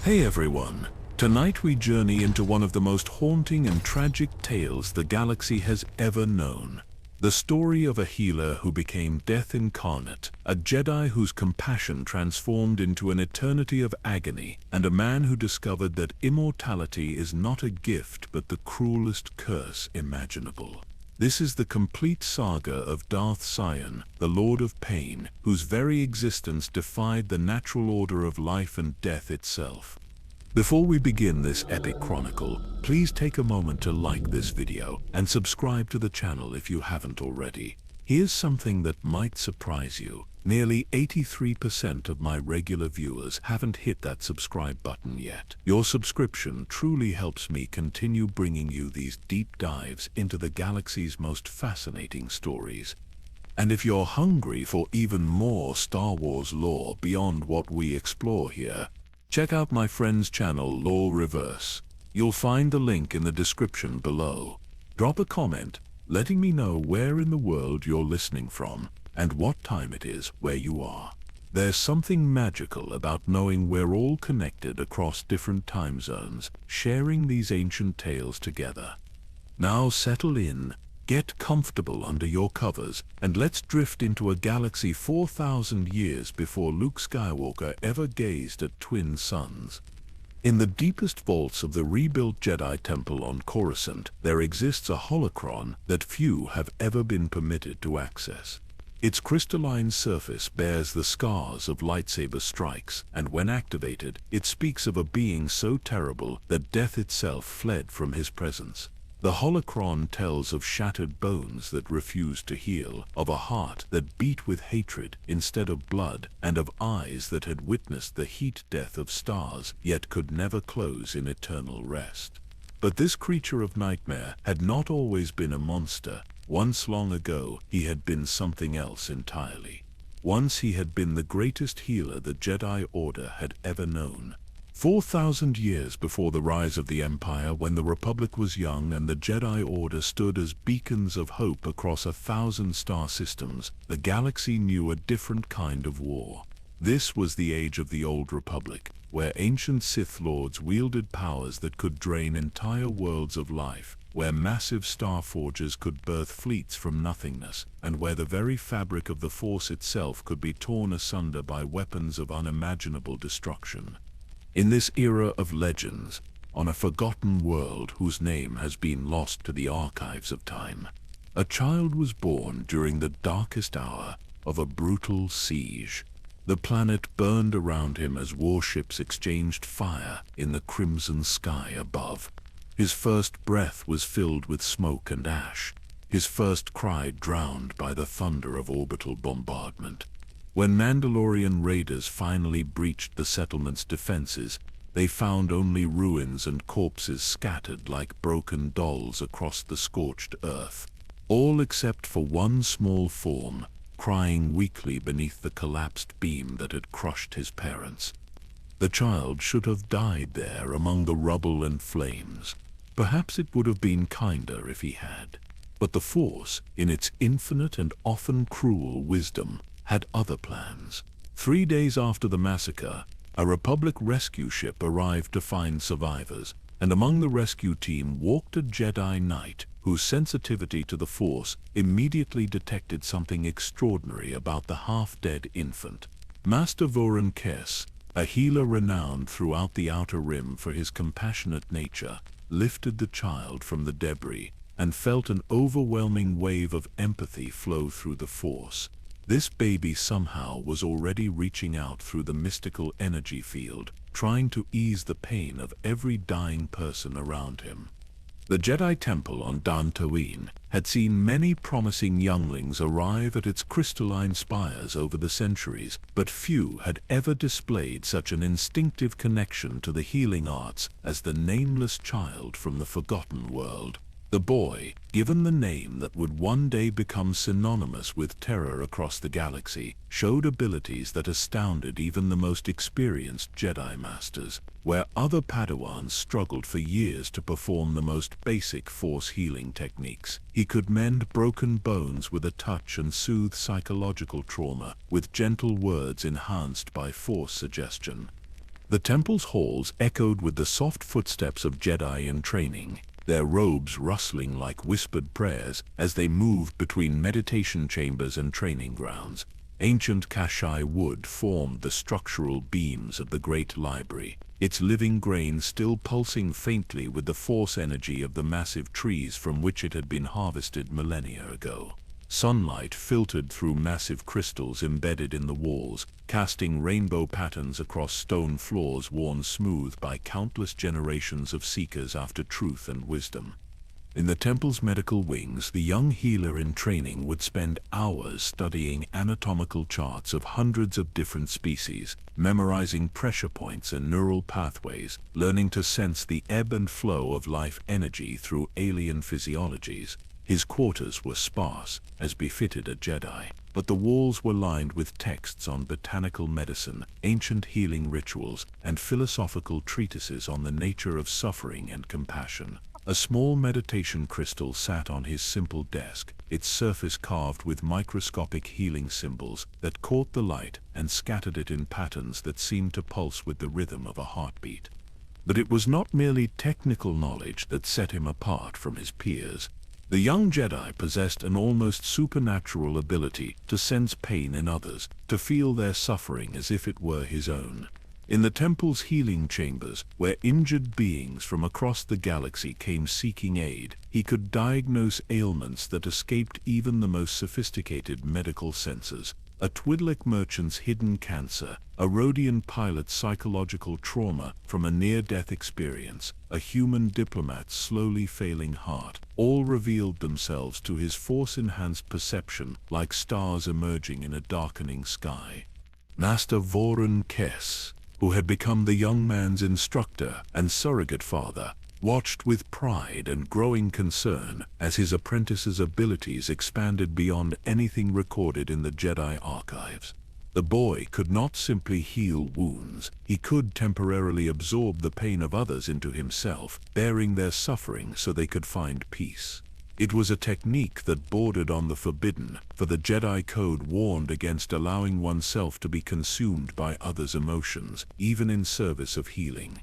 Hey everyone! Tonight we journey into one of the most haunting and tragic tales the galaxy has ever known. The story of a healer who became death incarnate, a Jedi whose compassion transformed into an eternity of agony, and a man who discovered that immortality is not a gift but the cruelest curse imaginable. This is the complete saga of Darth Sion, the Lord of Pain, whose very existence defied the natural order of life and death itself. Before we begin this epic chronicle, please take a moment to like this video and subscribe to the channel if you haven't already. Here's something that might surprise you. Nearly 83% of my regular viewers haven't hit that subscribe button yet. Your subscription truly helps me continue bringing you these deep dives into the galaxy's most fascinating stories. And if you're hungry for even more Star Wars lore beyond what we explore here, check out my friend's channel Lore Reverse. You'll find the link in the description below. Drop a comment letting me know where in the world you're listening from and what time it is where you are. There's something magical about knowing we're all connected across different time zones, sharing these ancient tales together. Now settle in, get comfortable under your covers, and let's drift into a galaxy 4,000 years before Luke Skywalker ever gazed at twin suns. In the deepest vaults of the rebuilt Jedi Temple on Coruscant, there exists a holocron that few have ever been permitted to access. Its crystalline surface bears the scars of lightsaber strikes, and when activated, it speaks of a being so terrible that death itself fled from his presence. The holocron tells of shattered bones that refused to heal, of a heart that beat with hatred instead of blood, and of eyes that had witnessed the heat death of stars yet could never close in eternal rest. But this creature of nightmare had not always been a monster. Once long ago, he had been something else entirely. Once he had been the greatest healer the Jedi Order had ever known. 4,000 years before the rise of the Empire, when the Republic was young and the Jedi Order stood as beacons of hope across 1,000 star systems, the galaxy knew a different kind of war. This was the age of the Old Republic, where ancient Sith Lords wielded powers that could drain entire worlds of life, where massive star forges could birth fleets from nothingness, and where the very fabric of the Force itself could be torn asunder by weapons of unimaginable destruction. In this era of legends, on a forgotten world whose name has been lost to the archives of time, a child was born during the darkest hour of a brutal siege. The planet burned around him as warships exchanged fire in the crimson sky above. His first breath was filled with smoke and ash, his first cry drowned by the thunder of orbital bombardment. When Mandalorian raiders finally breached the settlement's defenses, they found only ruins and corpses scattered like broken dolls across the scorched earth, all except for one small form, crying weakly beneath the collapsed beam that had crushed his parents. The child should have died there among the rubble and flames. Perhaps it would have been kinder if he had. But the Force, in its infinite and often cruel wisdom, had other plans. 3 days after the massacre, a Republic rescue ship arrived to find survivors, and among the rescue team walked a Jedi Knight whose sensitivity to the Force immediately detected something extraordinary about the half-dead infant. Master Voran Kess, a healer renowned throughout the Outer Rim for his compassionate nature, lifted the child from the debris and felt an overwhelming wave of empathy flow through the Force. This baby somehow was already reaching out through the mystical energy field, trying to ease the pain of every dying person around him. The Jedi Temple on Dantooine had seen many promising younglings arrive at its crystalline spires over the centuries, but few had ever displayed such an instinctive connection to the healing arts as the nameless child from the Forgotten World. The boy, given the name that would one day become synonymous with terror across the galaxy, showed abilities that astounded even the most experienced Jedi Masters. Where other Padawans struggled for years to perform the most basic Force healing techniques, he could mend broken bones with a touch and soothe psychological trauma with gentle words enhanced by Force suggestion. The temple's halls echoed with the soft footsteps of Jedi in training, their robes rustling like whispered prayers as they moved between meditation chambers and training grounds. Ancient Kashai wood formed the structural beams of the great library, its living grain still pulsing faintly with the force energy of the massive trees from which it had been harvested millennia ago. Sunlight filtered through massive crystals embedded in the walls, casting rainbow patterns across stone floors worn smooth by countless generations of seekers after truth and wisdom. In the temple's medical wings, the young healer in training would spend hours studying anatomical charts of hundreds of different species, memorizing pressure points and neural pathways, learning to sense the ebb and flow of life energy through alien physiologies. His quarters were sparse, as befitted a Jedi, but the walls were lined with texts on botanical medicine, ancient healing rituals, and philosophical treatises on the nature of suffering and compassion. A small meditation crystal sat on his simple desk, its surface carved with microscopic healing symbols that caught the light and scattered it in patterns that seemed to pulse with the rhythm of a heartbeat. But it was not merely technical knowledge that set him apart from his peers. The young Jedi possessed an almost supernatural ability to sense pain in others, to feel their suffering as if it were his own. In the temple's healing chambers, where injured beings from across the galaxy came seeking aid, he could diagnose ailments that escaped even the most sophisticated medical senses. A Twi'lek merchant's hidden cancer, a Rhodian pilot's psychological trauma from a near-death experience, a human diplomat's slowly failing heart, all revealed themselves to his force-enhanced perception like stars emerging in a darkening sky. Master Voron Kess, who had become the young man's instructor and surrogate father, watched with pride and growing concern as his apprentice's abilities expanded beyond anything recorded in the Jedi archives. The boy could not simply heal wounds, he could temporarily absorb the pain of others into himself, bearing their suffering so they could find peace. It was a technique that bordered on the forbidden, for the Jedi Code warned against allowing oneself to be consumed by others' emotions, even in service of healing.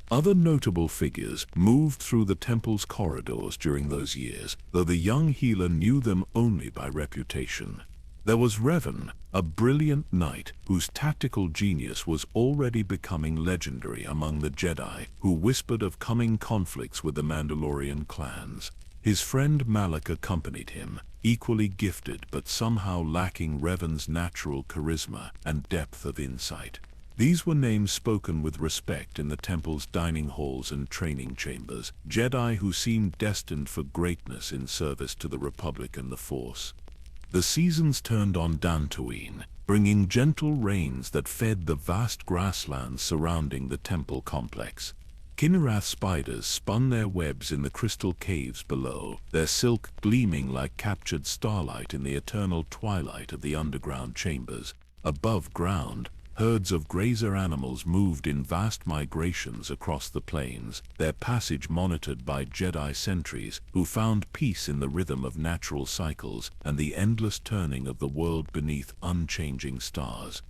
Other notable figures moved through the temple's corridors during those years, though the young healer knew them only by reputation. There was Revan, a brilliant knight whose tactical genius was already becoming legendary among the Jedi, who whispered of coming conflicts with the Mandalorian clans. His friend Malachor accompanied him, equally gifted but somehow lacking Revan's natural charisma and depth of insight. These were names spoken with respect in the temple's dining halls and training chambers, Jedi who seemed destined for greatness in service to the Republic and the Force. The seasons turned on Dantooine, bringing gentle rains that fed the vast grasslands surrounding the temple complex. Kinerath spiders spun their webs in the crystal caves below, their silk gleaming like captured starlight in the eternal twilight of the underground chambers. Above ground, herds of grazer animals moved in vast migrations across the plains, their passage monitored by Jedi sentries who found peace in the rhythm of natural cycles and the endless turning of the world beneath unchanging stars.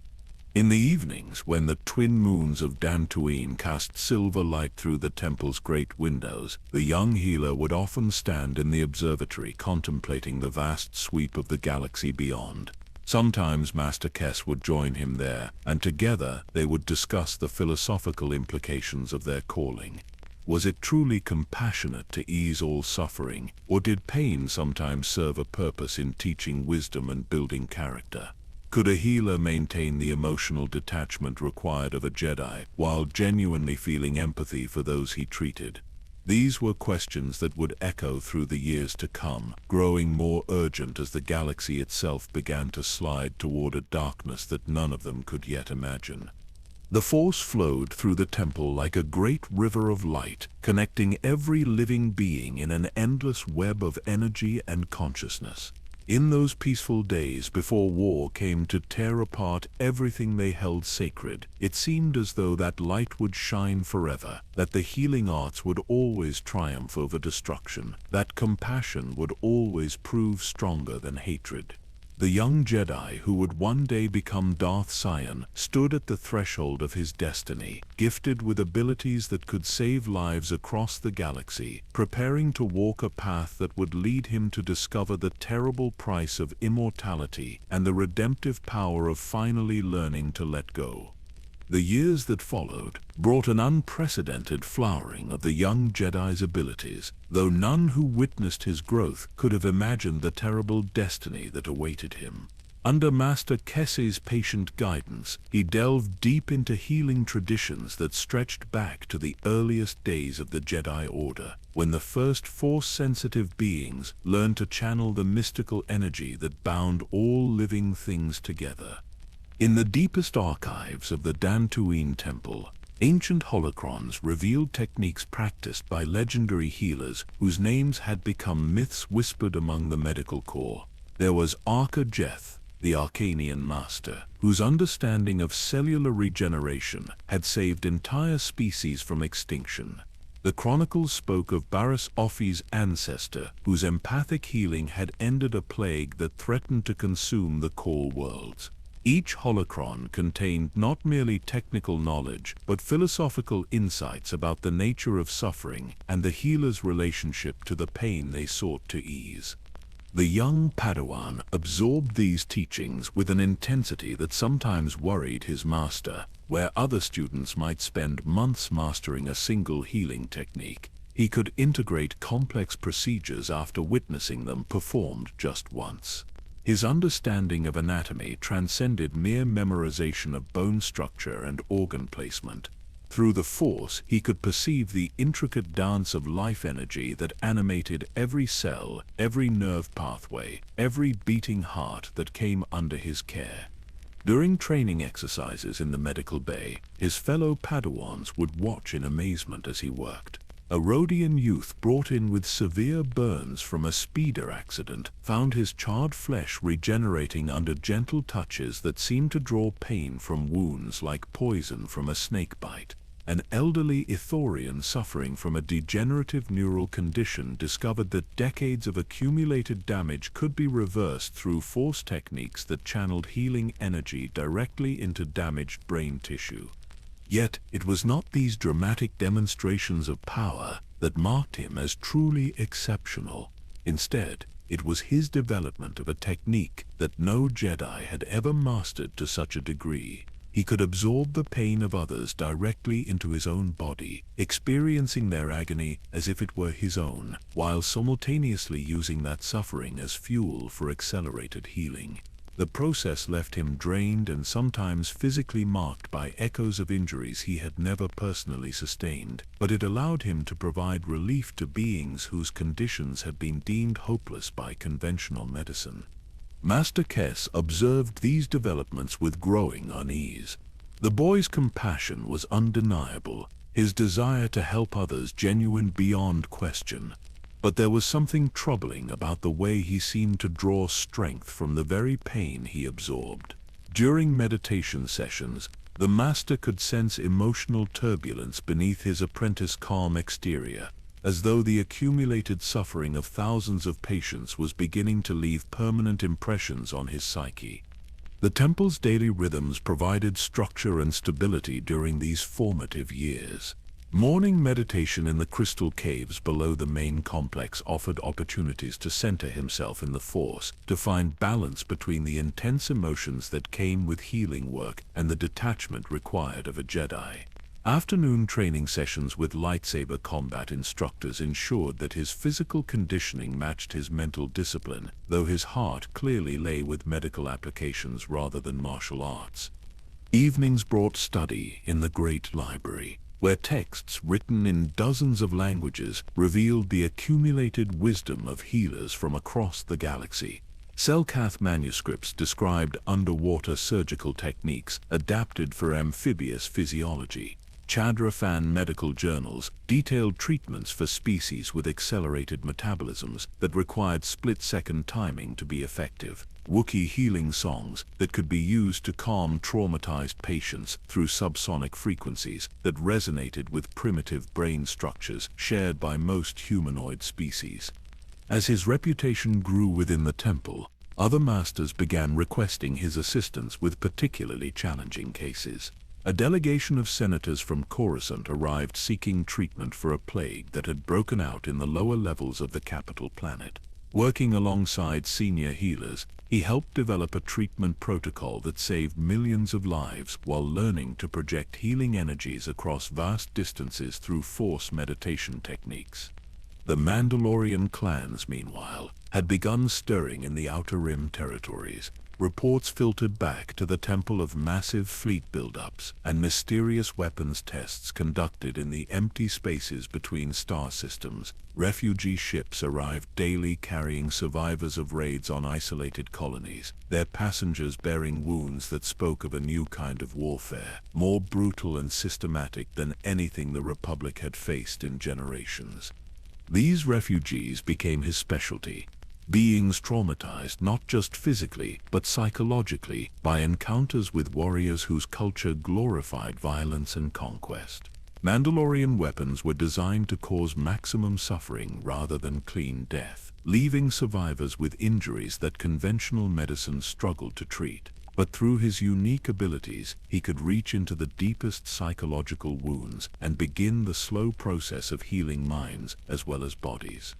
In the evenings, when the twin moons of Dantooine cast silver light through the temple's great windows, the young healer would often stand in the observatory contemplating the vast sweep of the galaxy beyond. Sometimes Master Kess would join him there, and together they would discuss the philosophical implications of their calling. Was it truly compassionate to ease all suffering, or did pain sometimes serve a purpose in teaching wisdom and building character? Could a healer maintain the emotional detachment required of a Jedi while genuinely feeling empathy for those he treated? These were questions that would echo through the years to come, growing more urgent as the galaxy itself began to slide toward a darkness that none of them could yet imagine. The Force flowed through the temple like a great river of light, connecting every living being in an endless web of energy and consciousness. In those peaceful days before war came to tear apart everything they held sacred, it seemed as though that light would shine forever, that the healing arts would always triumph over destruction, that compassion would always prove stronger than hatred. The young Jedi who would one day become Darth Sion stood at the threshold of his destiny, gifted with abilities that could save lives across the galaxy, preparing to walk a path that would lead him to discover the terrible price of immortality and the redemptive power of finally learning to let go. The years that followed brought an unprecedented flowering of the young Jedi's abilities, though none who witnessed his growth could have imagined the terrible destiny that awaited him. Under Master Kesse's patient guidance, he delved deep into healing traditions that stretched back to the earliest days of the Jedi Order, when the first Force-sensitive beings learned to channel the mystical energy that bound all living things together. In the deepest archives of the Dantooine Temple, ancient holocrons revealed techniques practiced by legendary healers whose names had become myths whispered among the medical corps. There was Arca Jeth, the Arcanian master, whose understanding of cellular regeneration had saved entire species from extinction. The chronicles spoke of Barriss Offee's ancestor, whose empathic healing had ended a plague that threatened to consume the core worlds. Each holocron contained not merely technical knowledge, but philosophical insights about the nature of suffering and the healer's relationship to the pain they sought to ease. The young Padawan absorbed these teachings with an intensity that sometimes worried his master. Where other students might spend months mastering a single healing technique, he could integrate complex procedures after witnessing them performed just once. His understanding of anatomy transcended mere memorization of bone structure and organ placement. Through the Force, he could perceive the intricate dance of life energy that animated every cell, every nerve pathway, every beating heart that came under his care. During training exercises in the medical bay, his fellow Padawans would watch in amazement as he worked. A Rhodian youth brought in with severe burns from a speeder accident found his charred flesh regenerating under gentle touches that seemed to draw pain from wounds like poison from a snake bite. An elderly Ithorian suffering from a degenerative neural condition discovered that decades of accumulated damage could be reversed through Force techniques that channeled healing energy directly into damaged brain tissue. Yet it was not these dramatic demonstrations of power that marked him as truly exceptional. Instead, it was his development of a technique that no Jedi had ever mastered to such a degree. He could absorb the pain of others directly into his own body, experiencing their agony as if it were his own, while simultaneously using that suffering as fuel for accelerated healing. The process left him drained and sometimes physically marked by echoes of injuries he had never personally sustained, but it allowed him to provide relief to beings whose conditions had been deemed hopeless by conventional medicine. Master Kess observed these developments with growing unease. The boy's compassion was undeniable, his desire to help others genuine beyond question. But there was something troubling about the way he seemed to draw strength from the very pain he absorbed. During meditation sessions, the master could sense emotional turbulence beneath his apprentice's calm exterior, as though the accumulated suffering of thousands of patients was beginning to leave permanent impressions on his psyche. The temple's daily rhythms provided structure and stability during these formative years. Morning meditation in the crystal caves below the main complex offered opportunities to center himself in the Force, to find balance between the intense emotions that came with healing work and the detachment required of a Jedi. Afternoon training sessions with lightsaber combat instructors ensured that his physical conditioning matched his mental discipline, though his heart clearly lay with medical applications rather than martial arts. Evenings brought study in the Great Library, where texts written in dozens of languages revealed the accumulated wisdom of healers from across the galaxy. Selkath manuscripts described underwater surgical techniques adapted for amphibious physiology. Chadrafan medical journals detailed treatments for species with accelerated metabolisms that required split-second timing to be effective. Wookiee healing songs that could be used to calm traumatized patients through subsonic frequencies that resonated with primitive brain structures shared by most humanoid species. As his reputation grew within the temple, Other masters began requesting his assistance with particularly challenging cases. A delegation of senators from Coruscant arrived seeking treatment for a plague that had broken out in the lower levels of the capital planet. Working alongside senior healers, he helped develop a treatment protocol that saved millions of lives while learning to project healing energies across vast distances through Force meditation techniques. The Mandalorian clans, meanwhile, had begun stirring in the Outer Rim territories. Reports filtered back to the temple of massive fleet buildups and mysterious weapons tests conducted in the empty spaces between star systems. Refugee ships arrived daily carrying survivors of raids on isolated colonies, their passengers bearing wounds that spoke of a new kind of warfare, more brutal and systematic than anything the Republic had faced in generations. These refugees became his specialty. Beings traumatized not just physically, but psychologically by encounters with warriors whose culture glorified violence and conquest. Mandalorian weapons were designed to cause maximum suffering rather than clean death, leaving survivors with injuries that conventional medicine struggled to treat. But through his unique abilities, he could reach into the deepest psychological wounds and begin the slow process of healing minds as well as bodies.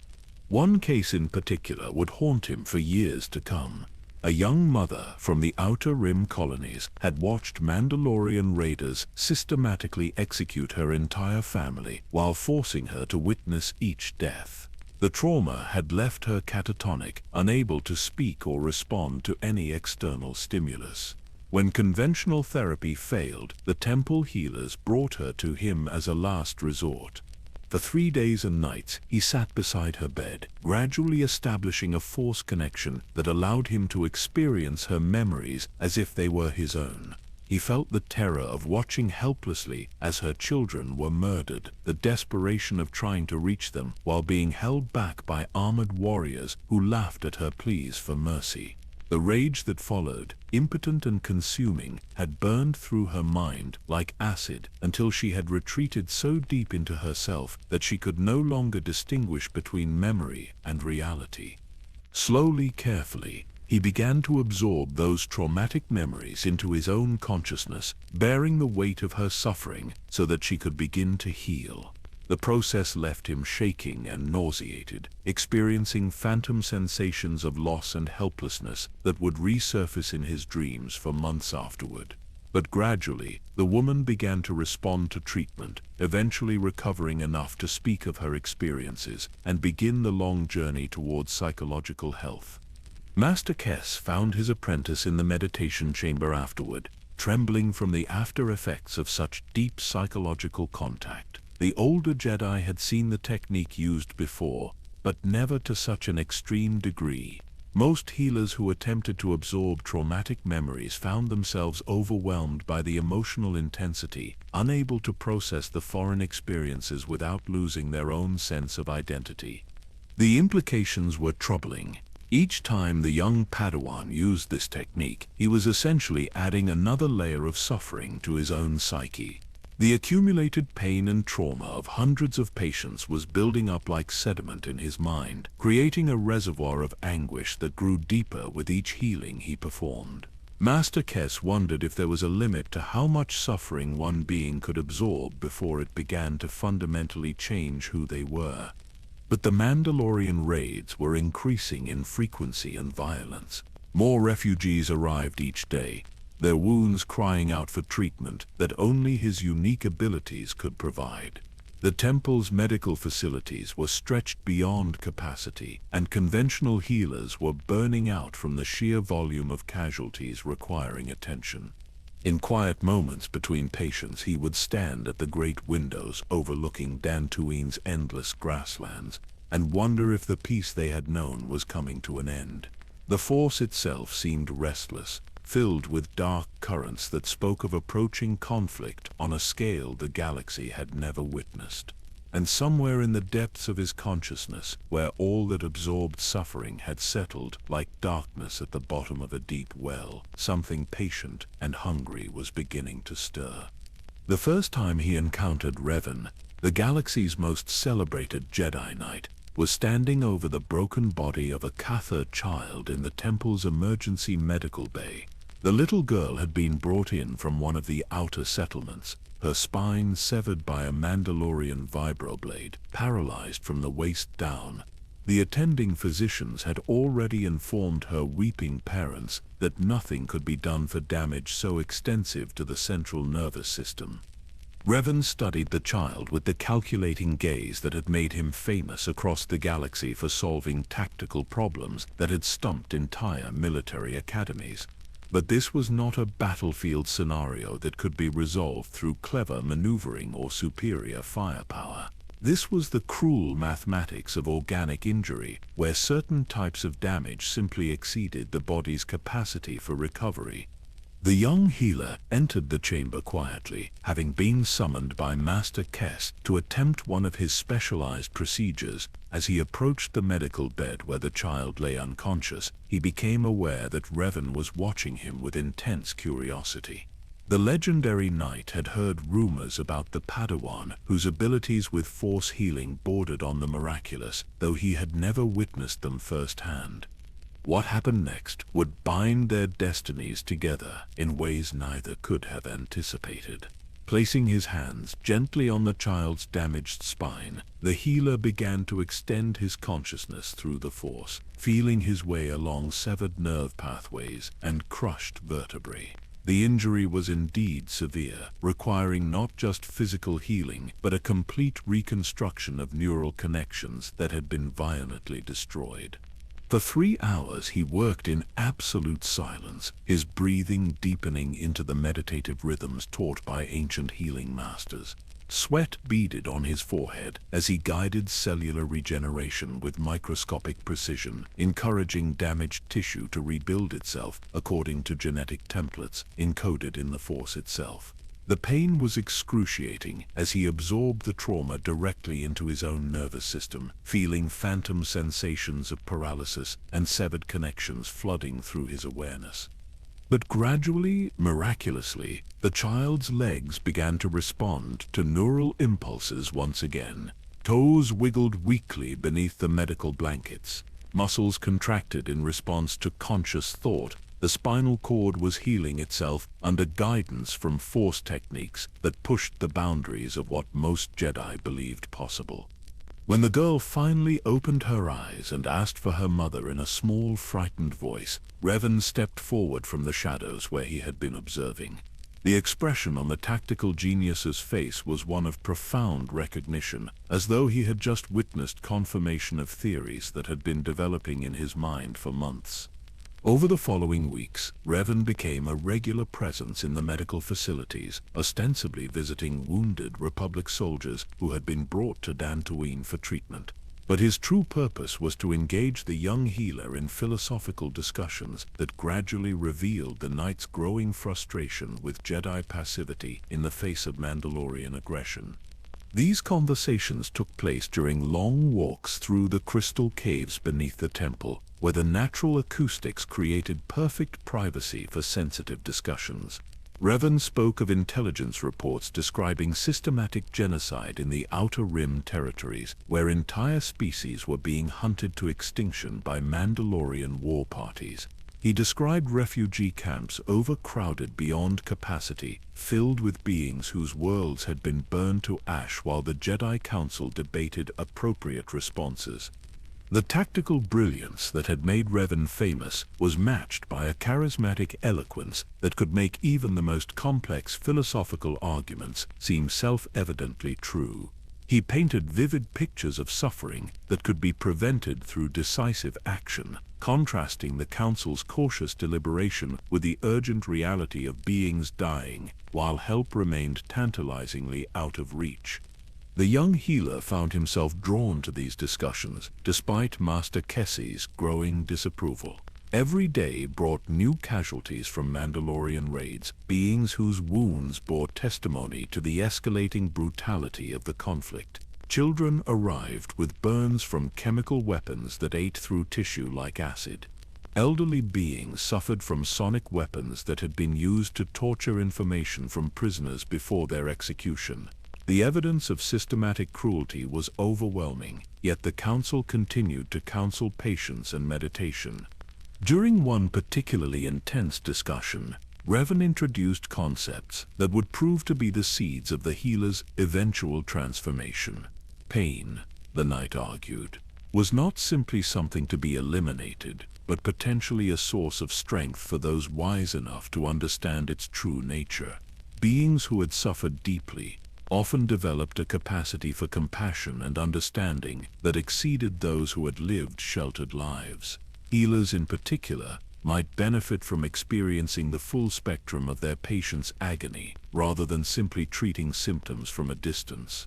One case in particular would haunt him for years to come. A young mother from the Outer Rim colonies had watched Mandalorian raiders systematically execute her entire family while forcing her to witness each death. The trauma had left her catatonic, unable to speak or respond to any external stimulus. When conventional therapy failed, the temple healers brought her to him as a last resort. For 3 days and nights, he sat beside her bed, gradually establishing a force connection that allowed him to experience her memories as if they were his own. He felt the terror of watching helplessly as her children were murdered, the desperation of trying to reach them while being held back by armored warriors who laughed at her pleas for mercy. The rage that followed, impotent and consuming, had burned through her mind like acid until she had retreated so deep into herself that she could no longer distinguish between memory and reality. Slowly, carefully, he began to absorb those traumatic memories into his own consciousness, bearing the weight of her suffering so that she could begin to heal. The process left him shaking and nauseated, experiencing phantom sensations of loss and helplessness that would resurface in his dreams for months afterward. But gradually, the woman began to respond to treatment, eventually recovering enough to speak of her experiences and begin the long journey towards psychological health. Master Kes found his apprentice in the meditation chamber afterward, trembling from the after effects of such deep psychological contact. The older Jedi had seen the technique used before, but never to such an extreme degree. Most healers who attempted to absorb traumatic memories found themselves overwhelmed by the emotional intensity, unable to process the foreign experiences without losing their own sense of identity. The implications were troubling. Each time the young Padawan used this technique, he was essentially adding another layer of suffering to his own psyche. The accumulated pain and trauma of hundreds of patients was building up like sediment in his mind, creating a reservoir of anguish that grew deeper with each healing he performed. Master Kes wondered if there was a limit to how much suffering one being could absorb before it began to fundamentally change who they were. But the Mandalorian raids were increasing in frequency and violence. More refugees arrived each day, their wounds crying out for treatment that only his unique abilities could provide. The temple's medical facilities were stretched beyond capacity, and conventional healers were burning out from the sheer volume of casualties requiring attention. In quiet moments between patients, he would stand at the great windows overlooking Dantooine's endless grasslands and wonder if the peace they had known was coming to an end. The Force itself seemed restless, filled with dark currents that spoke of approaching conflict on a scale the galaxy had never witnessed. And somewhere in the depths of his consciousness, where all that absorbed suffering had settled like darkness at the bottom of a deep well, something patient and hungry was beginning to stir. The first time he encountered Revan, the galaxy's most celebrated Jedi Knight, was standing over the broken body of a Cathar child in the temple's emergency medical bay. The little girl had been brought in from one of the outer settlements, her spine severed by a Mandalorian vibroblade, paralyzed from the waist down. The attending physicians had already informed her weeping parents that nothing could be done for damage so extensive to the central nervous system. Revan studied the child with the calculating gaze that had made him famous across the galaxy for solving tactical problems that had stumped entire military academies. But this was not a battlefield scenario that could be resolved through clever maneuvering or superior firepower. This was the cruel mathematics of organic injury, where certain types of damage simply exceeded the body's capacity for recovery. The young healer entered the chamber quietly, having been summoned by Master Kess to attempt one of his specialized procedures. As he approached the medical bed where the child lay unconscious, he became aware that Revan was watching him with intense curiosity. The legendary knight had heard rumors about the Padawan, whose abilities with force healing bordered on the miraculous, though he had never witnessed them firsthand. What happened next would bind their destinies together in ways neither could have anticipated. Placing his hands gently on the child's damaged spine, the healer began to extend his consciousness through the force, feeling his way along severed nerve pathways and crushed vertebrae. The injury was indeed severe, requiring not just physical healing, but a complete reconstruction of neural connections that had been violently destroyed. For 3 hours he worked in absolute silence, his breathing deepening into the meditative rhythms taught by ancient healing masters. Sweat beaded on his forehead as he guided cellular regeneration with microscopic precision, encouraging damaged tissue to rebuild itself according to genetic templates encoded in the Force itself. The pain was excruciating as he absorbed the trauma directly into his own nervous system, feeling phantom sensations of paralysis and severed connections flooding through his awareness. But gradually, miraculously, the child's legs began to respond to neural impulses once again. Toes wiggled weakly beneath the medical blankets. Muscles contracted in response to conscious thought. The spinal cord was healing itself under guidance from force techniques that pushed the boundaries of what most Jedi believed possible. When the girl finally opened her eyes and asked for her mother in a small, frightened voice, Revan stepped forward from the shadows where he had been observing. The expression on the tactical genius's face was one of profound recognition, as though he had just witnessed confirmation of theories that had been developing in his mind for months. Over the following weeks, Revan became a regular presence in the medical facilities, ostensibly visiting wounded Republic soldiers who had been brought to Dantooine for treatment. But his true purpose was to engage the young healer in philosophical discussions that gradually revealed the knight's growing frustration with Jedi passivity in the face of Mandalorian aggression. These conversations took place during long walks through the crystal caves beneath the temple, where the natural acoustics created perfect privacy for sensitive discussions. Revan spoke of intelligence reports describing systematic genocide in the Outer Rim territories, where entire species were being hunted to extinction by Mandalorian war parties. He described refugee camps overcrowded beyond capacity, filled with beings whose worlds had been burned to ash while the Jedi Council debated appropriate responses. The tactical brilliance that had made Revan famous was matched by a charismatic eloquence that could make even the most complex philosophical arguments seem self-evidently true. He painted vivid pictures of suffering that could be prevented through decisive action, contrasting the Council's cautious deliberation with the urgent reality of beings dying, while help remained tantalizingly out of reach. The young healer found himself drawn to these discussions, despite Master Kessie's growing disapproval. Every day brought new casualties from Mandalorian raids, beings whose wounds bore testimony to the escalating brutality of the conflict. Children arrived with burns from chemical weapons that ate through tissue like acid. Elderly beings suffered from sonic weapons that had been used to torture information from prisoners before their execution. The evidence of systematic cruelty was overwhelming, yet the council continued to counsel patience and meditation. During one particularly intense discussion, Revan introduced concepts that would prove to be the seeds of the healer's eventual transformation. Pain, the knight argued, was not simply something to be eliminated, but potentially a source of strength for those wise enough to understand its true nature. Beings who had suffered deeply often developed a capacity for compassion and understanding that exceeded those who had lived sheltered lives. Healers in particular might benefit from experiencing the full spectrum of their patient's agony rather than simply treating symptoms from a distance.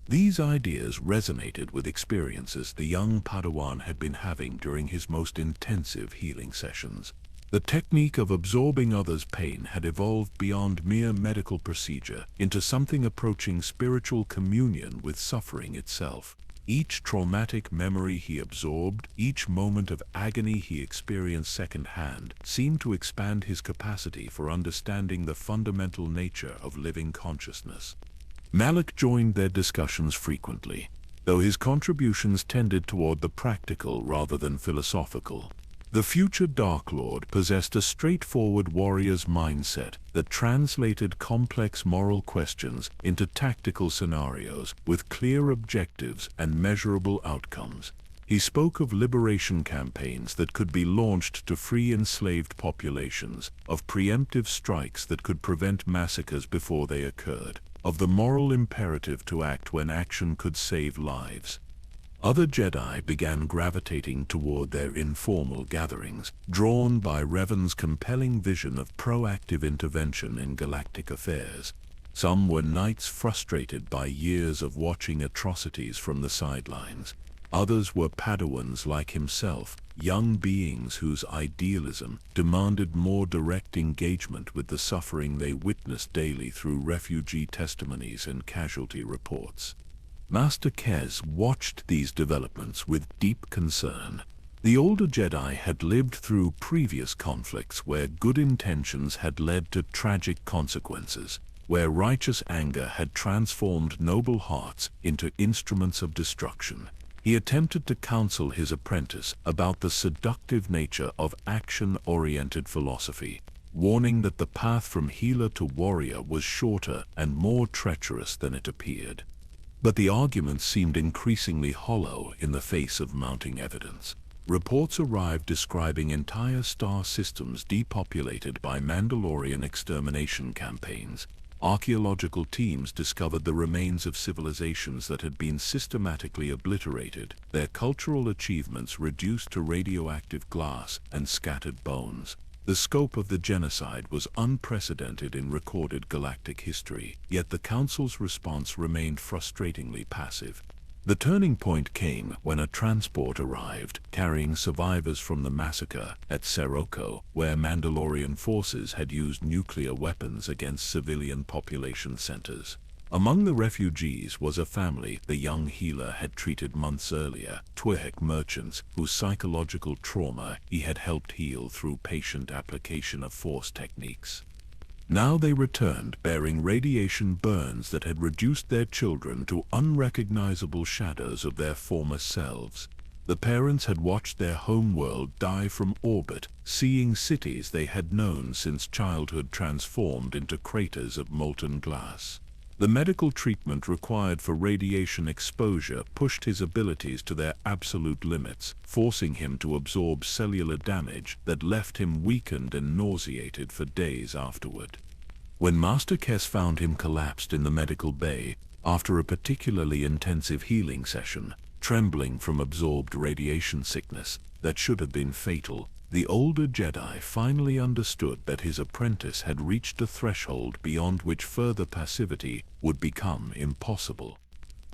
These ideas resonated with experiences the young Padawan had been having during his most intensive healing sessions. The technique of absorbing others' pain had evolved beyond mere medical procedure into something approaching spiritual communion with suffering itself. Each traumatic memory he absorbed, each moment of agony he experienced secondhand, seemed to expand his capacity for understanding the fundamental nature of living consciousness. Malak joined their discussions frequently, though his contributions tended toward the practical rather than philosophical. The future Dark Lord possessed a straightforward warrior's mindset that translated complex moral questions into tactical scenarios with clear objectives and measurable outcomes. He spoke of liberation campaigns that could be launched to free enslaved populations, of preemptive strikes that could prevent massacres before they occurred, of the moral imperative to act when action could save lives. Other Jedi began gravitating toward their informal gatherings, drawn by Revan's compelling vision of proactive intervention in galactic affairs. Some were knights frustrated by years of watching atrocities from the sidelines. Others were Padawans like himself, young beings whose idealism demanded more direct engagement with the suffering they witnessed daily through refugee testimonies and casualty reports. Master Kez watched these developments with deep concern. The older Jedi had lived through previous conflicts where good intentions had led to tragic consequences, where righteous anger had transformed noble hearts into instruments of destruction. He attempted to counsel his apprentice about the seductive nature of action-oriented philosophy, warning that the path from healer to warrior was shorter and more treacherous than it appeared. But the arguments seemed increasingly hollow in the face of mounting evidence. Reports arrived describing entire star systems depopulated by Mandalorian extermination campaigns. Archaeological teams discovered the remains of civilizations that had been systematically obliterated, their cultural achievements reduced to radioactive glass and scattered bones. The scope of the genocide was unprecedented in recorded galactic history, yet the Council's response remained frustratingly passive. The turning point came when a transport arrived, carrying survivors from the massacre at Seroko, where Mandalorian forces had used nuclear weapons against civilian population centers. Among the refugees was a family the young healer had treated months earlier, Twihek merchants whose psychological trauma he had helped heal through patient application of force techniques. Now they returned bearing radiation burns that had reduced their children to unrecognizable shadows of their former selves. The parents had watched their homeworld die from orbit, seeing cities they had known since childhood transformed into craters of molten glass. The medical treatment required for radiation exposure pushed his abilities to their absolute limits, forcing him to absorb cellular damage that left him weakened and nauseated for days afterward. When Master Kes found him collapsed in the medical bay after a particularly intensive healing session, trembling from absorbed radiation sickness that should have been fatal, the older Jedi finally understood that his apprentice had reached a threshold beyond which further passivity would become impossible.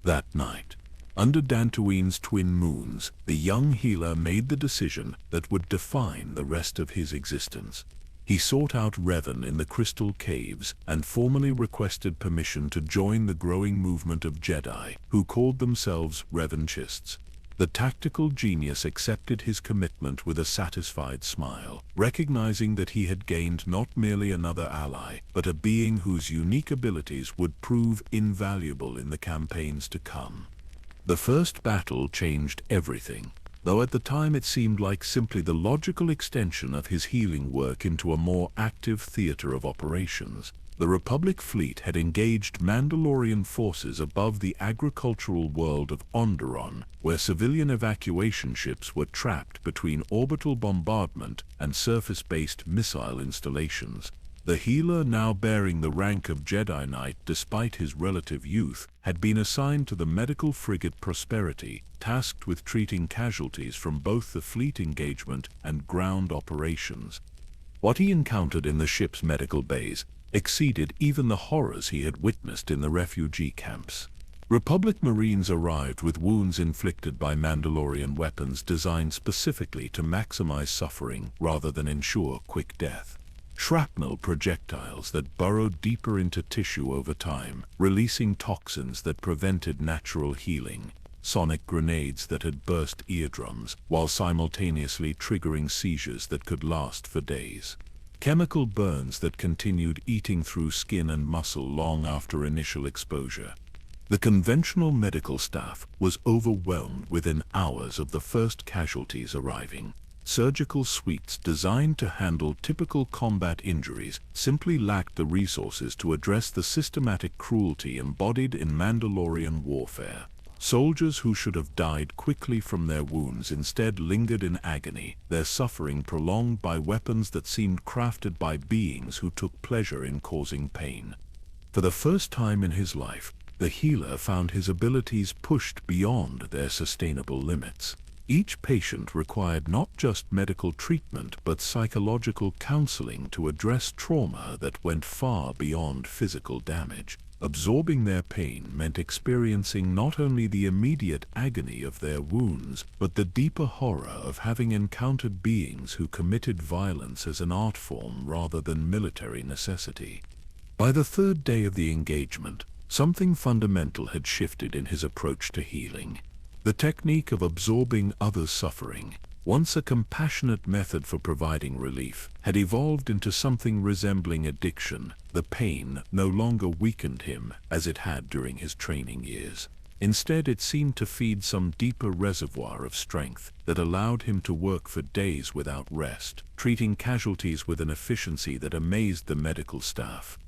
That night, under Dantooine's twin moons, the young healer made the decision that would define the rest of his existence. He sought out Revan in the Crystal Caves and formally requested permission to join the growing movement of Jedi who called themselves Revanchists. The tactical genius accepted his commitment with a satisfied smile, recognizing that he had gained not merely another ally, but a being whose unique abilities would prove invaluable in the campaigns to come. The first battle changed everything, though at the time it seemed like simply the logical extension of his healing work into a more active theater of operations. The Republic fleet had engaged Mandalorian forces above the agricultural world of Onderon, where civilian evacuation ships were trapped between orbital bombardment and surface-based missile installations. The healer, now bearing the rank of Jedi Knight despite his relative youth, had been assigned to the medical frigate Prosperity, tasked with treating casualties from both the fleet engagement and ground operations. What he encountered in the ship's medical bays exceeded even the horrors he had witnessed in the refugee camps. Republic Marines arrived with wounds inflicted by Mandalorian weapons designed specifically to maximize suffering rather than ensure quick death. Shrapnel projectiles that burrowed deeper into tissue over time, releasing toxins that prevented natural healing. Sonic grenades that had burst eardrums, while simultaneously triggering seizures that could last for days. Chemical burns that continued eating through skin and muscle long after initial exposure. The conventional medical staff was overwhelmed within hours of the first casualties arriving. Surgical suites designed to handle typical combat injuries simply lacked the resources to address the systematic cruelty embodied in Mandalorian warfare. Soldiers who should have died quickly from their wounds instead lingered in agony, their suffering prolonged by weapons that seemed crafted by beings who took pleasure in causing pain. For the first time in his life, the healer found his abilities pushed beyond their sustainable limits. Each patient required not just medical treatment but psychological counseling to address trauma that went far beyond physical damage. Absorbing their pain meant experiencing not only the immediate agony of their wounds, but the deeper horror of having encountered beings who committed violence as an art form rather than military necessity. By the third day of the engagement, something fundamental had shifted in his approach to healing. The technique of absorbing others' suffering, once a compassionate method for providing relief, had evolved into something resembling addiction. The pain no longer weakened him as it had during his training years. Instead, it seemed to feed some deeper reservoir of strength that allowed him to work for days without rest, treating casualties with an efficiency that amazed the medical staff.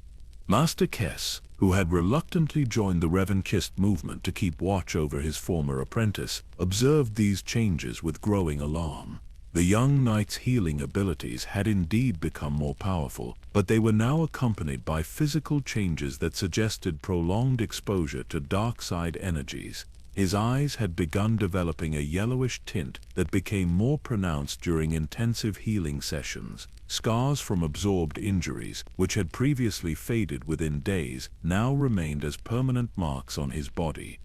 Master Kess, who had reluctantly joined the Revanchist movement to keep watch over his former apprentice, observed these changes with growing alarm. The young knight's healing abilities had indeed become more powerful, but they were now accompanied by physical changes that suggested prolonged exposure to dark side energies. His eyes had begun developing a yellowish tint that became more pronounced during intensive healing sessions. Scars from absorbed injuries, which had previously faded within days, now remained as permanent marks on his body.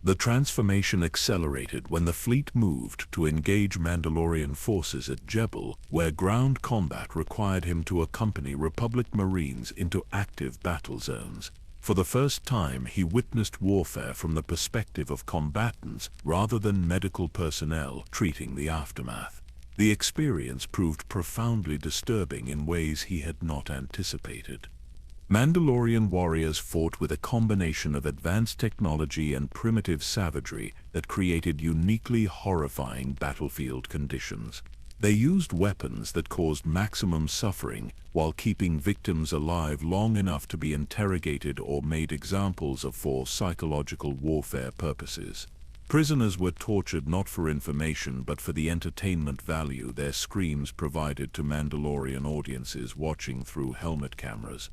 The transformation accelerated when the fleet moved to engage Mandalorian forces at Jebel, where ground combat required him to accompany Republic Marines into active battle zones. For the first time, he witnessed warfare from the perspective of combatants rather than medical personnel treating the aftermath. The experience proved profoundly disturbing in ways he had not anticipated. Mandalorian warriors fought with a combination of advanced technology and primitive savagery that created uniquely horrifying battlefield conditions. They used weapons that caused maximum suffering while keeping victims alive long enough to be interrogated or made examples of for psychological warfare purposes. Prisoners were tortured not for information but for the entertainment value their screams provided to Mandalorian audiences watching through helmet cameras.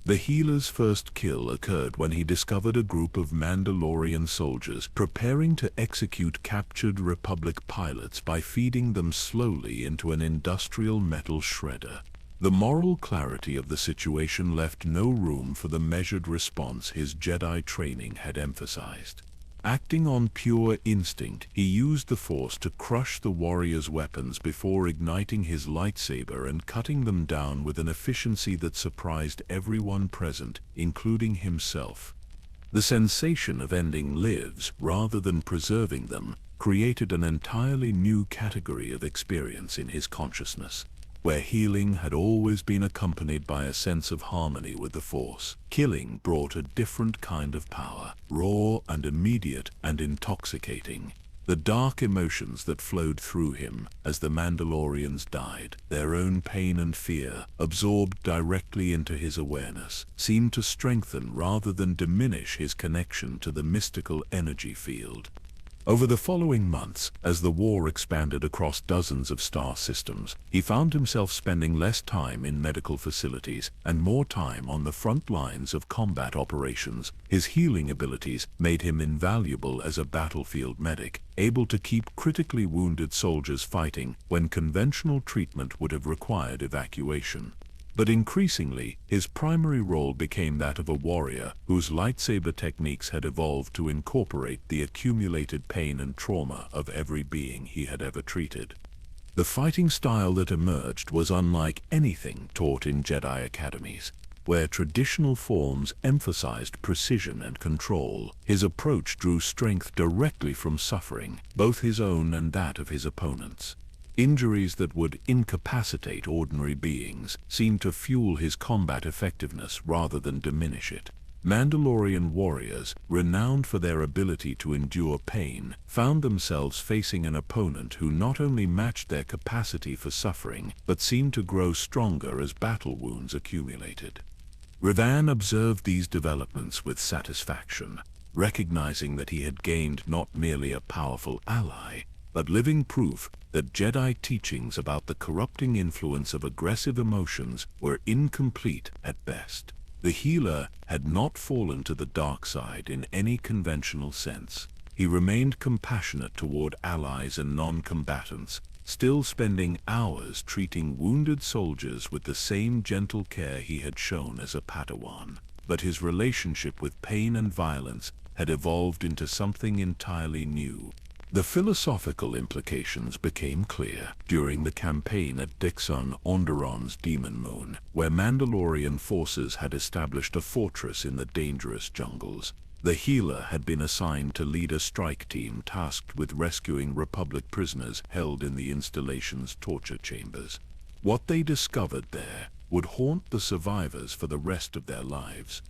The healer's first kill occurred when he discovered a group of Mandalorian soldiers preparing to execute captured Republic pilots by feeding them slowly into an industrial metal shredder. The moral clarity of the situation left no room for the measured response his Jedi training had emphasized. Acting on pure instinct, he used the Force to crush the warrior's weapons before igniting his lightsaber and cutting them down with an efficiency that surprised everyone present, including himself. The sensation of ending lives rather than preserving them created an entirely new category of experience in his consciousness. Where healing had always been accompanied by a sense of harmony with the Force, killing brought a different kind of power, raw and immediate and intoxicating. The dark emotions that flowed through him as the Mandalorians died, their own pain and fear, absorbed directly into his awareness, seemed to strengthen rather than diminish his connection to the mystical energy field. Over the following months, as the war expanded across dozens of star systems, he found himself spending less time in medical facilities and more time on the front lines of combat operations. His healing abilities made him invaluable as a battlefield medic, able to keep critically wounded soldiers fighting when conventional treatment would have required evacuation. But increasingly, his primary role became that of a warrior whose lightsaber techniques had evolved to incorporate the accumulated pain and trauma of every being he had ever treated. The fighting style that emerged was unlike anything taught in Jedi academies, where traditional forms emphasized precision and control. His approach drew strength directly from suffering, both his own and that of his opponents. Injuries that would incapacitate ordinary beings seemed to fuel his combat effectiveness rather than diminish it. Mandalorian warriors, renowned for their ability to endure pain, found themselves facing an opponent who not only matched their capacity for suffering, but seemed to grow stronger as battle wounds accumulated. Revan observed these developments with satisfaction, recognizing that he had gained not merely a powerful ally, but living proof that Jedi teachings about the corrupting influence of aggressive emotions were incomplete at best. The healer had not fallen to the dark side in any conventional sense. He remained compassionate toward allies and non-combatants, still spending hours treating wounded soldiers with the same gentle care he had shown as a Padawan. But his relationship with pain and violence had evolved into something entirely new. The philosophical implications became clear during the campaign at Dixon Onderon's Demon Moon, where Mandalorian forces had established a fortress in the dangerous jungles. The healer had been assigned to lead a strike team tasked with rescuing Republic prisoners held in the installation's torture chambers. What they discovered there would haunt the survivors for the rest of their lives.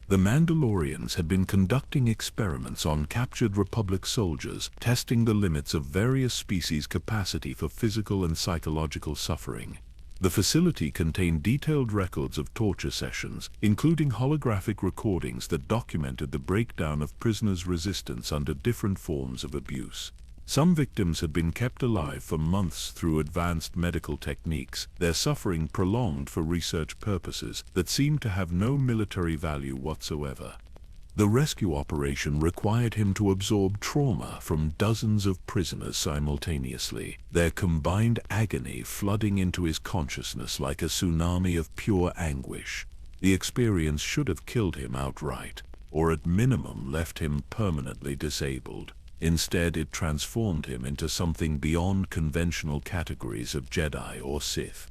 The Mandalorians had been conducting experiments on captured Republic soldiers, testing the limits of various species' capacity for physical and psychological suffering. The facility contained detailed records of torture sessions, including holographic recordings that documented the breakdown of prisoners' resistance under different forms of abuse. Some victims had been kept alive for months through advanced medical techniques, their suffering prolonged for research purposes that seemed to have no military value whatsoever. The rescue operation required him to absorb trauma from dozens of prisoners simultaneously, their combined agony flooding into his consciousness like a tsunami of pure anguish. The experience should have killed him outright, or at minimum left him permanently disabled. Instead, it transformed him into something beyond conventional categories of Jedi or Sith.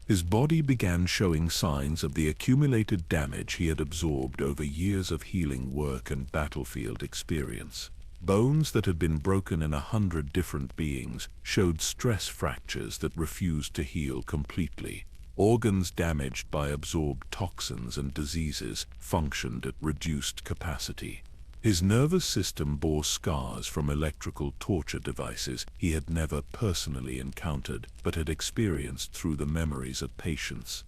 His body began showing signs of the accumulated damage he had absorbed over years of healing work and battlefield experience. Bones that had been broken in 100 different beings showed stress fractures that refused to heal completely. Organs damaged by absorbed toxins and diseases functioned at reduced capacity. His nervous system bore scars from electrical torture devices he had never personally encountered, but had experienced through the memories of patients.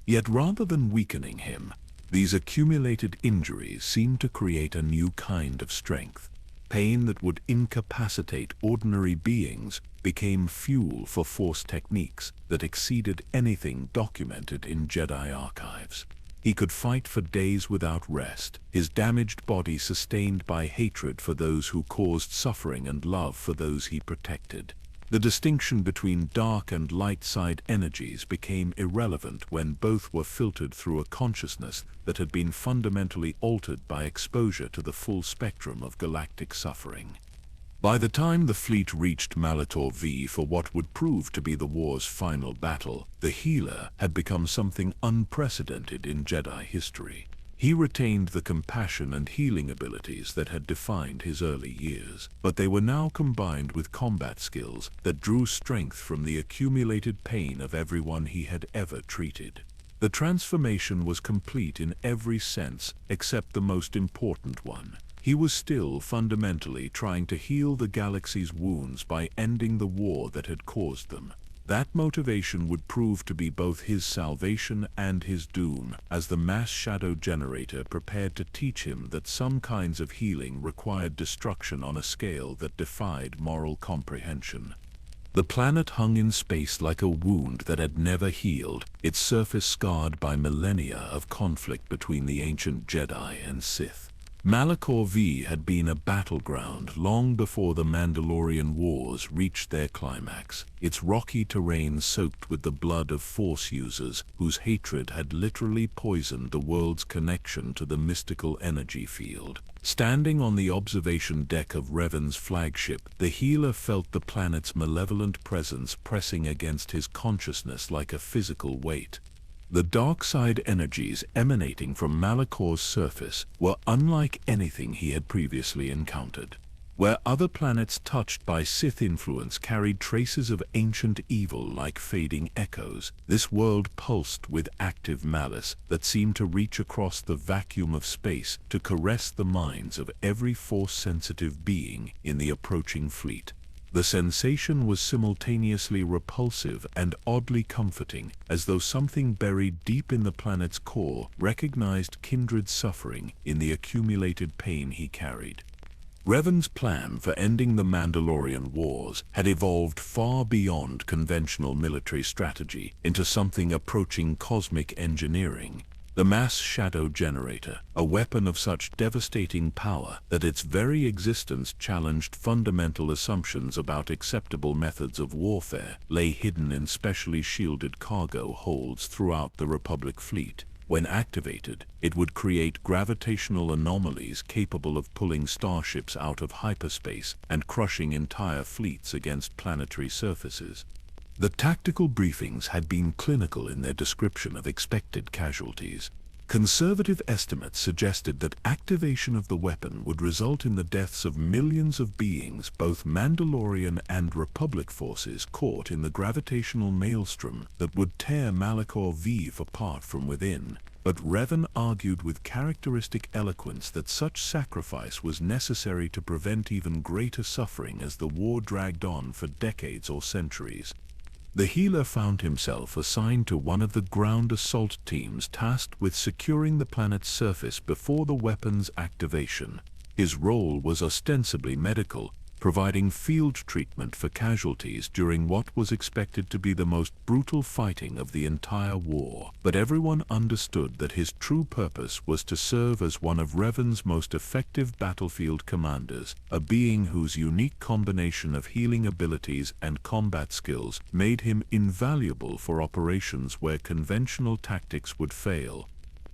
Yet rather than weakening him, these accumulated injuries seemed to create a new kind of strength. Pain that would incapacitate ordinary beings became fuel for Force techniques that exceeded anything documented in Jedi archives. He could fight for days without rest, his damaged body sustained by hatred for those who caused suffering and love for those he protected. The distinction between dark and light side energies became irrelevant when both were filtered through a consciousness that had been fundamentally altered by exposure to the full spectrum of galactic suffering. By the time the fleet reached Malachor V for what would prove to be the war's final battle, the healer had become something unprecedented in Jedi history. He retained the compassion and healing abilities that had defined his early years, but they were now combined with combat skills that drew strength from the accumulated pain of everyone he had ever treated. The transformation was complete in every sense except the most important one. He was still fundamentally trying to heal the galaxy's wounds by ending the war that had caused them. That motivation would prove to be both his salvation and his doom, as the mass shadow generator prepared to teach him that some kinds of healing required destruction on a scale that defied moral comprehension. The planet hung in space like a wound that had never healed, its surface scarred by millennia of conflict between the ancient Jedi and Sith. Malachor V had been a battleground long before the Mandalorian Wars reached their climax, its rocky terrain soaked with the blood of Force users whose hatred had literally poisoned the world's connection to the mystical energy field. Standing on the observation deck of Revan's flagship, the healer felt the planet's malevolent presence pressing against his consciousness like a physical weight. The dark side energies emanating from Malachor's surface were unlike anything he had previously encountered. Where other planets touched by Sith influence carried traces of ancient evil like fading echoes, this world pulsed with active malice that seemed to reach across the vacuum of space to caress the minds of every Force-sensitive being in the approaching fleet. The sensation was simultaneously repulsive and oddly comforting, as though something buried deep in the planet's core recognized kindred suffering in the accumulated pain he carried. Revan's plan for ending the Mandalorian Wars had evolved far beyond conventional military strategy into something approaching cosmic engineering. The mass shadow generator, a weapon of such devastating power that its very existence challenged fundamental assumptions about acceptable methods of warfare, lay hidden in specially shielded cargo holds throughout the Republic fleet. When activated, it would create gravitational anomalies capable of pulling starships out of hyperspace and crushing entire fleets against planetary surfaces. The tactical briefings had been clinical in their description of expected casualties. Conservative estimates suggested that activation of the weapon would result in the deaths of millions of beings, both Mandalorian and Republic forces, caught in the gravitational maelstrom that would tear Malachor V apart from within. But Revan argued with characteristic eloquence that such sacrifice was necessary to prevent even greater suffering as the war dragged on for decades or centuries. The healer found himself assigned to one of the ground assault teams tasked with securing the planet's surface before the weapon's activation. His role was ostensibly medical, providing field treatment for casualties during what was expected to be the most brutal fighting of the entire war. But everyone understood that his true purpose was to serve as one of Revan's most effective battlefield commanders, a being whose unique combination of healing abilities and combat skills made him invaluable for operations where conventional tactics would fail.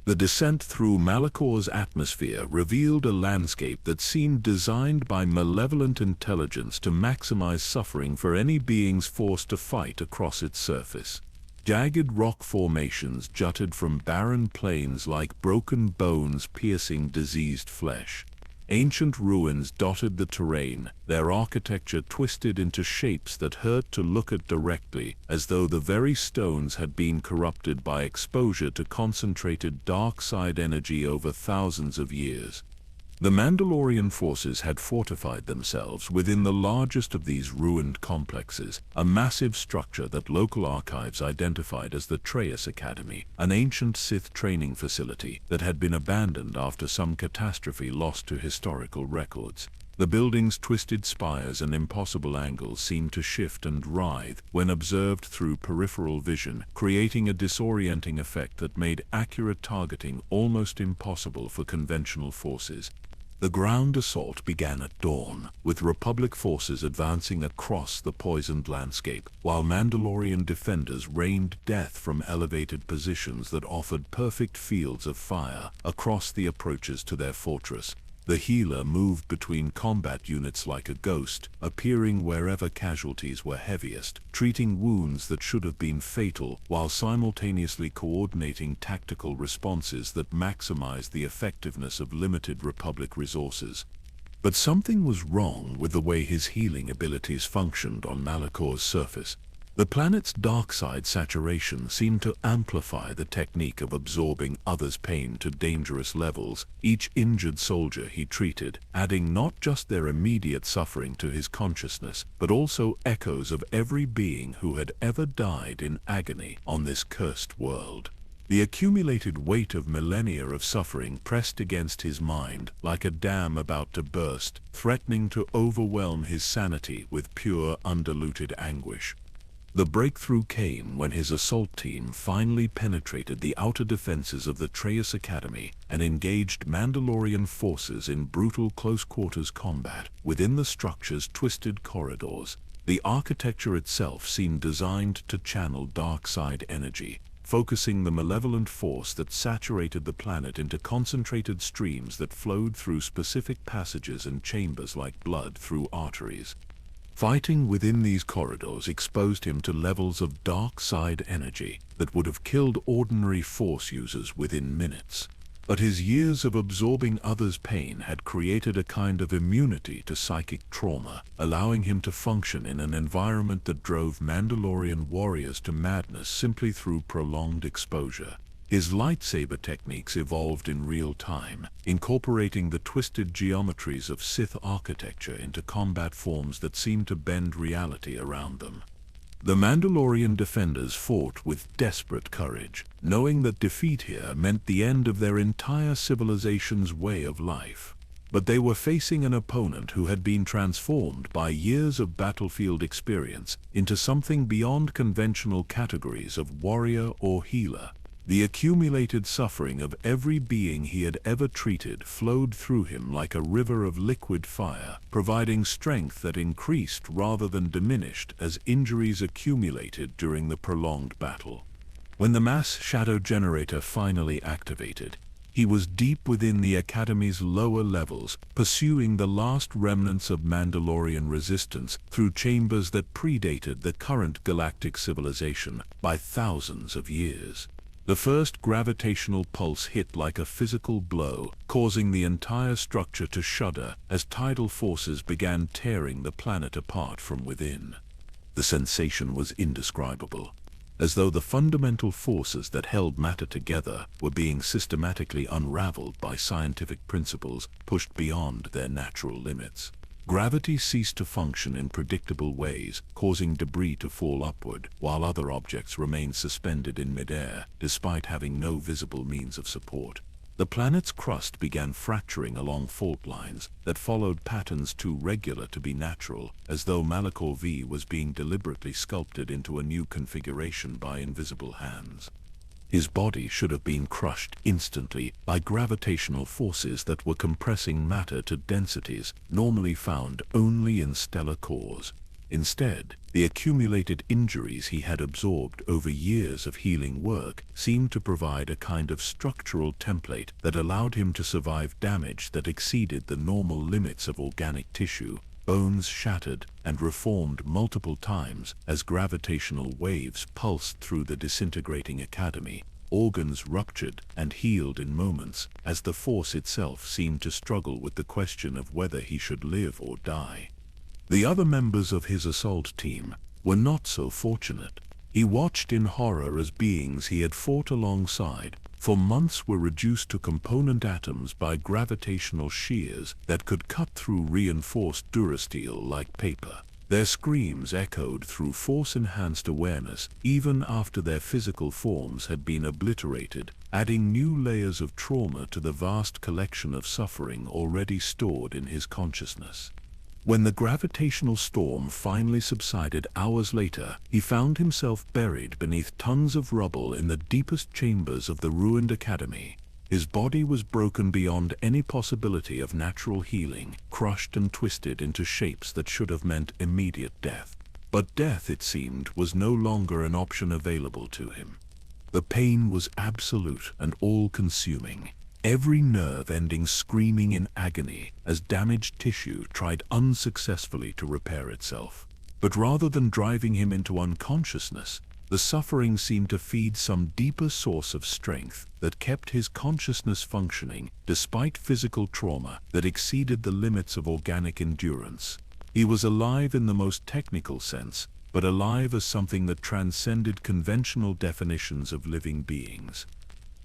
The descent through Malachor's atmosphere revealed a landscape that seemed designed by malevolent intelligence to maximize suffering for any beings forced to fight across its surface. Jagged rock formations jutted from barren plains like broken bones piercing diseased flesh. Ancient ruins dotted the terrain, their architecture twisted into shapes that hurt to look at directly, as though the very stones had been corrupted by exposure to concentrated dark side energy over thousands of years. The Mandalorian forces had fortified themselves within the largest of these ruined complexes, a massive structure that local archives identified as the Treyas Academy, an ancient Sith training facility that had been abandoned after some catastrophe lost to historical records. The building's twisted spires and impossible angles seemed to shift and writhe when observed through peripheral vision, creating a disorienting effect that made accurate targeting almost impossible for conventional forces. The ground assault began at dawn, with Republic forces advancing across the poisoned landscape, while Mandalorian defenders rained death from elevated positions that offered perfect fields of fire across the approaches to their fortress. The healer moved between combat units like a ghost, appearing wherever casualties were heaviest, treating wounds that should have been fatal while simultaneously coordinating tactical responses that maximized the effectiveness of limited Republic resources. But something was wrong with the way his healing abilities functioned on Malachor's surface. The planet's dark side saturation seemed to amplify the technique of absorbing others' pain to dangerous levels, each injured soldier he treated, adding not just their immediate suffering to his consciousness, but also echoes of every being who had ever died in agony on this cursed world. The accumulated weight of millennia of suffering pressed against his mind like a dam about to burst, threatening to overwhelm his sanity with pure, undiluted anguish. The breakthrough came when his assault team finally penetrated the outer defenses of the Treyas Academy and engaged Mandalorian forces in brutal close-quarters combat within the structure's twisted corridors. The architecture itself seemed designed to channel dark side energy, focusing the malevolent force that saturated the planet into concentrated streams that flowed through specific passages and chambers like blood through arteries. Fighting within these corridors exposed him to levels of dark side energy that would have killed ordinary force users within minutes. But his years of absorbing others' pain had created a kind of immunity to psychic trauma, allowing him to function in an environment that drove Mandalorian warriors to madness simply through prolonged exposure. His lightsaber techniques evolved in real time, incorporating the twisted geometries of Sith architecture into combat forms that seemed to bend reality around them. The Mandalorian defenders fought with desperate courage, knowing that defeat here meant the end of their entire civilization's way of life. But they were facing an opponent who had been transformed by years of battlefield experience into something beyond conventional categories of warrior or healer. The accumulated suffering of every being he had ever treated flowed through him like a river of liquid fire, providing strength that increased rather than diminished as injuries accumulated during the prolonged battle. When the mass shadow generator finally activated, he was deep within the Academy's lower levels, pursuing the last remnants of Mandalorian resistance through chambers that predated the current galactic civilization by thousands of years. The first gravitational pulse hit like a physical blow, causing the entire structure to shudder as tidal forces began tearing the planet apart from within. The sensation was indescribable, as though the fundamental forces that held matter together were being systematically unraveled by scientific principles pushed beyond their natural limits. Gravity ceased to function in predictable ways, causing debris to fall upward, while other objects remained suspended in midair, despite having no visible means of support. The planet's crust began fracturing along fault lines that followed patterns too regular to be natural, as though Malachor V was being deliberately sculpted into a new configuration by invisible hands. His body should have been crushed instantly by gravitational forces that were compressing matter to densities normally found only in stellar cores. Instead, the accumulated injuries he had absorbed over years of healing work seemed to provide a kind of structural template that allowed him to survive damage that exceeded the normal limits of organic tissue. Bones shattered and reformed multiple times as gravitational waves pulsed through the disintegrating academy. Organs ruptured and healed in moments as the force itself seemed to struggle with the question of whether he should live or die. The other members of his assault team were not so fortunate. He watched in horror as beings he had fought alongside for months were reduced to component atoms by gravitational shears that could cut through reinforced durasteel like paper. Their screams echoed through force-enhanced awareness even after their physical forms had been obliterated, adding new layers of trauma to the vast collection of suffering already stored in his consciousness. When the gravitational storm finally subsided hours later, he found himself buried beneath tons of rubble in the deepest chambers of the ruined academy. His body was broken beyond any possibility of natural healing, crushed and twisted into shapes that should have meant immediate death. But death, it seemed, was no longer an option available to him. The pain was absolute and all-consuming. every nerve ending screaming in agony as damaged tissue tried unsuccessfully to repair itself. But rather than driving him into unconsciousness, the suffering seemed to feed some deeper source of strength that kept his consciousness functioning despite physical trauma that exceeded the limits of organic endurance. He was alive in the most technical sense, but alive as something that transcended conventional definitions of living beings.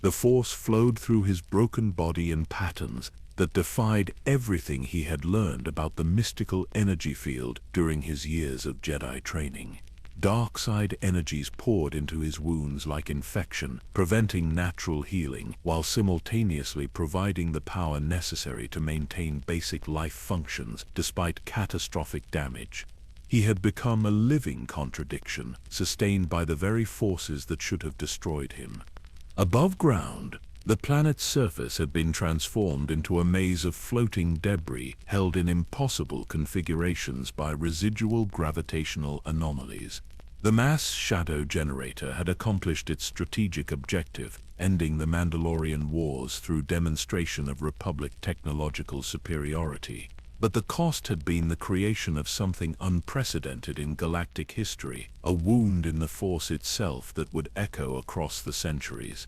The force flowed through his broken body in patterns that defied everything he had learned about the mystical energy field during his years of Jedi training. Dark side energies poured into his wounds like infection, preventing natural healing, while simultaneously providing the power necessary to maintain basic life functions despite catastrophic damage. He had become a living contradiction, sustained by the very forces that should have destroyed him. Above ground, the planet's surface had been transformed into a maze of floating debris held in impossible configurations by residual gravitational anomalies. The mass shadow generator had accomplished its strategic objective, ending the Mandalorian Wars through demonstration of Republic technological superiority. But the cost had been the creation of something unprecedented in galactic history, a wound in the Force itself that would echo across the centuries.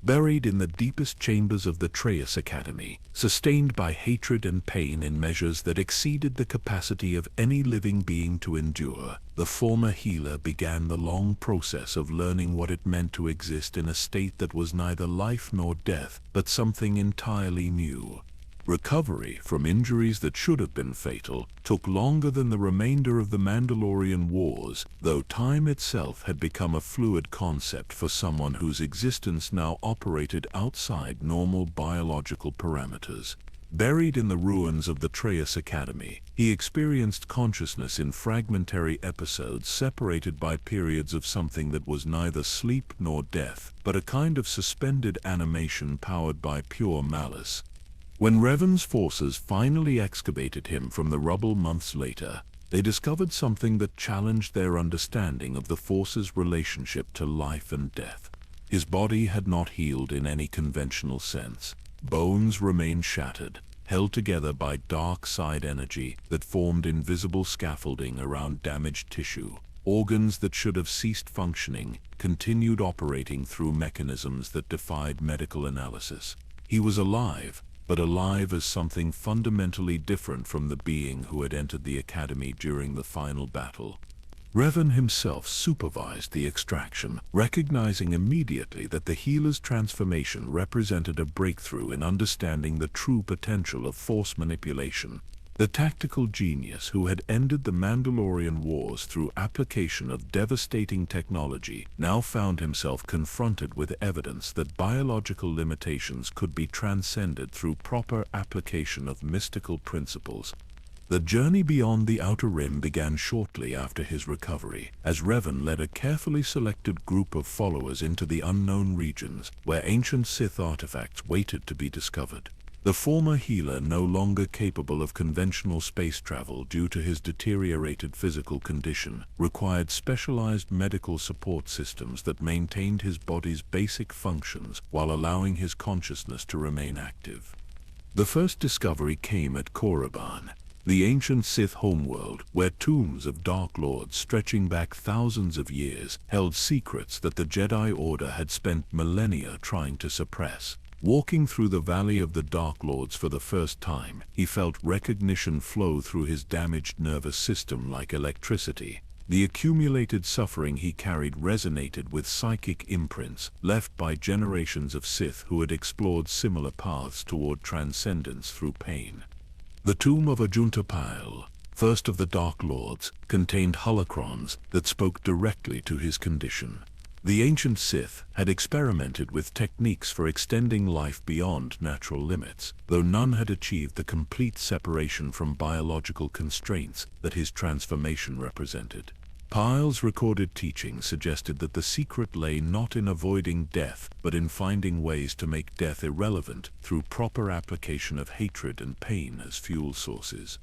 Buried in the deepest chambers of the Traus Academy, sustained by hatred and pain in measures that exceeded the capacity of any living being to endure, the former healer began the long process of learning what it meant to exist in a state that was neither life nor death, but something entirely new. Recovery from injuries that should have been fatal took longer than the remainder of the Mandalorian Wars, though time itself had become a fluid concept for someone whose existence now operated outside normal biological parameters. Buried in the ruins of the Traus Academy, he experienced consciousness in fragmentary episodes separated by periods of something that was neither sleep nor death, but a kind of suspended animation powered by pure malice. When Revan's forces finally excavated him from the rubble months later, they discovered something that challenged their understanding of the Force's relationship to life and death. His body had not healed in any conventional sense. Bones remained shattered, held together by dark side energy that formed invisible scaffolding around damaged tissue. Organs that should have ceased functioning continued operating through mechanisms that defied medical analysis. He was alive, but alive as something fundamentally different from the being who had entered the academy during the final battle. Revan himself supervised the extraction, recognizing immediately that the healer's transformation represented a breakthrough in understanding the true potential of Force manipulation. The tactical genius who had ended the Mandalorian Wars through application of devastating technology now found himself confronted with evidence that biological limitations could be transcended through proper application of mystical principles. The journey beyond the Outer Rim began shortly after his recovery, as Revan led a carefully selected group of followers into the unknown regions, where ancient Sith artifacts waited to be discovered. The former healer, no longer capable of conventional space travel due to his deteriorated physical condition, required specialized medical support systems that maintained his body's basic functions while allowing his consciousness to remain active. The first discovery came at Korriban, the ancient Sith homeworld, where tombs of Dark Lords stretching back thousands of years held secrets that the Jedi Order had spent millennia trying to suppress. Walking through the Valley of the Dark Lords for the first time, he felt recognition flow through his damaged nervous system like electricity. The accumulated suffering he carried resonated with psychic imprints left by generations of Sith who had explored similar paths toward transcendence through pain. The tomb of Ajuntapile, first of the Dark Lords, contained holocrons that spoke directly to his condition. The ancient Sith had experimented with techniques for extending life beyond natural limits, though none had achieved the complete separation from biological constraints that his transformation represented. Pile's recorded teachings suggested that the secret lay not in avoiding death, but in finding ways to make death irrelevant through proper application of hatred and pain as fuel sources.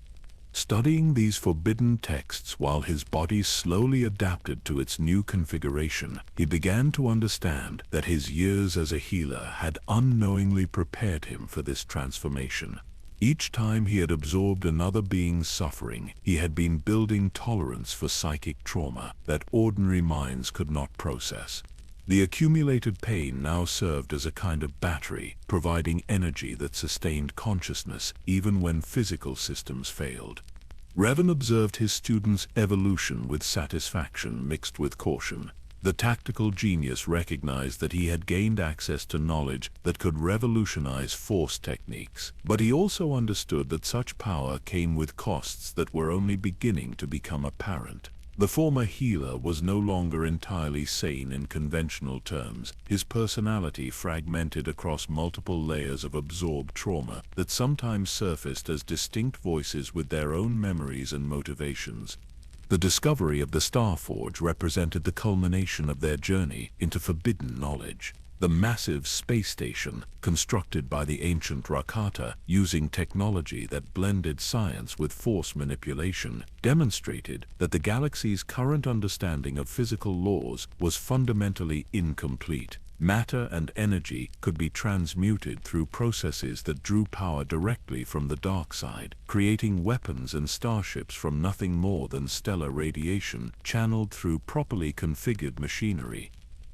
Studying these forbidden texts while his body slowly adapted to its new configuration, he began to understand that his years as a healer had unknowingly prepared him for this transformation. Each time he had absorbed another being's suffering, he had been building tolerance for psychic trauma that ordinary minds could not process. The accumulated pain now served as a kind of battery, providing energy that sustained consciousness even when physical systems failed. Revan observed his student's evolution with satisfaction mixed with caution. The tactical genius recognized that he had gained access to knowledge that could revolutionize Force techniques, but he also understood that such power came with costs that were only beginning to become apparent. The former healer was no longer entirely sane in conventional terms, his personality fragmented across multiple layers of absorbed trauma that sometimes surfaced as distinct voices with their own memories and motivations. The discovery of the Starforge represented the culmination of their journey into forbidden knowledge. The massive space station, constructed by the ancient Rakata using technology that blended science with force manipulation, demonstrated that the galaxy's current understanding of physical laws was fundamentally incomplete. Matter and energy could be transmuted through processes that drew power directly from the dark side, creating weapons and starships from nothing more than stellar radiation channeled through properly configured machinery.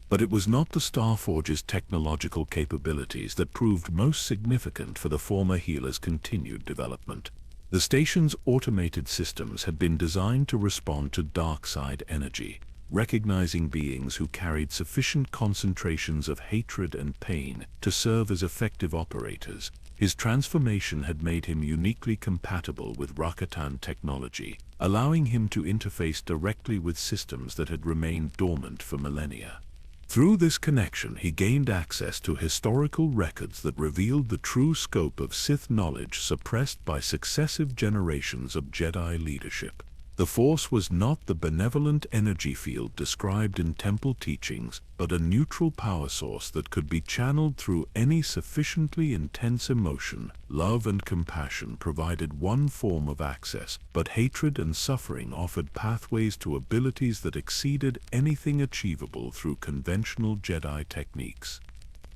But it was not the Starforge's technological capabilities that proved most significant for the former healer's continued development. The station's automated systems had been designed to respond to dark side energy, recognizing beings who carried sufficient concentrations of hatred and pain to serve as effective operators. His transformation had made him uniquely compatible with Rakatan technology, allowing him to interface directly with systems that had remained dormant for millennia. Through this connection, he gained access to historical records that revealed the true scope of Sith knowledge suppressed by successive generations of Jedi leadership. The Force was not the benevolent energy field described in temple teachings, but a neutral power source that could be channeled through any sufficiently intense emotion. Love and compassion provided one form of access, but hatred and suffering offered pathways to abilities that exceeded anything achievable through conventional Jedi techniques.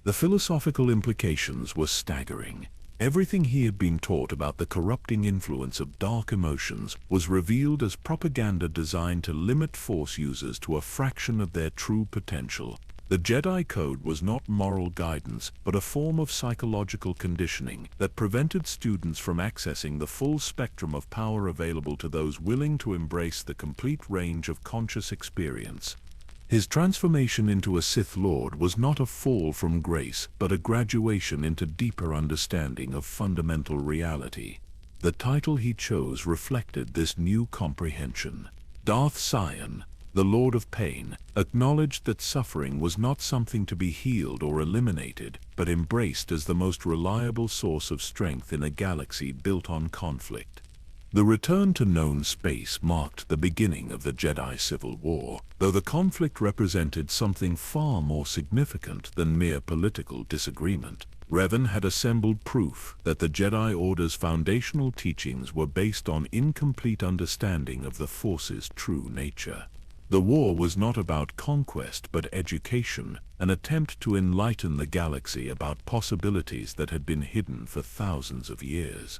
The philosophical implications were staggering. Everything he had been taught about the corrupting influence of dark emotions was revealed as propaganda designed to limit Force users to a fraction of their true potential. The Jedi Code was not moral guidance, but a form of psychological conditioning that prevented students from accessing the full spectrum of power available to those willing to embrace the complete range of conscious experience. His transformation into a Sith Lord was not a fall from grace, but a graduation into deeper understanding of fundamental reality. The title he chose reflected this new comprehension. Darth Sion, the Lord of Pain, acknowledged that suffering was not something to be healed or eliminated, but embraced as the most reliable source of strength in a galaxy built on conflict. The return to known space marked the beginning of the Jedi Civil War, though the conflict represented something far more significant than mere political disagreement. Revan had assembled proof that the Jedi Order's foundational teachings were based on incomplete understanding of the Force's true nature. The war was not about conquest but education, an attempt to enlighten the galaxy about possibilities that had been hidden for thousands of years.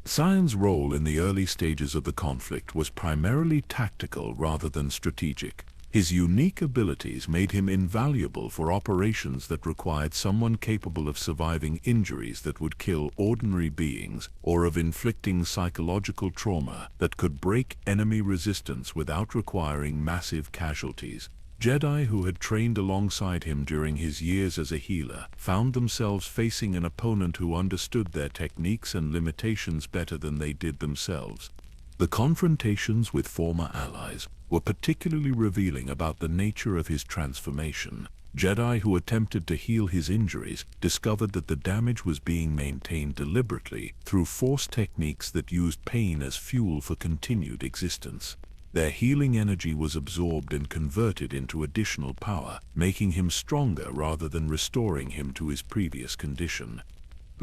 Sion's role in the early stages of the conflict was primarily tactical rather than strategic. His unique abilities made him invaluable for operations that required someone capable of surviving injuries that would kill ordinary beings, or of inflicting psychological trauma that could break enemy resistance without requiring massive casualties. Jedi who had trained alongside him during his years as a healer found themselves facing an opponent who understood their techniques and limitations better than they did themselves. The confrontations with former allies were particularly revealing about the nature of his transformation. Jedi who attempted to heal his injuries discovered that the damage was being maintained deliberately through Force techniques that used pain as fuel for continued existence. Their healing energy was absorbed and converted into additional power, making him stronger rather than restoring him to his previous condition.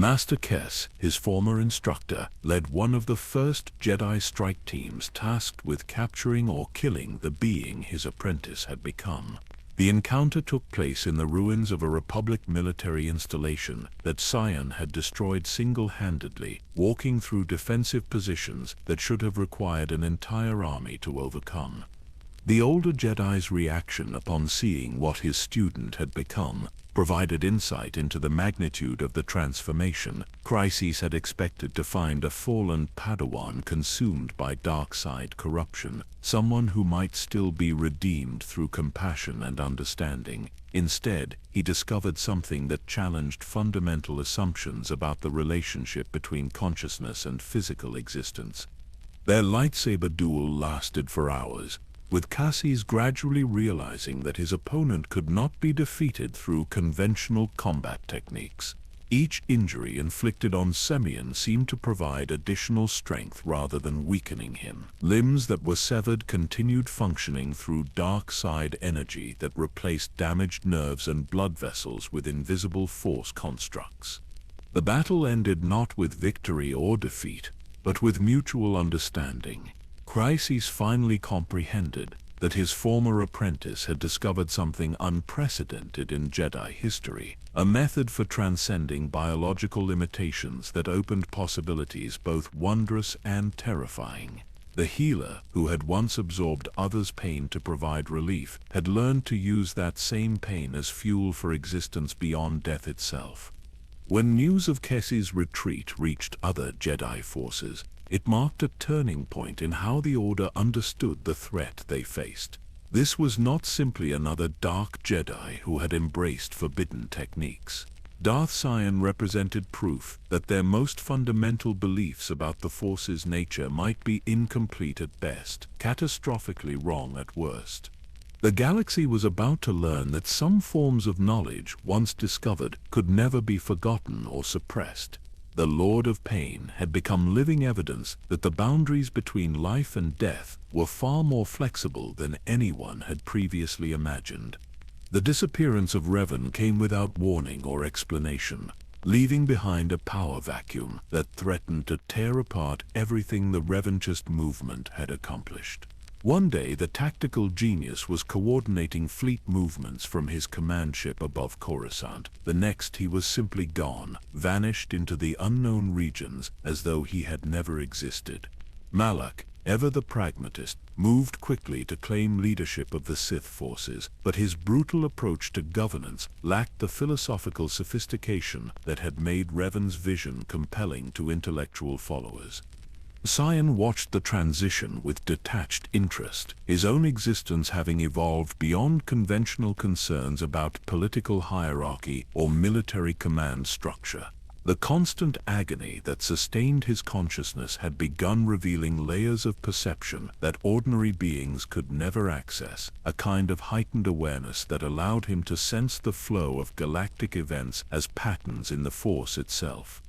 Master Kes, his former instructor, led one of the first Jedi strike teams tasked with capturing or killing the being his apprentice had become. The encounter took place in the ruins of a Republic military installation that Sion had destroyed single-handedly, walking through defensive positions that should have required an entire army to overcome. The older Jedi's reaction upon seeing what his student had become provided insight into the magnitude of the transformation. Chryses had expected to find a fallen Padawan consumed by dark side corruption, someone who might still be redeemed through compassion and understanding. Instead, he discovered something that challenged fundamental assumptions about the relationship between consciousness and physical existence. Their lightsaber duel lasted for hours, with Cassis gradually realizing that his opponent could not be defeated through conventional combat techniques. Each injury inflicted on Semyon seemed to provide additional strength rather than weakening him. Limbs that were severed continued functioning through dark side energy that replaced damaged nerves and blood vessels with invisible force constructs. The battle ended not with victory or defeat, but with mutual understanding. Chryses finally comprehended that his former apprentice had discovered something unprecedented in Jedi history, a method for transcending biological limitations that opened possibilities both wondrous and terrifying. The healer, who had once absorbed others' pain to provide relief, had learned to use that same pain as fuel for existence beyond death itself. When news of Kes's retreat reached other Jedi forces, it marked a turning point in how the Order understood the threat they faced. This was not simply another dark Jedi who had embraced forbidden techniques. Darth Sion represented proof that their most fundamental beliefs about the Force's nature might be incomplete at best, catastrophically wrong at worst. The galaxy was about to learn that some forms of knowledge, once discovered, could never be forgotten or suppressed. The Lord of Pain had become living evidence that the boundaries between life and death were far more flexible than anyone had previously imagined. The disappearance of Revan came without warning or explanation, leaving behind a power vacuum that threatened to tear apart everything the Revanchist movement had accomplished. One day, the tactical genius was coordinating fleet movements from his command ship above Coruscant. The next, he was simply gone, vanished into the unknown regions as though he had never existed. Malak, ever the pragmatist, moved quickly to claim leadership of the Sith forces, but his brutal approach to governance lacked the philosophical sophistication that had made Revan's vision compelling to intellectual followers. Sion watched the transition with detached interest, his own existence having evolved beyond conventional concerns about political hierarchy or military command structure. The constant agony that sustained his consciousness had begun revealing layers of perception that ordinary beings could never access, a kind of heightened awareness that allowed him to sense the flow of galactic events as patterns in the Force itself.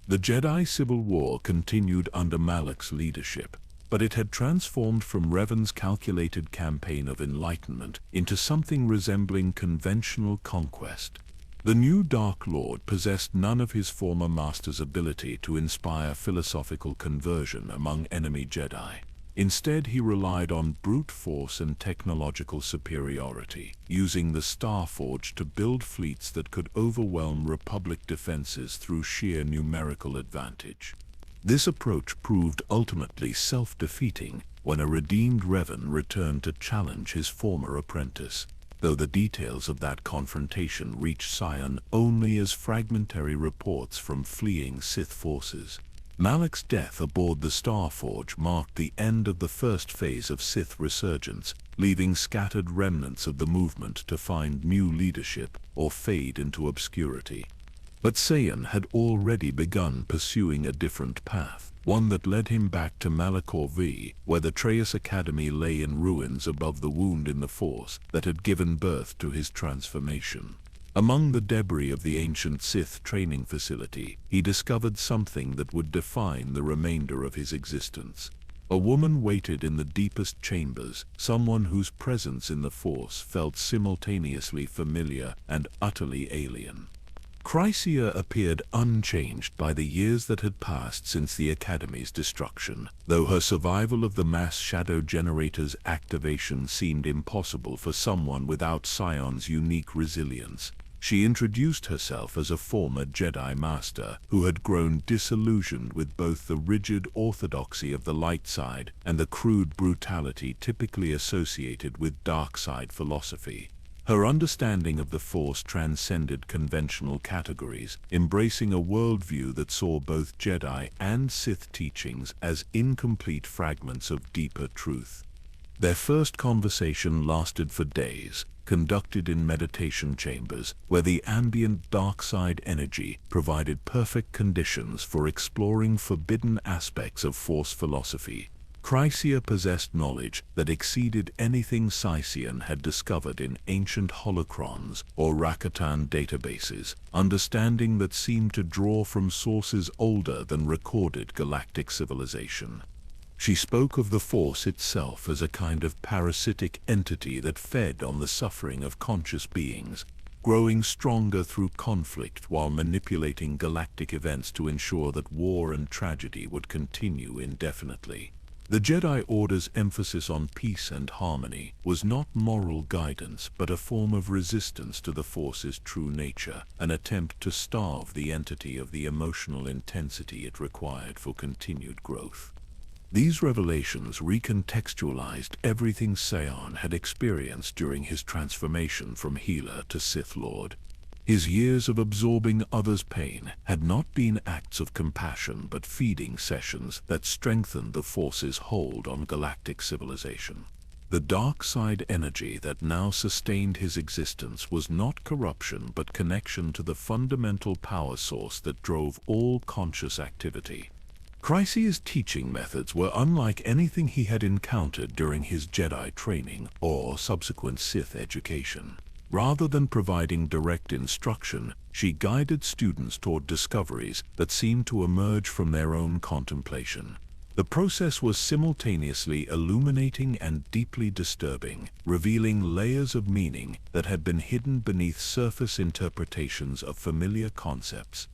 The Jedi Civil War continued under Malak's leadership, but it had transformed from Revan's calculated campaign of enlightenment into something resembling conventional conquest. The new Dark Lord possessed none of his former master's ability to inspire philosophical conversion among enemy Jedi. Instead, he relied on brute force and technological superiority, using the Starforge to build fleets that could overwhelm Republic defenses through sheer numerical advantage. This approach proved ultimately self-defeating when a redeemed Revan returned to challenge his former apprentice, though the details of that confrontation reached Sion only as fragmentary reports from fleeing Sith forces. Malak's death aboard the Starforge marked the end of the first phase of Sith resurgence, leaving scattered remnants of the movement to find new leadership or fade into obscurity. But Sion had already begun pursuing a different path, one that led him back to Malachor V, where the Traeus Academy lay in ruins above the wound in the Force that had given birth to his transformation. Among the debris of the ancient Sith training facility, he discovered something that would define the remainder of his existence. A woman waited in the deepest chambers, someone whose presence in the Force felt simultaneously familiar and utterly alien. Chrysia appeared unchanged by the years that had passed since the Academy's destruction, though her survival of the mass shadow generator's activation seemed impossible for someone without Sion's unique resilience. She introduced herself as a former Jedi Master who had grown disillusioned with both the rigid orthodoxy of the light side and the crude brutality typically associated with dark side philosophy. Her understanding of the Force transcended conventional categories, embracing a worldview that saw both Jedi and Sith teachings as incomplete fragments of deeper truth. Their first conversation lasted for days, conducted in meditation chambers where the ambient dark side energy provided perfect conditions for exploring forbidden aspects of Force philosophy. Chrysia possessed knowledge that exceeded anything Sion had discovered in ancient holocrons or Rakatan databases, understanding that seemed to draw from sources older than recorded galactic civilization. She spoke of the Force itself as a kind of parasitic entity that fed on the suffering of conscious beings, growing stronger through conflict while manipulating galactic events to ensure that war and tragedy would continue indefinitely. The Jedi Order's emphasis on peace and harmony was not moral guidance but a form of resistance to the Force's true nature, an attempt to starve the entity of the emotional intensity it required for continued growth. These revelations recontextualized everything Sion had experienced during his transformation from healer to Sith Lord. His years of absorbing others' pain had not been acts of compassion but feeding sessions that strengthened the Force's hold on galactic civilization. The dark side energy that now sustained his existence was not corruption but connection to the fundamental power source that drove all conscious activity. Chrysia's teaching methods were unlike anything he had encountered during his Jedi training or subsequent Sith education. Rather than providing direct instruction, she guided students toward discoveries that seemed to emerge from their own contemplation. The process was simultaneously illuminating and deeply disturbing, revealing layers of meaning that had been hidden beneath surface interpretations of familiar concepts.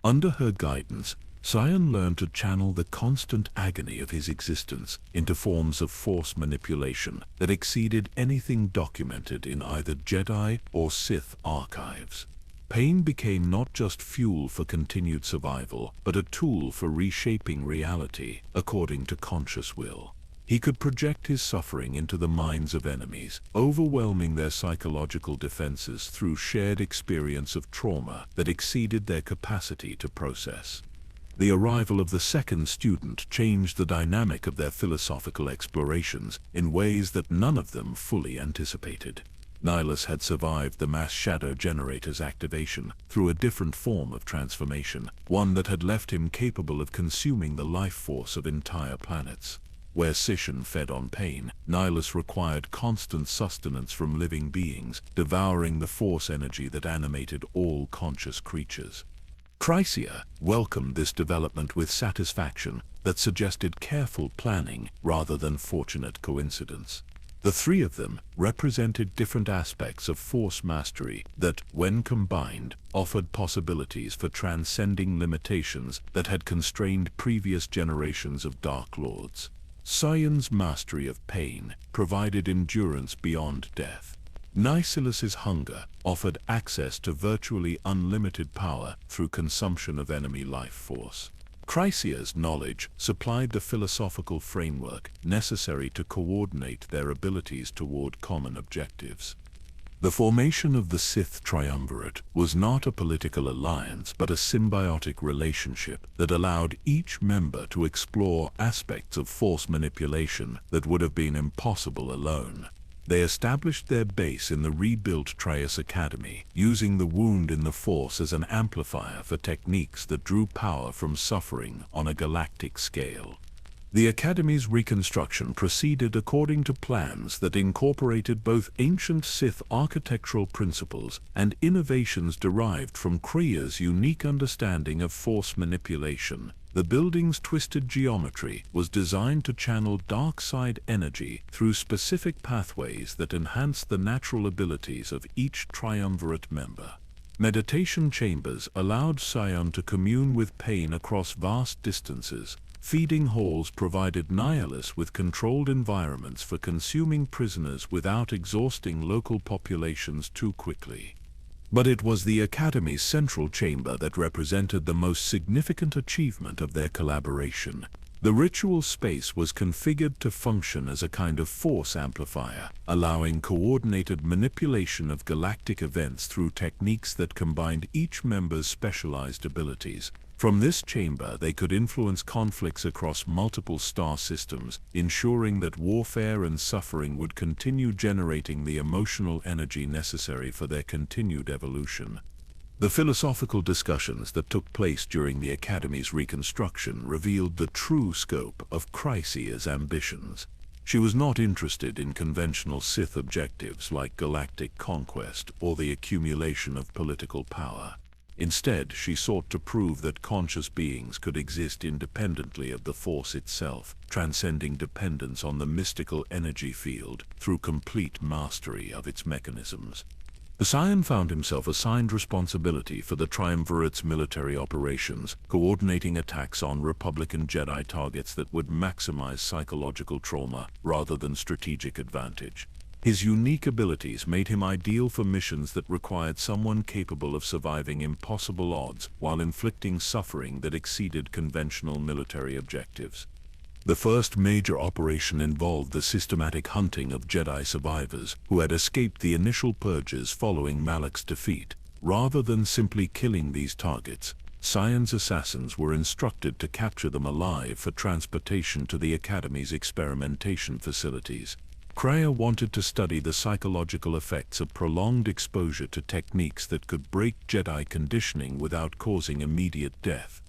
Under her guidance, Sion learned to channel the constant agony of his existence into forms of Force manipulation that exceeded anything documented in either Jedi or Sith archives. Pain became not just fuel for continued survival, but a tool for reshaping reality according to conscious will. He could project his suffering into the minds of enemies, overwhelming their psychological defenses through shared experience of trauma that exceeded their capacity to process. The arrival of the second student changed the dynamic of their philosophical explorations in ways that none of them fully anticipated. Nihilus had survived the mass shadow generator's activation through a different form of transformation, one that had left him capable of consuming the life force of entire planets. Where Sishan fed on pain, Nihilus required constant sustenance from living beings, devouring the Force energy that animated all conscious creatures. Chrysia welcomed this development with satisfaction that suggested careful planning rather than fortunate coincidence. The three of them represented different aspects of Force mastery that, when combined, offered possibilities for transcending limitations that had constrained previous generations of Dark Lords. Sion's mastery of pain provided endurance beyond death. Nihilus' hunger offered access to virtually unlimited power through consumption of enemy life force. Chrysia's knowledge supplied the philosophical framework necessary to coordinate their abilities toward common objectives. The formation of the Sith Triumvirate was not a political alliance but a symbiotic relationship that allowed each member to explore aspects of Force manipulation that would have been impossible alone. They established their base in the rebuilt Trias Academy, using the wound in the Force as an amplifier for techniques that drew power from suffering on a galactic scale. The Academy's reconstruction proceeded according to plans that incorporated both ancient Sith architectural principles and innovations derived from Chrysia's unique understanding of Force manipulation. The building's twisted geometry was designed to channel dark side energy through specific pathways that enhanced the natural abilities of each triumvirate member. Meditation chambers allowed Sion to commune with pain across vast distances. Feeding halls provided Nihilists with controlled environments for consuming prisoners without exhausting local populations too quickly. But it was the Academy's central chamber that represented the most significant achievement of their collaboration. The ritual space was configured to function as a kind of force amplifier, allowing coordinated manipulation of galactic events through techniques that combined each member's specialized abilities. From this chamber, they could influence conflicts across multiple star systems, ensuring that warfare and suffering would continue generating the emotional energy necessary for their continued evolution. The philosophical discussions that took place during the Academy's reconstruction revealed the true scope of Chrysia's ambitions. She was not interested in conventional Sith objectives like galactic conquest or the accumulation of political power. Instead, she sought to prove that conscious beings could exist independently of the Force itself, transcending dependence on the mystical energy field through complete mastery of its mechanisms. Sion found himself assigned responsibility for the Triumvirate's military operations, coordinating attacks on Republican Jedi targets that would maximize psychological trauma rather than strategic advantage. His unique abilities made him ideal for missions that required someone capable of surviving impossible odds while inflicting suffering that exceeded conventional military objectives. The first major operation involved the systematic hunting of Jedi survivors who had escaped the initial purges following Malak's defeat. Rather than simply killing these targets, Sion's assassins were instructed to capture them alive for transportation to the Academy's experimentation facilities. Kreia wanted to study the psychological effects of prolonged exposure to techniques that could break Jedi conditioning without causing immediate death.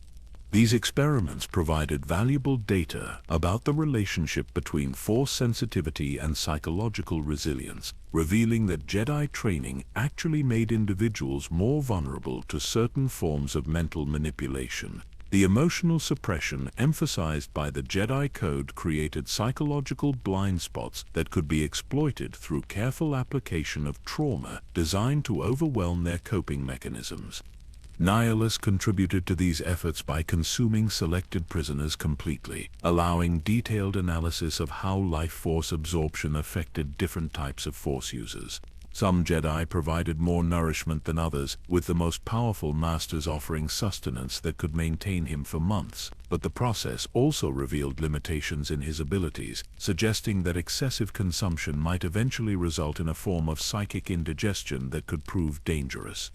These experiments provided valuable data about the relationship between force sensitivity and psychological resilience, revealing that Jedi training actually made individuals more vulnerable to certain forms of mental manipulation. The emotional suppression emphasized by the Jedi Code created psychological blind spots that could be exploited through careful application of trauma designed to overwhelm their coping mechanisms. Nihilists contributed to these efforts by consuming selected prisoners completely, allowing detailed analysis of how life force absorption affected different types of force users. Some Jedi provided more nourishment than others, with the most powerful masters offering sustenance that could maintain him for months. But the process also revealed limitations in his abilities, suggesting that excessive consumption might eventually result in a form of psychic indigestion that could prove dangerous.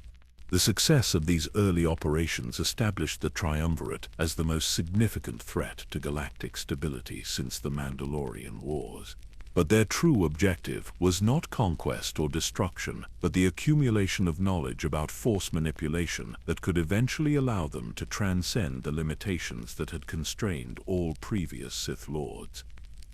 The success of these early operations established the Triumvirate as the most significant threat to galactic stability since the Mandalorian Wars. But their true objective was not conquest or destruction, but the accumulation of knowledge about force manipulation that could eventually allow them to transcend the limitations that had constrained all previous Sith Lords.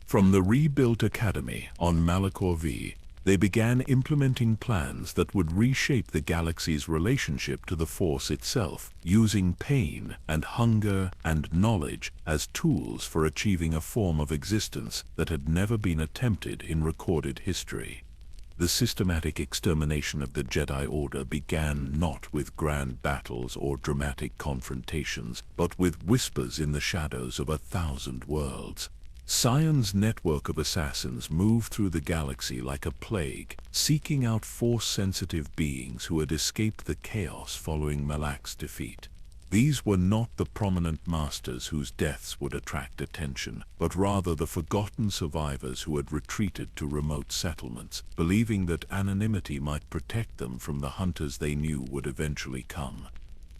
From the rebuilt Academy on Malachor V, they began implementing plans that would reshape the galaxy's relationship to the Force itself, using pain and hunger and knowledge as tools for achieving a form of existence that had never been attempted in recorded history. The systematic extermination of the Jedi Order began not with grand battles or dramatic confrontations, but with whispers in the shadows of 1,000 worlds. Sion's network of assassins moved through the galaxy like a plague, seeking out force-sensitive beings who had escaped the chaos following Malak's defeat. These were not the prominent masters whose deaths would attract attention, but rather the forgotten survivors who had retreated to remote settlements, believing that anonymity might protect them from the hunters they knew would eventually come.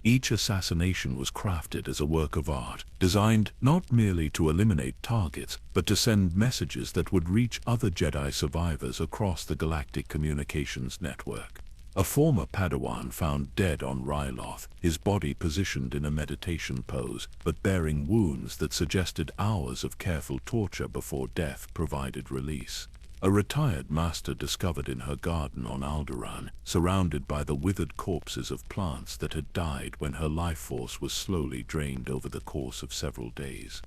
Each assassination was crafted as a work of art, designed not merely to eliminate targets, but to send messages that would reach other Jedi survivors across the galactic communications network. A former Padawan found dead on Ryloth, his body positioned in a meditation pose, but bearing wounds that suggested hours of careful torture before death provided release. A retired master discovered in her garden on Alderaan, surrounded by the withered corpses of plants that had died when her life force was slowly drained over the course of several days.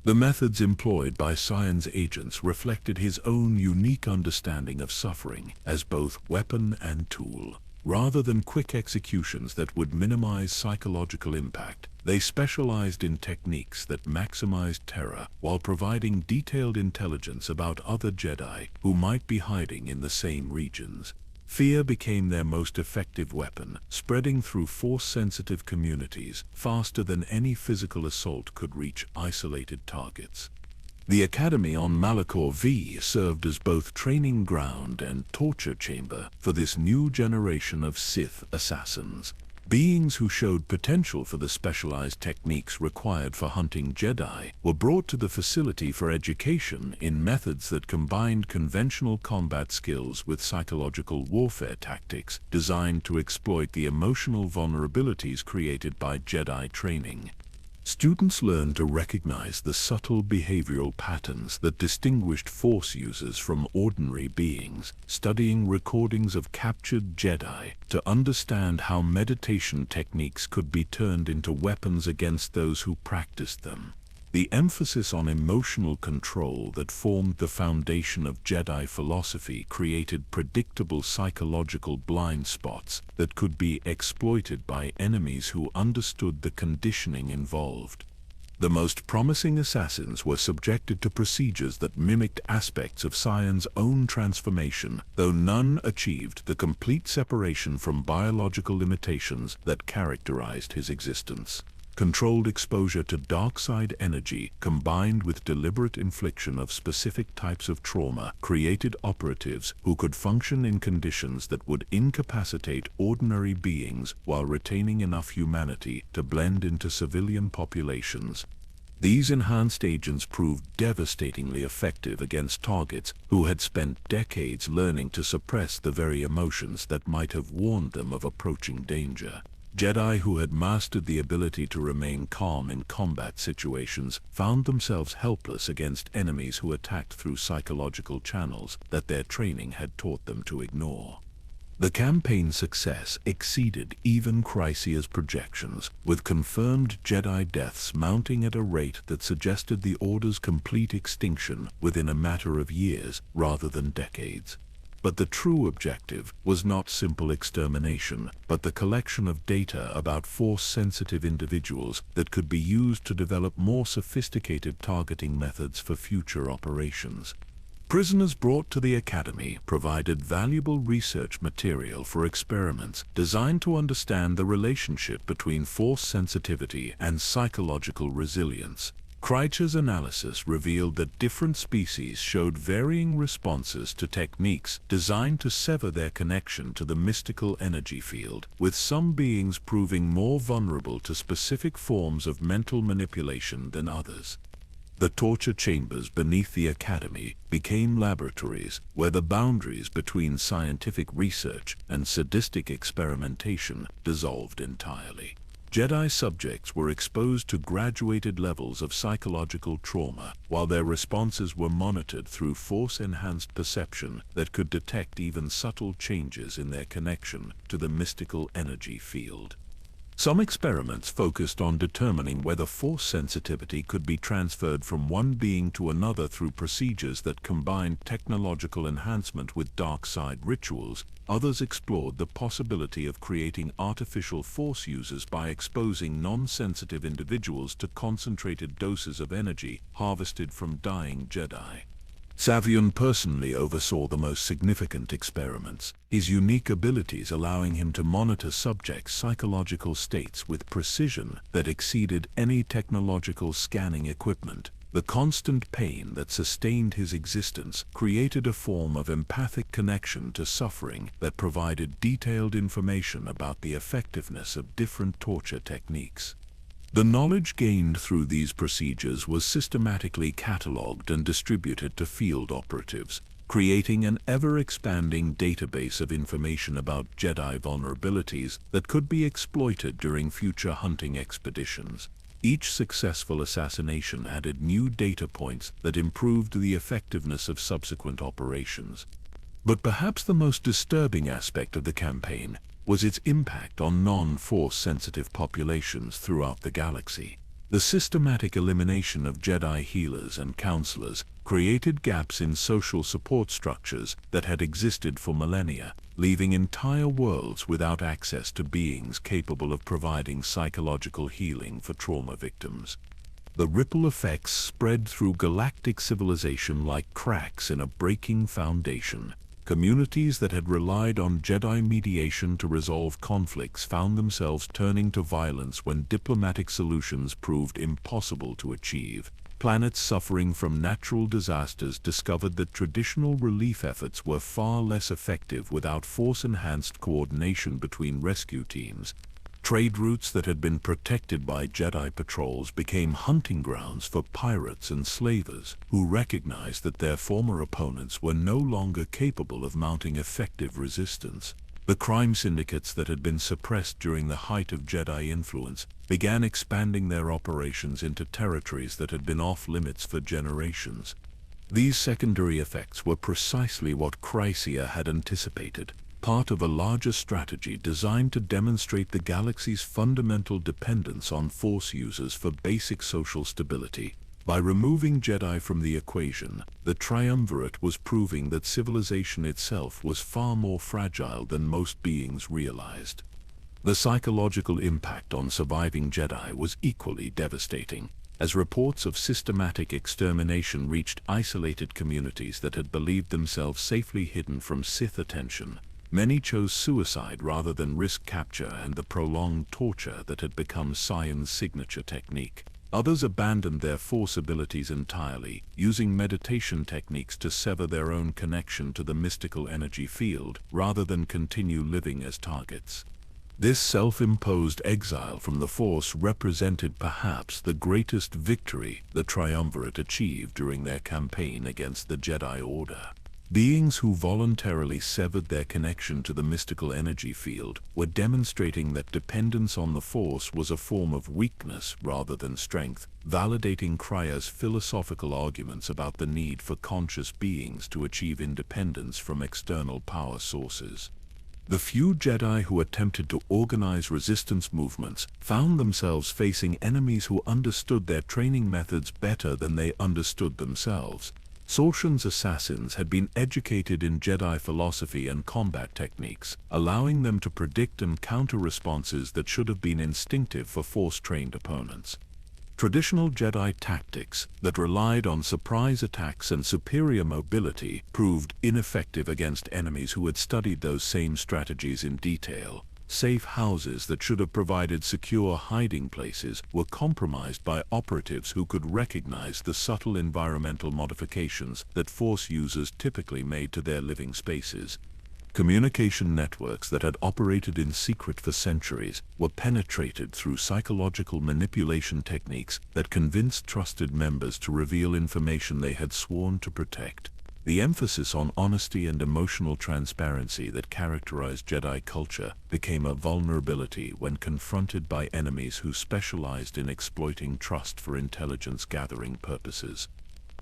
The methods employed by Sion's agents reflected his own unique understanding of suffering as both weapon and tool. Rather than quick executions that would minimize psychological impact, they specialized in techniques that maximized terror while providing detailed intelligence about other Jedi who might be hiding in the same regions. Fear became their most effective weapon, spreading through Force-sensitive communities faster than any physical assault could reach isolated targets. The Academy on Malachor V served as both training ground and torture chamber for this new generation of Sith assassins. Beings who showed potential for the specialized techniques required for hunting Jedi were brought to the facility for education in methods that combined conventional combat skills with psychological warfare tactics designed to exploit the emotional vulnerabilities created by Jedi training. Students learned to recognize the subtle behavioral patterns that distinguished Force users from ordinary beings, studying recordings of captured Jedi to understand how meditation techniques could be turned into weapons against those who practiced them. The emphasis on emotional control that formed the foundation of Jedi philosophy created predictable psychological blind spots that could be exploited by enemies who understood the conditioning involved. The most promising assassins were subjected to procedures that mimicked aspects of Sion's own transformation, though none achieved the complete separation from biological limitations that characterized his existence. Controlled exposure to dark side energy combined with deliberate infliction of specific types of trauma created operatives who could function in conditions that would incapacitate ordinary beings while retaining enough humanity to blend into civilian populations. These enhanced agents proved devastatingly effective against targets who had spent decades learning to suppress the very emotions that might have warned them of approaching danger. Jedi who had mastered the ability to remain calm in combat situations found themselves helpless against enemies who attacked through psychological channels that their training had taught them to ignore. The campaign's success exceeded even Chrysia's projections, with confirmed Jedi deaths mounting at a rate that suggested the Order's complete extinction within a matter of years rather than decades. But the true objective was not simple extermination, but the collection of data about Force-sensitive individuals that could be used to develop more sophisticated targeting methods for future operations. Prisoners brought to the Academy provided valuable research material for experiments designed to understand the relationship between Force sensitivity and psychological resilience. Kreitcher's analysis revealed that different species showed varying responses to techniques designed to sever their connection to the mystical energy field, with some beings proving more vulnerable to specific forms of mental manipulation than others. The torture chambers beneath the Academy became laboratories where the boundaries between scientific research and sadistic experimentation dissolved entirely. Jedi subjects were exposed to graduated levels of psychological trauma, while their responses were monitored through Force-enhanced perception that could detect even subtle changes in their connection to the mystical energy field. Some experiments focused on determining whether Force sensitivity could be transferred from one being to another through procedures that combined technological enhancement with dark side rituals. Others explored the possibility of creating artificial Force users by exposing non-sensitive individuals to concentrated doses of energy harvested from dying Jedi. Savion personally oversaw the most significant experiments, his unique abilities allowing him to monitor subjects' psychological states with precision that exceeded any technological scanning equipment. The constant pain that sustained his existence created a form of empathic connection to suffering that provided detailed information about the effectiveness of different torture techniques. The knowledge gained through these procedures was systematically catalogued and distributed to field operatives, creating an ever-expanding database of information about Jedi vulnerabilities that could be exploited during future hunting expeditions. Each successful assassination added new data points that improved the effectiveness of subsequent operations. But perhaps the most disturbing aspect of the campaign was its impact on non-Force-sensitive populations throughout the galaxy. The systematic elimination of Jedi healers and counselors created gaps in social support structures that had existed for millennia, leaving entire worlds without access to beings capable of providing psychological healing for trauma victims. The ripple effects spread through galactic civilization like cracks in a breaking foundation. Communities that had relied on Jedi mediation to resolve conflicts found themselves turning to violence when diplomatic solutions proved impossible to achieve. Planets suffering from natural disasters discovered that traditional relief efforts were far less effective without force-enhanced coordination between rescue teams. Trade routes that had been protected by Jedi patrols became hunting grounds for pirates and slavers who recognized that their former opponents were no longer capable of mounting effective resistance. The crime syndicates that had been suppressed during the height of Jedi influence began expanding their operations into territories that had been off-limits for generations. These secondary effects were precisely what Chrysia had anticipated, part of a larger strategy designed to demonstrate the galaxy's fundamental dependence on Force users for basic social stability. By removing Jedi from the equation, the Triumvirate was proving that civilization itself was far more fragile than most beings realized. The psychological impact on surviving Jedi was equally devastating, as reports of systematic extermination reached isolated communities that had believed themselves safely hidden from Sith attention. Many chose suicide rather than risk capture and the prolonged torture that had become Sion's signature technique. Others abandoned their Force abilities entirely, using meditation techniques to sever their own connection to the mystical energy field rather than continue living as targets. This self-imposed exile from the Force represented perhaps the greatest victory the Triumvirate achieved during their campaign against the Jedi Order. Beings who voluntarily severed their connection to the mystical energy field were demonstrating that dependence on the Force was a form of weakness rather than strength, validating Crya's philosophical arguments about the need for conscious beings to achieve independence from external power sources. The few Jedi who attempted to organize resistance movements found themselves facing enemies who understood their training methods better than they understood themselves. Sortion's assassins had been educated in Jedi philosophy and combat techniques, allowing them to predict and counter responses that should have been instinctive for Force-trained opponents. Traditional Jedi tactics that relied on surprise attacks and superior mobility proved ineffective against enemies who had studied those same strategies in detail. Safe houses that should have provided secure hiding places were compromised by operatives who could recognize the subtle environmental modifications that Force users typically made to their living spaces. Communication networks that had operated in secret for centuries were penetrated through psychological manipulation techniques that convinced trusted members to reveal information they had sworn to protect. The emphasis on honesty and emotional transparency that characterized Jedi culture became a vulnerability when confronted by enemies who specialized in exploiting trust for intelligence-gathering purposes.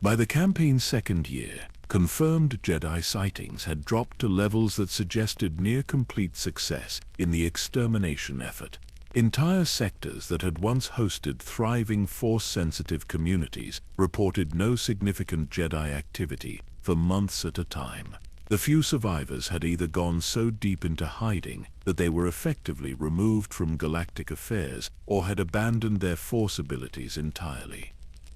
By the campaign's second year, confirmed Jedi sightings had dropped to levels that suggested near-complete success in the extermination effort. Entire sectors that had once hosted thriving Force-sensitive communities reported no significant Jedi activity for months at a time. The few survivors had either gone so deep into hiding that they were effectively removed from galactic affairs or had abandoned their Force abilities entirely.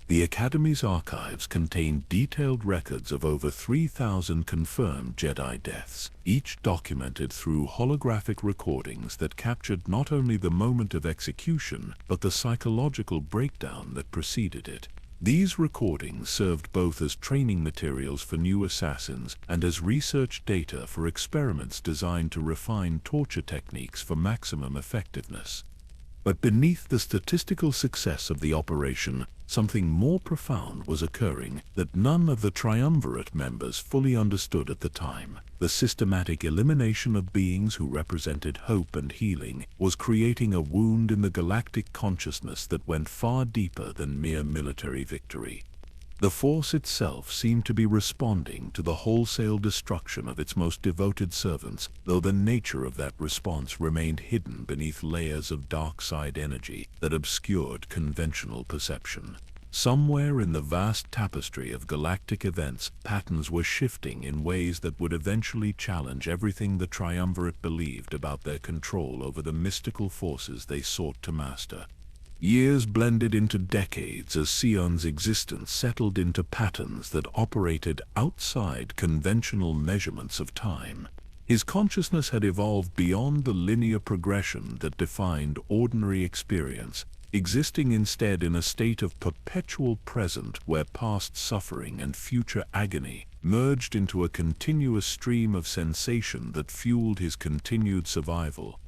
The Academy's archives contained detailed records of over 3,000 confirmed Jedi deaths, each documented through holographic recordings that captured not only the moment of execution, but the psychological breakdown that preceded it. These recordings served both as training materials for new assassins and as research data for experiments designed to refine torture techniques for maximum effectiveness. But beneath the statistical success of the operation, something more profound was occurring that none of the Triumvirate members fully understood at the time. The systematic elimination of beings who represented hope and healing was creating a wound in the galactic consciousness that went far deeper than mere military victory. The Force itself seemed to be responding to the wholesale destruction of its most devoted servants, though the nature of that response remained hidden beneath layers of dark side energy that obscured conventional perception. Somewhere in the vast tapestry of galactic events, patterns were shifting in ways that would eventually challenge everything the Triumvirate believed about their control over the mystical forces they sought to master. Years blended into decades as Sion's existence settled into patterns that operated outside conventional measurements of time. His consciousness had evolved beyond the linear progression that defined ordinary experience, existing instead in a state of perpetual present where past suffering and future agony merged into a continuous stream of sensation that fueled his continued survival.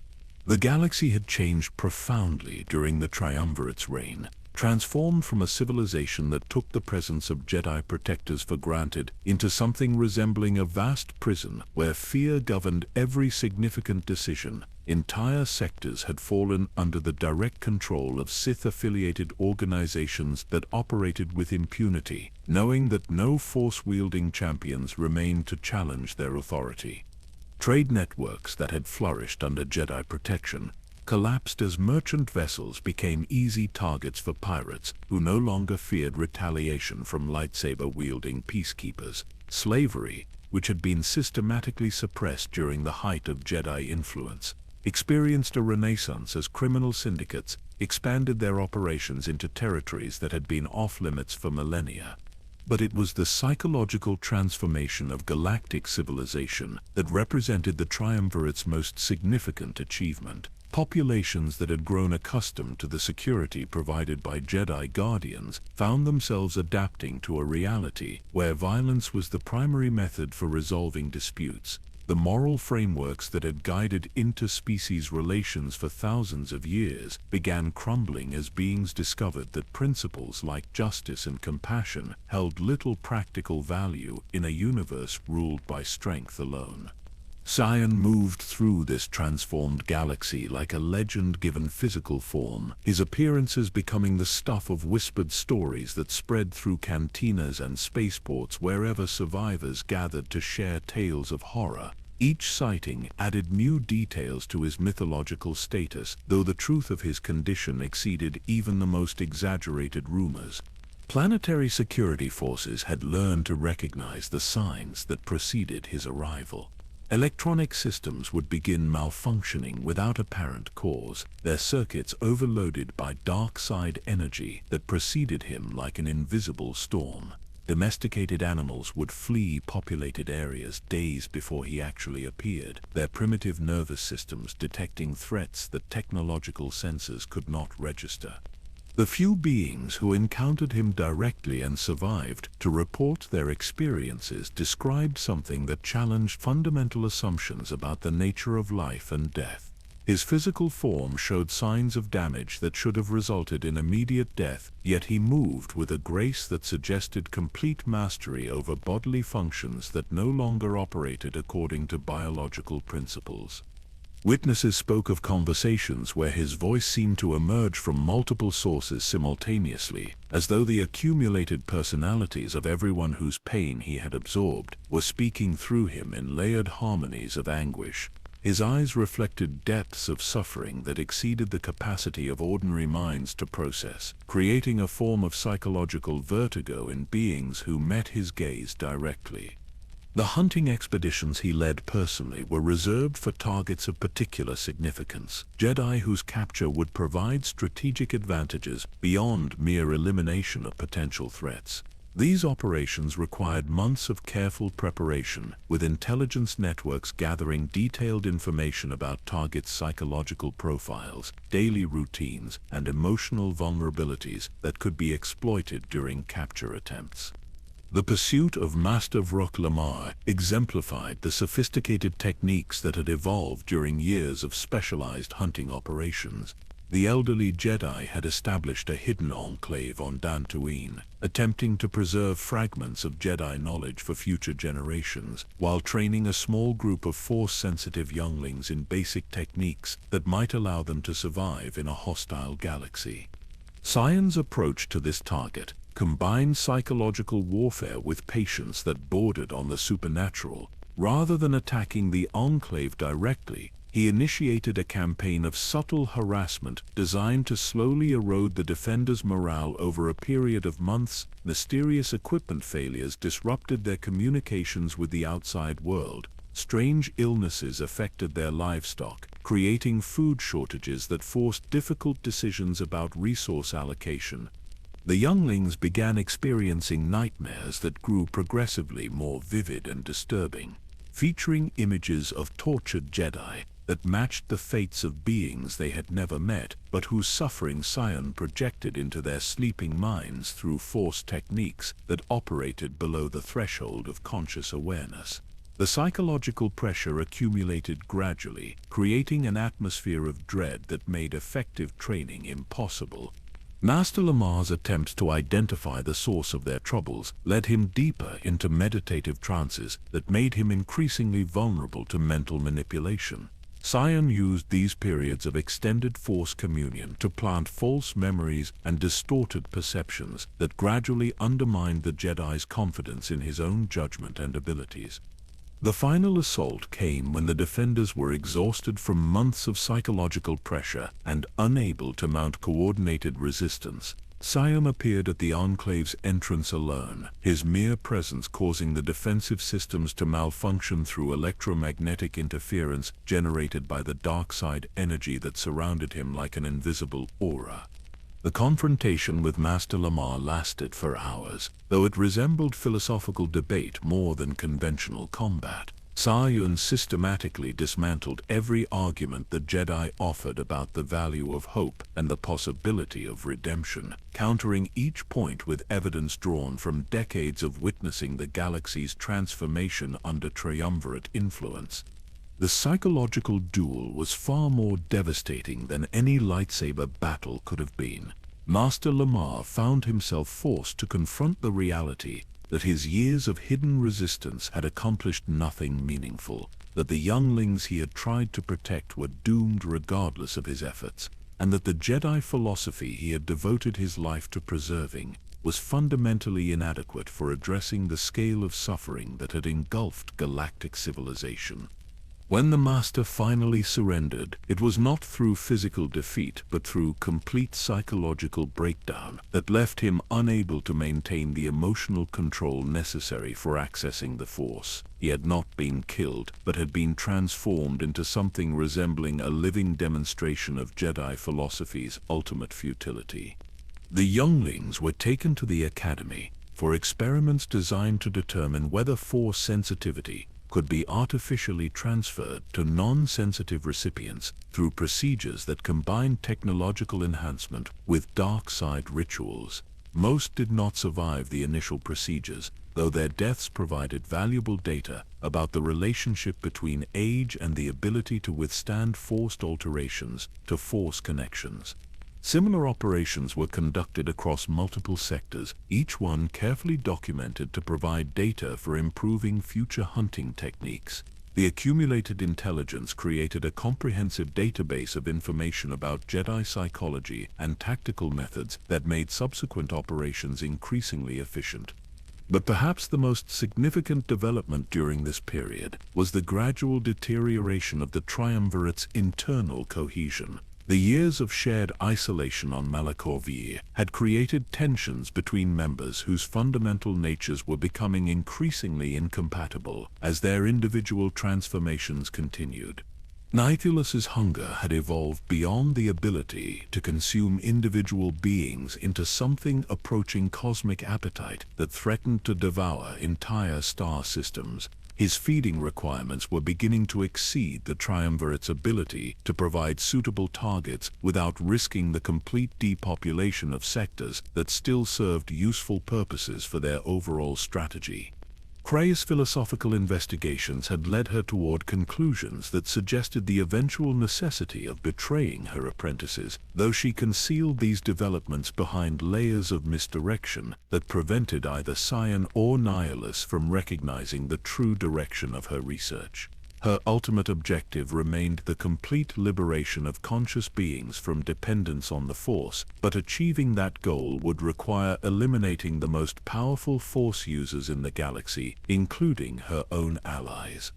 The galaxy had changed profoundly during the Triumvirate's reign, transformed from a civilization that took the presence of Jedi protectors for granted into something resembling a vast prison where fear governed every significant decision. Entire sectors had fallen under the direct control of Sith-affiliated organizations that operated with impunity, knowing that no Force-wielding champions remained to challenge their authority. Trade networks that had flourished under Jedi protection collapsed as merchant vessels became easy targets for pirates who no longer feared retaliation from lightsaber-wielding peacekeepers. Slavery, which had been systematically suppressed during the height of Jedi influence, experienced a renaissance as criminal syndicates expanded their operations into territories that had been off-limits for millennia. But it was the psychological transformation of galactic civilization that represented the Triumvirate's most significant achievement. Populations that had grown accustomed to the security provided by Jedi guardians found themselves adapting to a reality where violence was the primary method for resolving disputes. The moral frameworks that had guided interspecies relations for thousands of years began crumbling as beings discovered that principles like justice and compassion held little practical value in a universe ruled by strength alone. Sion moved through this transformed galaxy like a legend given physical form, his appearances becoming the stuff of whispered stories that spread through cantinas and spaceports wherever survivors gathered to share tales of horror. Each sighting added new details to his mythological status, though the truth of his condition exceeded even the most exaggerated rumors. Planetary security forces had learned to recognize the signs that preceded his arrival. Electronic systems would begin malfunctioning without apparent cause, their circuits overloaded by dark side energy that preceded him like an invisible storm. Domesticated animals would flee populated areas days before he actually appeared, their primitive nervous systems detecting threats that technological sensors could not register. The few beings who encountered him directly and survived to report their experiences described something that challenged fundamental assumptions about the nature of life and death. His physical form showed signs of damage that should have resulted in immediate death, yet he moved with a grace that suggested complete mastery over bodily functions that no longer operated according to biological principles. Witnesses spoke of conversations where his voice seemed to emerge from multiple sources simultaneously, as though the accumulated personalities of everyone whose pain he had absorbed were speaking through him in layered harmonies of anguish. His eyes reflected depths of suffering that exceeded the capacity of ordinary minds to process, creating a form of psychological vertigo in beings who met his gaze directly. The hunting expeditions he led personally were reserved for targets of particular significance, Jedi whose capture would provide strategic advantages beyond mere elimination of potential threats. These operations required months of careful preparation, with intelligence networks gathering detailed information about targets' psychological profiles, daily routines, and emotional vulnerabilities that could be exploited during capture attempts. The pursuit of Master Vrock Lamar exemplified the sophisticated techniques that had evolved during years of specialized hunting operations. The elderly Jedi had established a hidden enclave on Dantooine, attempting to preserve fragments of Jedi knowledge for future generations, while training a small group of Force-sensitive younglings in basic techniques that might allow them to survive in a hostile galaxy. Sion's approach to this target combined psychological warfare with patience that bordered on the supernatural. Rather than attacking the enclave directly, he initiated a campaign of subtle harassment designed to slowly erode the Defenders' morale over a period of months. Mysterious equipment failures disrupted their communications with the outside world. Strange illnesses affected their livestock, creating food shortages that forced difficult decisions about resource allocation. The younglings began experiencing nightmares that grew progressively more vivid and disturbing, featuring images of tortured Jedi that matched the fates of beings they had never met, but whose suffering Sion projected into their sleeping minds through Force techniques that operated below the threshold of conscious awareness. The psychological pressure accumulated gradually, creating an atmosphere of dread that made effective training impossible. Master Lamar's attempts to identify the source of their troubles led him deeper into meditative trances that made him increasingly vulnerable to mental manipulation. Sion used these periods of extended Force communion to plant false memories and distorted perceptions that gradually undermined the Jedi's confidence in his own judgment and abilities. The final assault came when the Defenders were exhausted from months of psychological pressure and unable to mount coordinated resistance. Sion appeared at the Enclave's entrance alone, his mere presence causing the defensive systems to malfunction through electromagnetic interference generated by the dark side energy that surrounded him like an invisible aura. The confrontation with Master Lamar lasted for hours, though it resembled philosophical debate more than conventional combat. Sion systematically dismantled every argument the Jedi offered about the value of hope and the possibility of redemption, countering each point with evidence drawn from decades of witnessing the galaxy's transformation under Triumvirate influence. The psychological duel was far more devastating than any lightsaber battle could have been. Master Lamar found himself forced to confront the reality that his years of hidden resistance had accomplished nothing meaningful, that the younglings he had tried to protect were doomed regardless of his efforts, and that the Jedi philosophy he had devoted his life to preserving was fundamentally inadequate for addressing the scale of suffering that had engulfed galactic civilization. When the Master finally surrendered, it was not through physical defeat but through complete psychological breakdown that left him unable to maintain the emotional control necessary for accessing the Force. He had not been killed, but had been transformed into something resembling a living demonstration of Jedi philosophy's ultimate futility. The younglings were taken to the Academy for experiments designed to determine whether Force sensitivity could be artificially transferred to non-sensitive recipients through procedures that combined technological enhancement with dark side rituals. Most did not survive the initial procedures, though their deaths provided valuable data about the relationship between age and the ability to withstand forced alterations to Force connections. Similar operations were conducted across multiple sectors, each one carefully documented to provide data for improving future hunting techniques. The accumulated intelligence created a comprehensive database of information about Jedi psychology and tactical methods that made subsequent operations increasingly efficient. But perhaps the most significant development during this period was the gradual deterioration of the Triumvirate's internal cohesion. The years of shared isolation on Malachor V had created tensions between members whose fundamental natures were becoming increasingly incompatible as their individual transformations continued. Nihilus's hunger had evolved beyond the ability to consume individual beings into something approaching cosmic appetite that threatened to devour entire star systems. His feeding requirements were beginning to exceed the Triumvirate's ability to provide suitable targets without risking the complete depopulation of sectors that still served useful purposes for their overall strategy. Kray's philosophical investigations had led her toward conclusions that suggested the eventual necessity of betraying her apprentices, though she concealed these developments behind layers of misdirection that prevented either Sion or Nihilus from recognizing the true direction of her research. Her ultimate objective remained the complete liberation of conscious beings from dependence on the Force, but achieving that goal would require eliminating the most powerful Force users in the galaxy, including her own allies.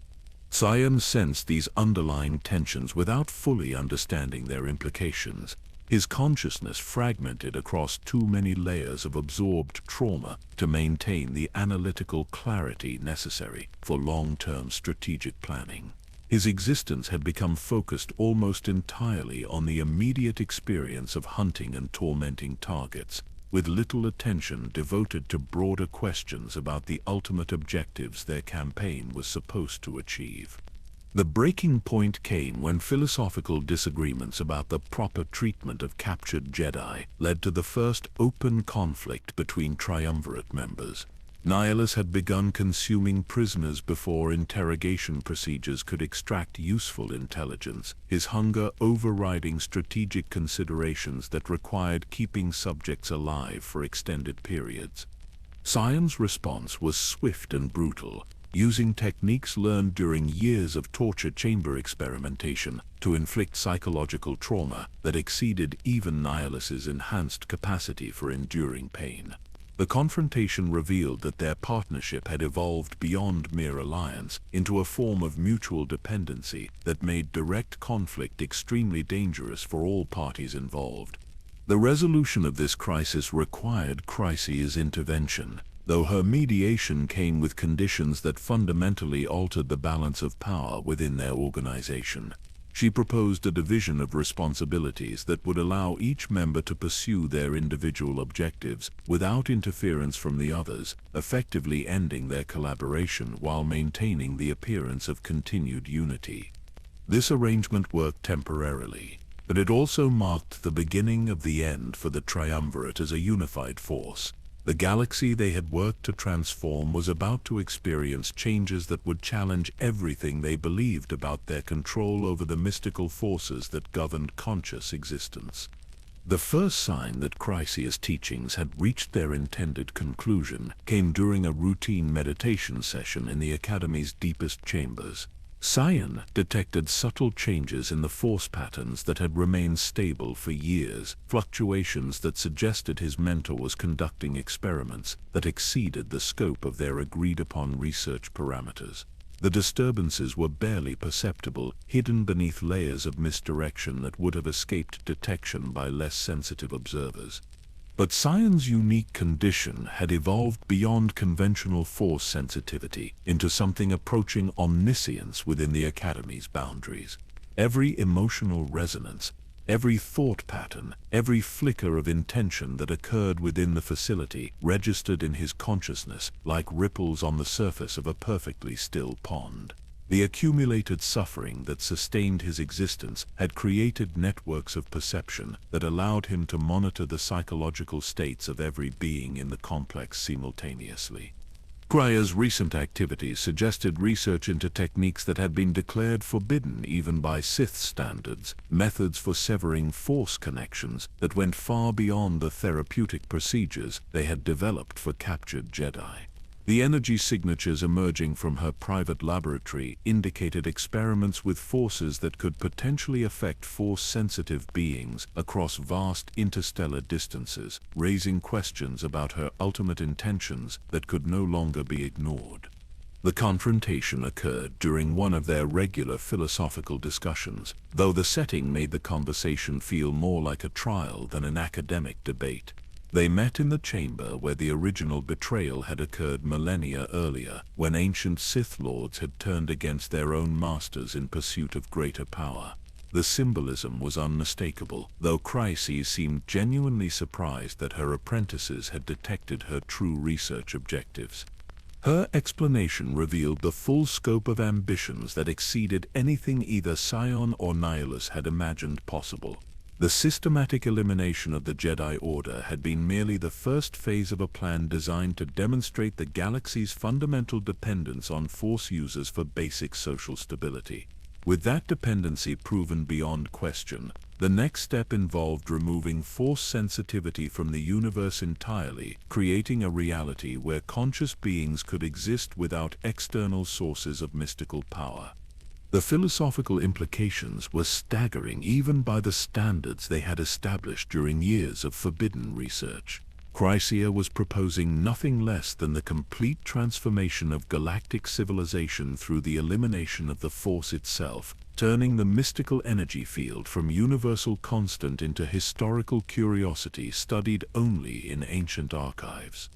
Sion sensed these underlying tensions without fully understanding their implications. His consciousness fragmented across too many layers of absorbed trauma to maintain the analytical clarity necessary for long-term strategic planning. His existence had become focused almost entirely on the immediate experience of hunting and tormenting targets, with little attention devoted to broader questions about the ultimate objectives their campaign was supposed to achieve. The breaking point came when philosophical disagreements about the proper treatment of captured Jedi led to the first open conflict between Triumvirate members. Nihilus had begun consuming prisoners before interrogation procedures could extract useful intelligence, his hunger overriding strategic considerations that required keeping subjects alive for extended periods. Sion's response was swift and brutal, using techniques learned during years of torture chamber experimentation to inflict psychological trauma that exceeded even Nihilus's enhanced capacity for enduring pain. The confrontation revealed that their partnership had evolved beyond mere alliance into a form of mutual dependency that made direct conflict extremely dangerous for all parties involved. The resolution of this crisis required Chryse's intervention, though her mediation came with conditions that fundamentally altered the balance of power within their organization. She proposed a division of responsibilities that would allow each member to pursue their individual objectives without interference from the others, effectively ending their collaboration while maintaining the appearance of continued unity. This arrangement worked temporarily, but it also marked the beginning of the end for the Triumvirate as a unified force. The galaxy they had worked to transform was about to experience changes that would challenge everything they believed about their control over the mystical forces that governed conscious existence. The first sign that Chryse's teachings had reached their intended conclusion came during a routine meditation session in the Academy's deepest chambers. Sion detected subtle changes in the force patterns that had remained stable for years, fluctuations that suggested his mentor was conducting experiments that exceeded the scope of their agreed-upon research parameters. The disturbances were barely perceptible, hidden beneath layers of misdirection that would have escaped detection by less sensitive observers. But Sion's unique condition had evolved beyond conventional force sensitivity into something approaching omniscience within the Academy's boundaries. Every emotional resonance, every thought pattern, every flicker of intention that occurred within the facility registered in his consciousness like ripples on the surface of a perfectly still pond. The accumulated suffering that sustained his existence had created networks of perception that allowed him to monitor the psychological states of every being in the complex simultaneously. Chryse's recent activities suggested research into techniques that had been declared forbidden even by Sith standards, methods for severing force connections that went far beyond the therapeutic procedures they had developed for captured Jedi. The energy signatures emerging from her private laboratory indicated experiments with forces that could potentially affect force-sensitive beings across vast interstellar distances, raising questions about her ultimate intentions that could no longer be ignored. The confrontation occurred during one of their regular philosophical discussions, though the setting made the conversation feel more like a trial than an academic debate. They met in the chamber where the original betrayal had occurred millennia earlier, when ancient Sith Lords had turned against their own masters in pursuit of greater power. The symbolism was unmistakable, though Chryse seemed genuinely surprised that her apprentices had detected her true research objectives. Her explanation revealed the full scope of ambitions that exceeded anything either Sion or Nihilus had imagined possible. The systematic elimination of the Jedi Order had been merely the first phase of a plan designed to demonstrate the galaxy's fundamental dependence on Force users for basic social stability. With that dependency proven beyond question, the next step involved removing Force sensitivity from the universe entirely, creating a reality where conscious beings could exist without external sources of mystical power. The philosophical implications were staggering even by the standards they had established during years of forbidden research. Chrysia was proposing nothing less than the complete transformation of galactic civilization through the elimination of the Force itself, turning the mystical energy field from universal constant into historical curiosity studied only in ancient archives.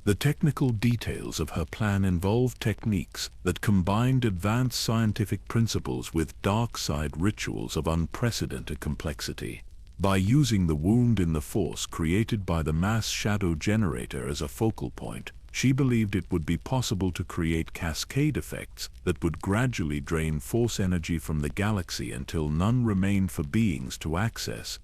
The technical details of her plan involved techniques that combined advanced scientific principles with dark side rituals of unprecedented complexity. By using the wound in the Force created by the mass shadow generator as a focal point, she believed it would be possible to create cascade effects that would gradually drain Force energy from the galaxy until none remained for beings to access.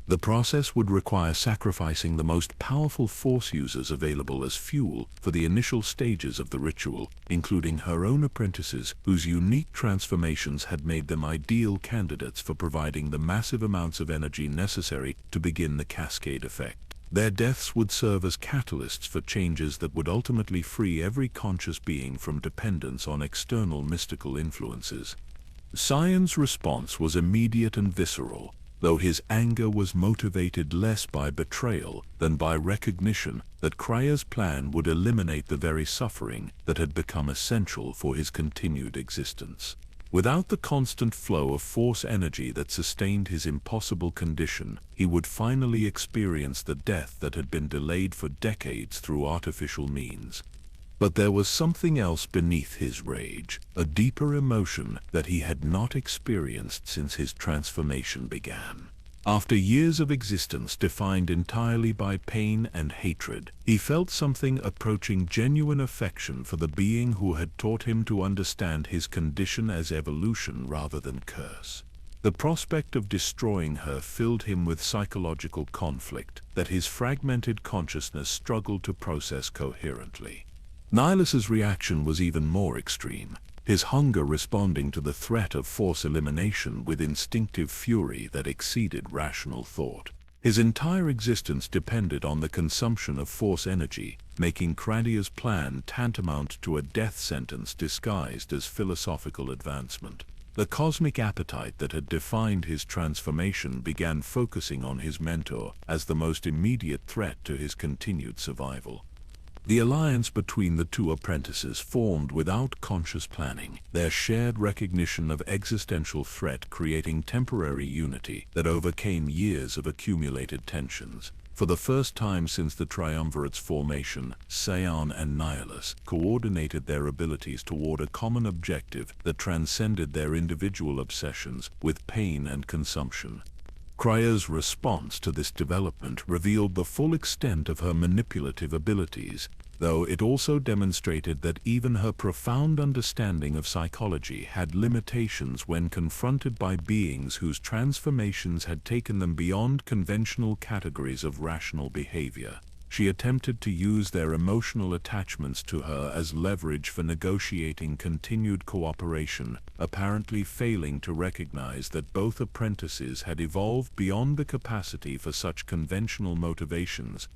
The process would require sacrificing the most powerful Force users available as fuel for the initial stages of the ritual, including her own apprentices whose unique transformations had made them ideal candidates for providing the massive amounts of energy necessary to begin the cascade effect. Their deaths would serve as catalysts for changes that would ultimately free every conscious being from dependence on external mystical influences. Sion's response was immediate and visceral, though his anger was motivated less by betrayal than by recognition that Chrya's plan would eliminate the very suffering that had become essential for his continued existence. Without the constant flow of Force energy that sustained his impossible condition, he would finally experience the death that had been delayed for decades through artificial means. But there was something else beneath his rage, a deeper emotion that he had not experienced since his transformation began. After years of existence defined entirely by pain and hatred, he felt something approaching genuine affection for the being who had taught him to understand his condition as evolution rather than curse. The prospect of destroying her filled him with psychological conflict that his fragmented consciousness struggled to process coherently. Nihilus's reaction was even more extreme, his hunger responding to the threat of Force elimination with instinctive fury that exceeded rational thought. His entire existence depended on the consumption of Force energy, making Chrya's plan tantamount to a death sentence disguised as philosophical advancement. The cosmic appetite that had defined his transformation began focusing on his mentor as the most immediate threat to his continued survival. The alliance between the two apprentices formed without conscious planning, their shared recognition of existential threat creating temporary unity that overcame years of accumulated tensions. For the first time since the Triumvirate's formation, Sion and Nihilus coordinated their abilities toward a common objective that transcended their individual obsessions with pain and consumption. Chrya's response to this development revealed the full extent of her manipulative abilities, though it also demonstrated that even her profound understanding of psychology had limitations when confronted by beings whose transformations had taken them beyond conventional categories of rational behavior. She attempted to use their emotional attachments to her as leverage for negotiating continued cooperation, apparently failing to recognize that both apprentices had evolved beyond the capacity for such conventional motivations.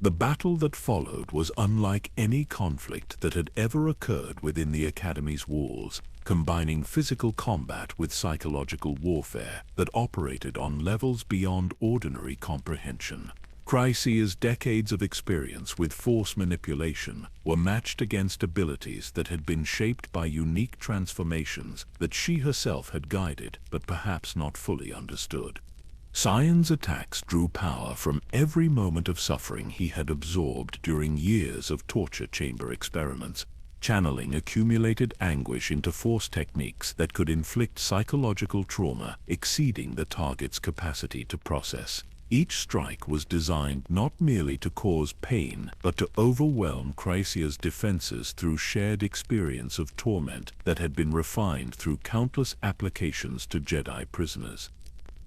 The battle that followed was unlike any conflict that had ever occurred within the Academy's walls, combining physical combat with psychological warfare that operated on levels beyond ordinary comprehension. Chrya's decades of experience with Force manipulation were matched against abilities that had been shaped by unique transformations that she herself had guided but perhaps not fully understood. Sion's attacks drew power from every moment of suffering he had absorbed during years of torture chamber experiments, channeling accumulated anguish into Force techniques that could inflict psychological trauma exceeding the target's capacity to process. Each strike was designed not merely to cause pain, but to overwhelm Chrya's defenses through shared experience of torment that had been refined through countless applications to Jedi prisoners.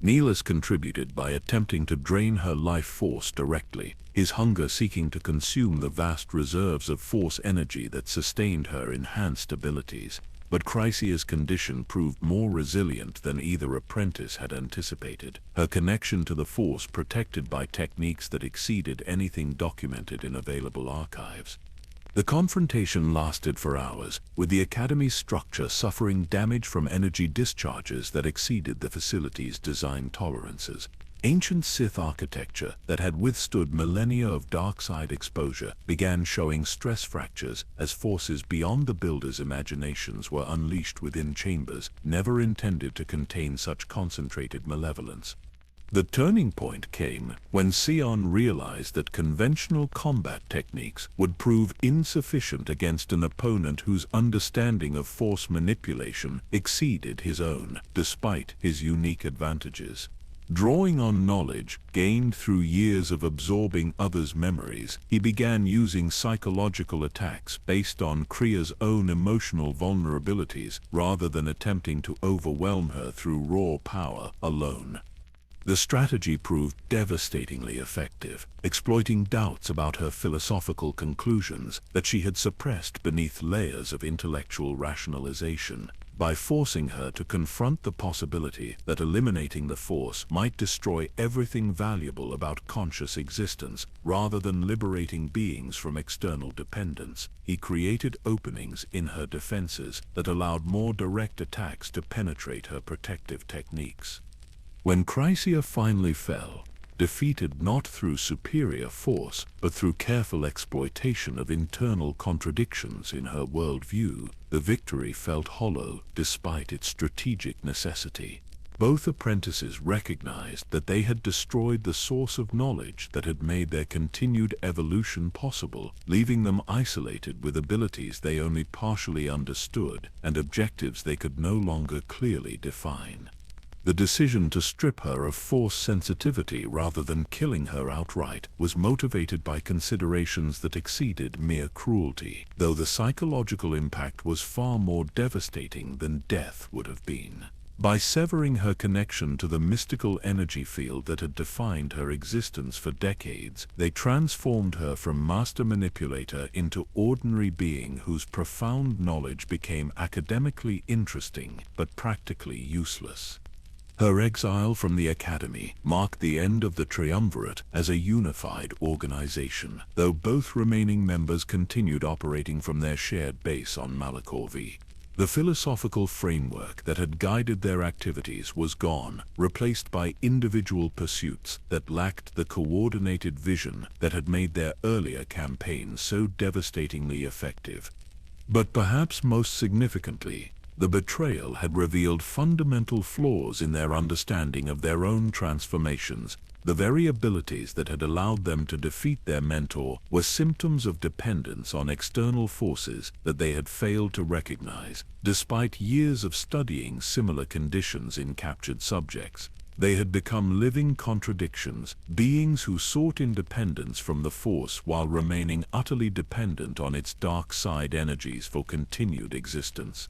Nihilus contributed by attempting to drain her life force directly, his hunger seeking to consume the vast reserves of Force energy that sustained her enhanced abilities. But Chrya's condition proved more resilient than either apprentice had anticipated, her connection to the Force protected by techniques that exceeded anything documented in available archives. The confrontation lasted for hours, with the Academy's structure suffering damage from energy discharges that exceeded the facility's design tolerances. Ancient Sith architecture that had withstood millennia of dark side exposure began showing stress fractures as forces beyond the builders' imaginations were unleashed within chambers never intended to contain such concentrated malevolence. The turning point came when Sion realized that conventional combat techniques would prove insufficient against an opponent whose understanding of force manipulation exceeded his own, despite his unique advantages. Drawing on knowledge gained through years of absorbing others' memories, he began using psychological attacks based on Kria's own emotional vulnerabilities rather than attempting to overwhelm her through raw power alone. The strategy proved devastatingly effective, exploiting doubts about her philosophical conclusions that she had suppressed beneath layers of intellectual rationalization. By forcing her to confront the possibility that eliminating the Force might destroy everything valuable about conscious existence, rather than liberating beings from external dependence, he created openings in her defenses that allowed more direct attacks to penetrate her protective techniques. When Chrysia finally fell, defeated not through superior force, but through careful exploitation of internal contradictions in her worldview, the victory felt hollow despite its strategic necessity. Both apprentices recognized that they had destroyed the source of knowledge that had made their continued evolution possible, leaving them isolated with abilities they only partially understood and objectives they could no longer clearly define. The decision to strip her of force sensitivity rather than killing her outright was motivated by considerations that exceeded mere cruelty, though the psychological impact was far more devastating than death would have been. By severing her connection to the mystical energy field that had defined her existence for decades, they transformed her from master manipulator into ordinary being whose profound knowledge became academically interesting but practically useless. Her exile from the Academy marked the end of the Triumvirate as a unified organization, though both remaining members continued operating from their shared base on Malachor V. The philosophical framework that had guided their activities was gone, replaced by individual pursuits that lacked the coordinated vision that had made their earlier campaigns so devastatingly effective. But perhaps most significantly, the betrayal had revealed fundamental flaws in their understanding of their own transformations. The very abilities that had allowed them to defeat their mentor were symptoms of dependence on external forces that they had failed to recognize. Despite years of studying similar conditions in captured subjects, they had become living contradictions, beings who sought independence from the Force while remaining utterly dependent on its dark side energies for continued existence.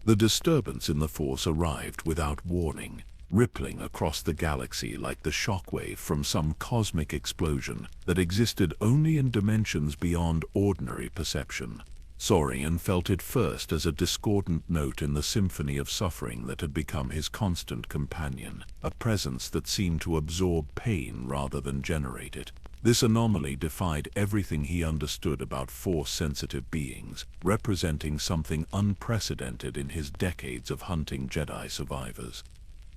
The disturbance in the Force arrived without warning, rippling across the galaxy like the shockwave from some cosmic explosion that existed only in dimensions beyond ordinary perception. Saurian felt it first as a discordant note in the symphony of suffering that had become his constant companion, a presence that seemed to absorb pain rather than generate it. This anomaly defied everything he understood about Force-sensitive beings, representing something unprecedented in his decades of hunting Jedi survivors.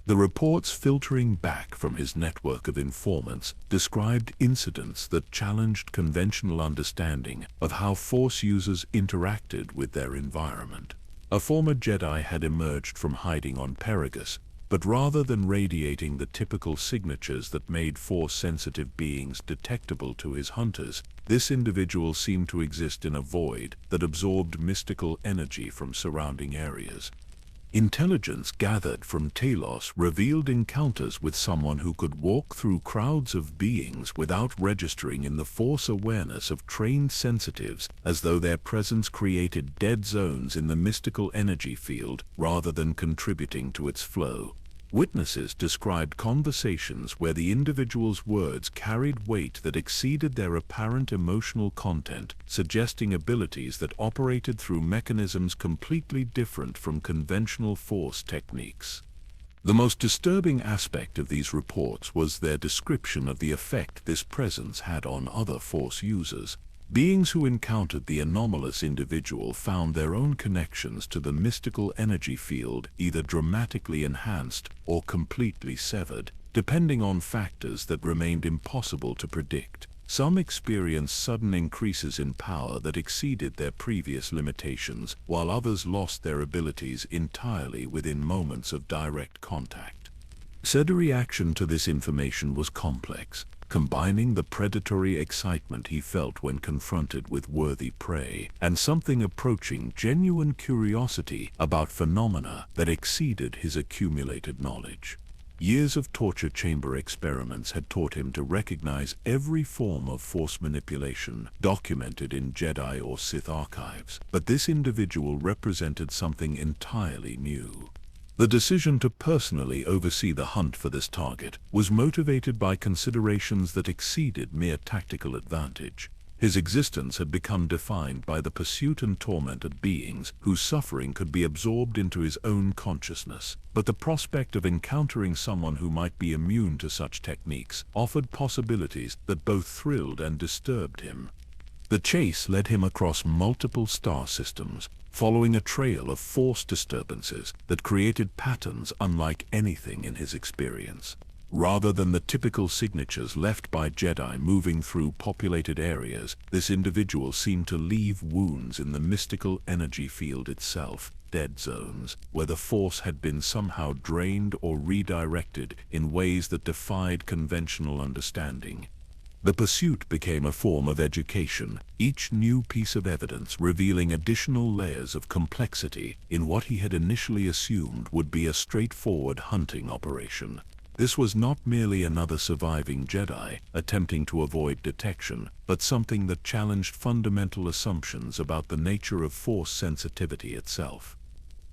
The reports filtering back from his network of informants described incidents that challenged conventional understanding of how Force users interacted with their environment. A former Jedi had emerged from hiding on Perigus, but rather than radiating the typical signatures that made Force-sensitive beings detectable to his hunters, this individual seemed to exist in a void that absorbed mystical energy from surrounding areas. Intelligence gathered from Talos revealed encounters with someone who could walk through crowds of beings without registering in the Force awareness of trained sensitives, as though their presence created dead zones in the mystical energy field rather than contributing to its flow. Witnesses described conversations where the individual's words carried weight that exceeded their apparent emotional content, suggesting abilities that operated through mechanisms completely different from conventional Force techniques. The most disturbing aspect of these reports was their description of the effect this presence had on other Force users. Beings who encountered the anomalous individual found their own connections to the mystical energy field either dramatically enhanced or completely severed, depending on factors that remained impossible to predict. Some experienced sudden increases in power that exceeded their previous limitations, while others lost their abilities entirely within moments of direct contact. Said reaction to this information was complex, combining the predatory excitement he felt when confronted with worthy prey, and something approaching genuine curiosity about phenomena that exceeded his accumulated knowledge. Years of torture chamber experiments had taught him to recognize every form of force manipulation documented in Jedi or Sith archives, but this individual represented something entirely new. The decision to personally oversee the hunt for this target was motivated by considerations that exceeded mere tactical advantage. His existence had become defined by the pursuit and torment of beings whose suffering could be absorbed into his own consciousness, but the prospect of encountering someone who might be immune to such techniques offered possibilities that both thrilled and disturbed him. The chase led him across multiple star systems, following a trail of force disturbances that created patterns unlike anything in his experience. Rather than the typical signatures left by Jedi moving through populated areas, this individual seemed to leave wounds in the mystical energy field itself, dead zones, where the Force had been somehow drained or redirected in ways that defied conventional understanding. The pursuit became a form of education, each new piece of evidence revealing additional layers of complexity in what he had initially assumed would be a straightforward hunting operation. This was not merely another surviving Jedi attempting to avoid detection, but something that challenged fundamental assumptions about the nature of Force sensitivity itself.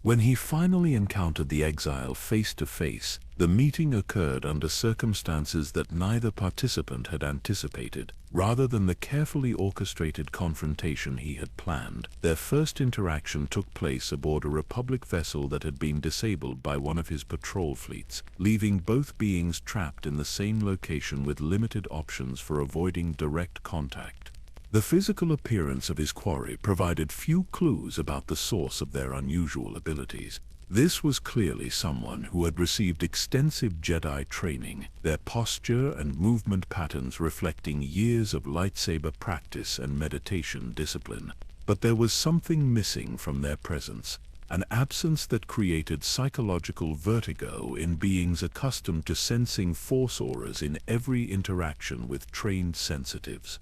When he finally encountered the Exile face to face, the meeting occurred under circumstances that neither participant had anticipated. Rather than the carefully orchestrated confrontation he had planned, their first interaction took place aboard a Republic vessel that had been disabled by one of his patrol fleets, leaving both beings trapped in the same location with limited options for avoiding direct contact. The physical appearance of his quarry provided few clues about the source of their unusual abilities. This was clearly someone who had received extensive Jedi training, their posture and movement patterns reflecting years of lightsaber practice and meditation discipline. But there was something missing from their presence, an absence that created psychological vertigo in beings accustomed to sensing Force auras in every interaction with trained sensitives.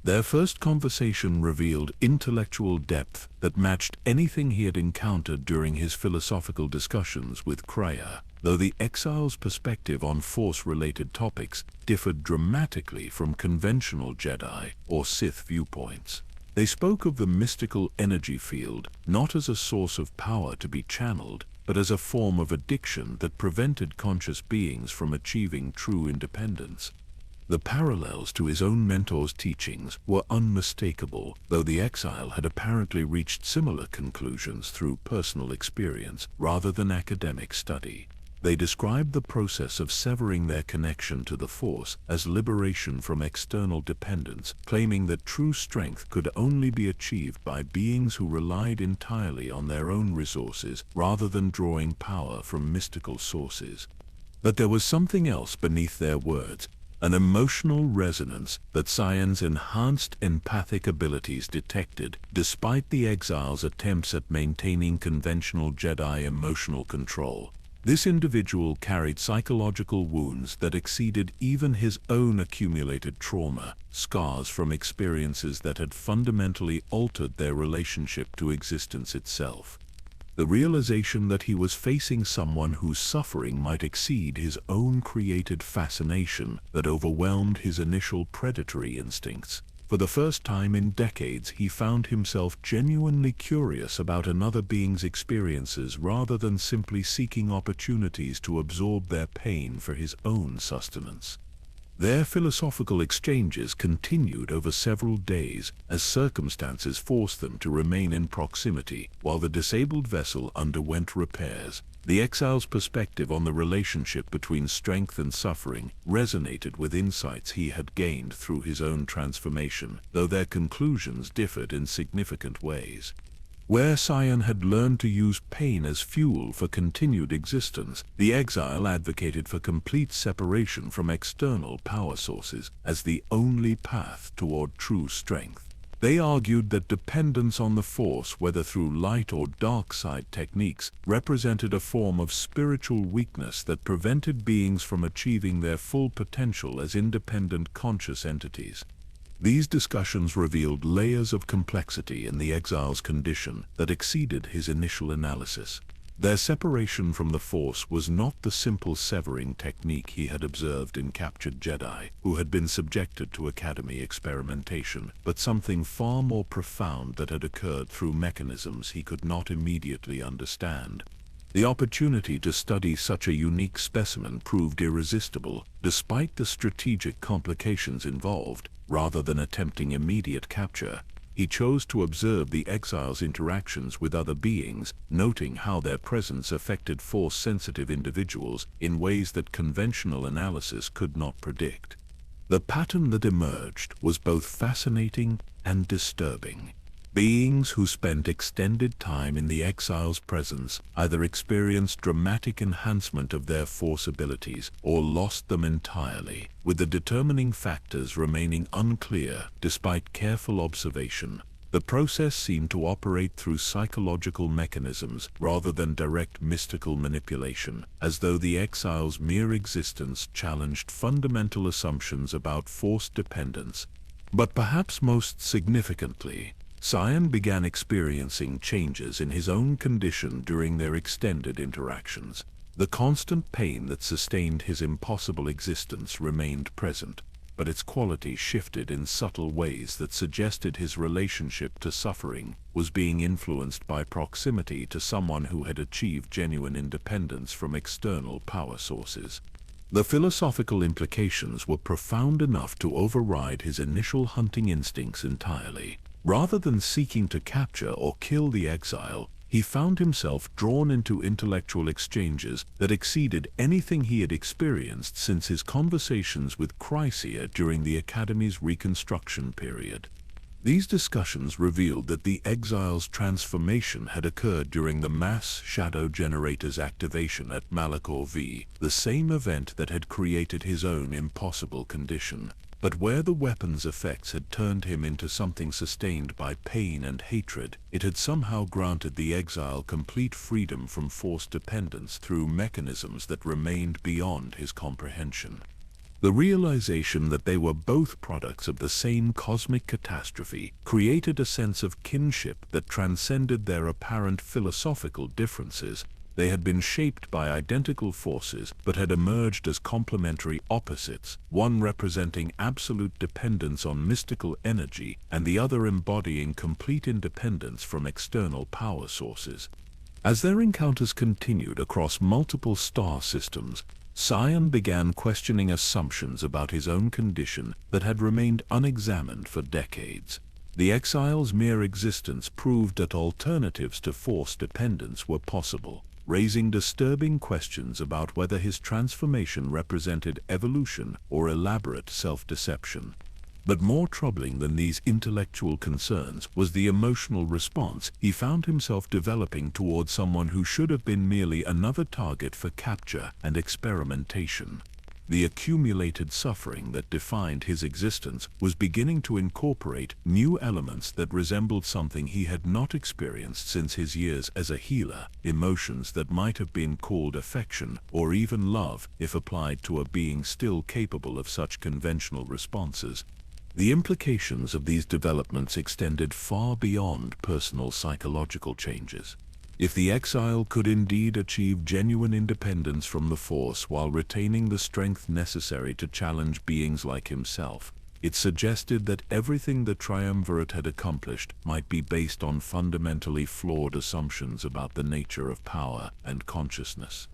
Their first conversation revealed intellectual depth that matched anything he had encountered during his philosophical discussions with Kreia, though the Exile's perspective on Force-related topics differed dramatically from conventional Jedi or Sith viewpoints. They spoke of the mystical energy field not as a source of power to be channeled, but as a form of addiction that prevented conscious beings from achieving true independence. The parallels to his own mentor's teachings were unmistakable, though the Exile had apparently reached similar conclusions through personal experience rather than academic study. They described the process of severing their connection to the Force as liberation from external dependence, claiming that true strength could only be achieved by beings who relied entirely on their own resources rather than drawing power from mystical sources. But there was something else beneath their words, an emotional resonance that Sion's enhanced empathic abilities detected, despite the Exile's attempts at maintaining conventional Jedi emotional control. This individual carried psychological wounds that exceeded even his own accumulated trauma, scars from experiences that had fundamentally altered their relationship to existence itself. The realization that he was facing someone whose suffering might exceed his own created fascination that overwhelmed his initial predatory instincts. For the first time in decades, he found himself genuinely curious about another being's experiences rather than simply seeking opportunities to absorb their pain for his own sustenance. Their philosophical exchanges continued over several days as circumstances forced them to remain in proximity while the disabled vessel underwent repairs. The Exile's perspective on the relationship between strength and suffering resonated with insights he had gained through his own transformation, though their conclusions differed in significant ways. Where Sion had learned to use pain as fuel for continued existence, the Exile advocated for complete separation from external power sources as the only path toward true strength. They argued that dependence on the Force, whether through light or dark side techniques, represented a form of spiritual weakness that prevented beings from achieving their full potential as independent conscious entities. These discussions revealed layers of complexity in the Exile's condition that exceeded his initial analysis. Their separation from the Force was not the simple severing technique he had observed in captured Jedi who had been subjected to Academy experimentation, but something far more profound that had occurred through mechanisms he could not immediately understand. The opportunity to study such a unique specimen proved irresistible, despite the strategic complications involved. Rather than attempting immediate capture, he chose to observe the Exile's interactions with other beings, noting how their presence affected Force-sensitive individuals in ways that conventional analysis could not predict. The pattern that emerged was both fascinating and disturbing. Beings who spent extended time in the Exile's presence either experienced dramatic enhancement of their Force abilities or lost them entirely, with the determining factors remaining unclear despite careful observation. The process seemed to operate through psychological mechanisms rather than direct mystical manipulation, as though the Exile's mere existence challenged fundamental assumptions about Force dependence. But perhaps most significantly, Sion began experiencing changes in his own condition during their extended interactions. The constant pain that sustained his impossible existence remained present, but its quality shifted in subtle ways that suggested his relationship to suffering was being influenced by proximity to someone who had achieved genuine independence from external power sources. The philosophical implications were profound enough to override his initial hunting instincts entirely. Rather than seeking to capture or kill the Exile, he found himself drawn into intellectual exchanges that exceeded anything he had experienced since his conversations with Chrysia during the Academy's Reconstruction period. These discussions revealed that the Exile's transformation had occurred during the mass shadow generator's activation at Malachor V, the same event that had created his own impossible condition. But where the weapon's effects had turned him into something sustained by pain and hatred, it had somehow granted the Exile complete freedom from Force dependence through mechanisms that remained beyond his comprehension. The realization that they were both products of the same cosmic catastrophe created a sense of kinship that transcended their apparent philosophical differences. They had been shaped by identical forces but had emerged as complementary opposites, one representing absolute dependence on mystical energy and the other embodying complete independence from external power sources. As their encounters continued across multiple star systems, Sion began questioning assumptions about his own condition that had remained unexamined for decades. The Exile's mere existence proved that alternatives to Force dependence were possible, raising disturbing questions about whether his transformation represented evolution or elaborate self-deception. But more troubling than these intellectual concerns was the emotional response he found himself developing toward someone who should have been merely another target for capture and experimentation. The accumulated suffering that defined his existence was beginning to incorporate new elements that resembled something he had not experienced since his years as a healer, emotions that might have been called affection or even love if applied to a being still capable of such conventional responses. The implications of these developments extended far beyond personal psychological changes. If the Exile could indeed achieve genuine independence from the Force while retaining the strength necessary to challenge beings like himself, it suggested that everything the Triumvirate had accomplished might be based on fundamentally flawed assumptions about the nature of power and consciousness.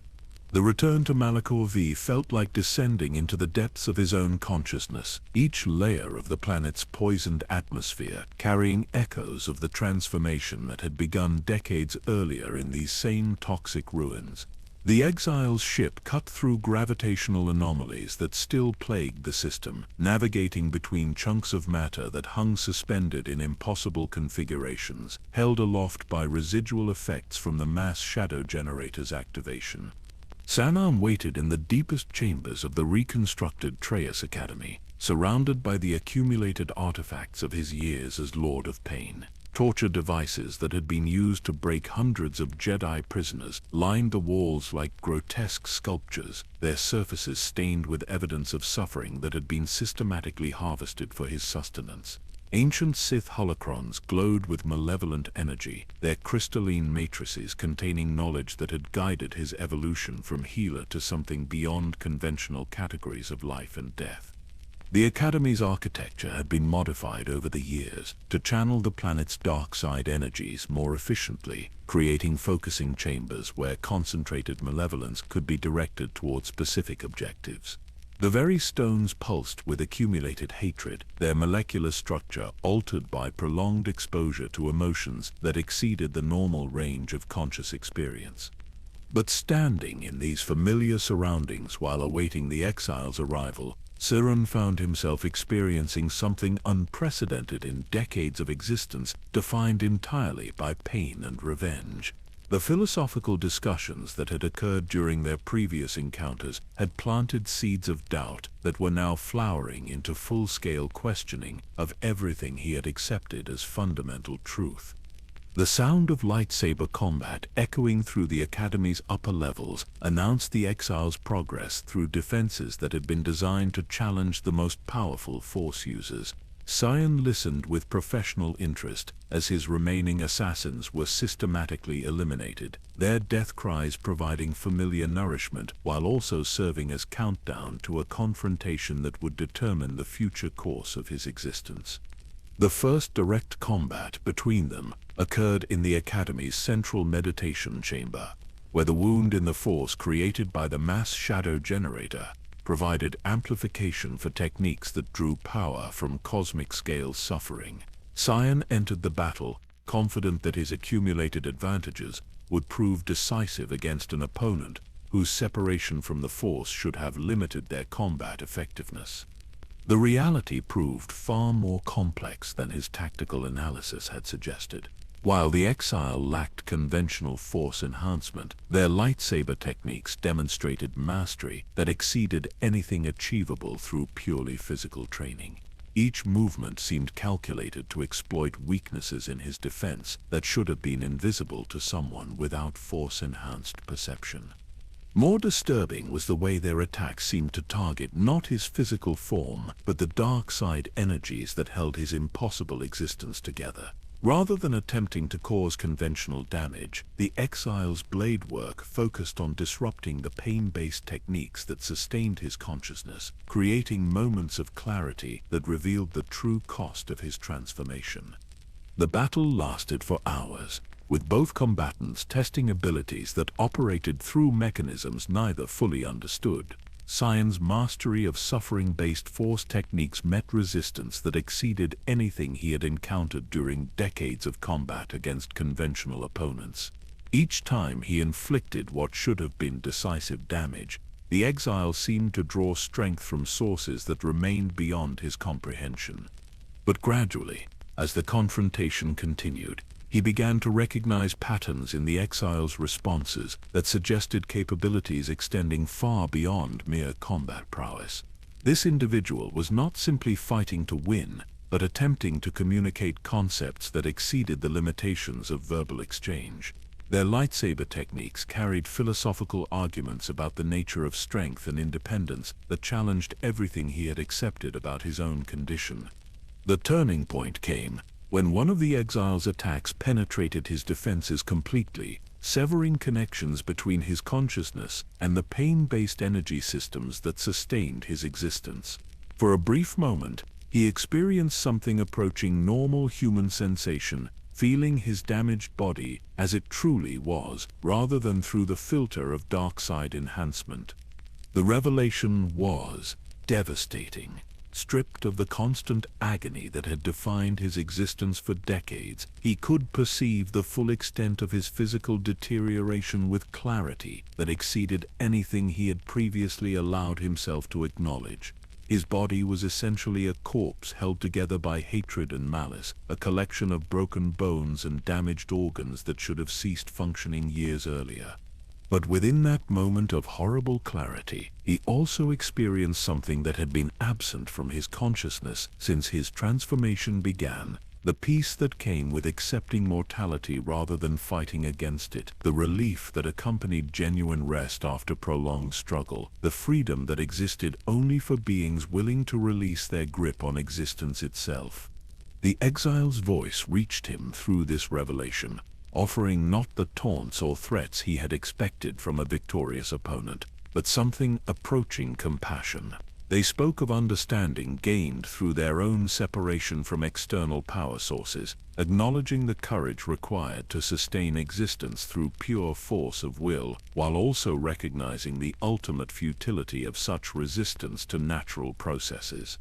The return to Malachor V felt like descending into the depths of his own consciousness, each layer of the planet's poisoned atmosphere carrying echoes of the transformation that had begun decades earlier in these same toxic ruins. The Exile's ship cut through gravitational anomalies that still plagued the system, navigating between chunks of matter that hung suspended in impossible configurations, held aloft by residual effects from the mass shadow generator's activation. Sanan waited in the deepest chambers of the reconstructed Treyas Academy, surrounded by the accumulated artifacts of his years as Lord of Pain. Torture devices that had been used to break hundreds of Jedi prisoners lined the walls like grotesque sculptures, their surfaces stained with evidence of suffering that had been systematically harvested for his sustenance. Ancient Sith holocrons glowed with malevolent energy, their crystalline matrices containing knowledge that had guided his evolution from healer to something beyond conventional categories of life and death. The Academy's architecture had been modified over the years to channel the planet's dark side energies more efficiently, creating focusing chambers where concentrated malevolence could be directed toward specific objectives. The very stones pulsed with accumulated hatred, their molecular structure altered by prolonged exposure to emotions that exceeded the normal range of conscious experience. But standing in these familiar surroundings while awaiting the Exile's arrival, Siren found himself experiencing something unprecedented in decades of existence defined entirely by pain and revenge. The philosophical discussions that had occurred during their previous encounters had planted seeds of doubt that were now flowering into full-scale questioning of everything he had accepted as fundamental truth. The sound of lightsaber combat echoing through the Academy's upper levels announced the Exile's progress through defenses that had been designed to challenge the most powerful Force users. Sion listened with professional interest as his remaining assassins were systematically eliminated, their death cries providing familiar nourishment while also serving as countdown to a confrontation that would determine the future course of his existence. The first direct combat between them occurred in the Academy's central meditation chamber, where the wound in the Force created by the mass shadow generator provided amplification for techniques that drew power from cosmic-scale suffering. Sion entered the battle, confident that his accumulated advantages would prove decisive against an opponent whose separation from the Force should have limited their combat effectiveness. The reality proved far more complex than his tactical analysis had suggested. While the Exile lacked conventional Force enhancement, their lightsaber techniques demonstrated mastery that exceeded anything achievable through purely physical training. Each movement seemed calculated to exploit weaknesses in his defense that should have been invisible to someone without Force-enhanced perception. More disturbing was the way their attacks seemed to target not his physical form, but the dark side energies that held his impossible existence together. Rather than attempting to cause conventional damage, the Exile's blade work focused on disrupting the pain-based techniques that sustained his consciousness, creating moments of clarity that revealed the true cost of his transformation. The battle lasted for hours, with both combatants testing abilities that operated through mechanisms neither fully understood. Sion's mastery of suffering-based Force techniques met resistance that exceeded anything he had encountered during decades of combat against conventional opponents. Each time he inflicted what should have been decisive damage, the Exile seemed to draw strength from sources that remained beyond his comprehension. But gradually, as the confrontation continued, he began to recognize patterns in the Exile's responses that suggested capabilities extending far beyond mere combat prowess. This individual was not simply fighting to win, but attempting to communicate concepts that exceeded the limitations of verbal exchange. Their lightsaber techniques carried philosophical arguments about the nature of strength and independence that challenged everything he had accepted about his own condition. The turning point came when one of the Exile's attacks penetrated his defenses completely, severing connections between his consciousness and the pain-based energy systems that sustained his existence. For a brief moment, he experienced something approaching normal human sensation, feeling his damaged body as it truly was, rather than through the filter of dark side enhancement. The revelation was devastating. Stripped of the constant agony that had defined his existence for decades, he could perceive the full extent of his physical deterioration with clarity that exceeded anything he had previously allowed himself to acknowledge. His body was essentially a corpse held together by hatred and malice, a collection of broken bones and damaged organs that should have ceased functioning years earlier. But within that moment of horrible clarity, he also experienced something that had been absent from his consciousness since his transformation began. The peace that came with accepting mortality rather than fighting against it, the relief that accompanied genuine rest after prolonged struggle, the freedom that existed only for beings willing to release their grip on existence itself. The exile's voice reached him through this revelation, offering not the taunts or threats he had expected from a victorious opponent, but something approaching compassion. They spoke of understanding gained through their own separation from external power sources, acknowledging the courage required to sustain existence through pure force of will, while also recognizing the ultimate futility of such resistance to natural processes.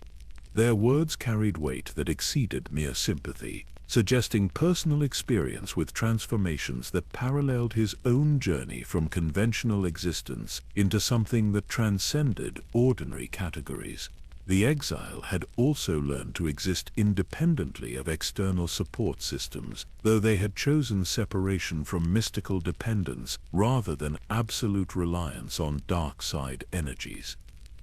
Their words carried weight that exceeded mere sympathy, suggesting personal experience with transformations that paralleled his own journey from conventional existence into something that transcended ordinary categories. The exile had also learned to exist independently of external support systems, though they had chosen separation from mystical dependence rather than absolute reliance on dark side energies.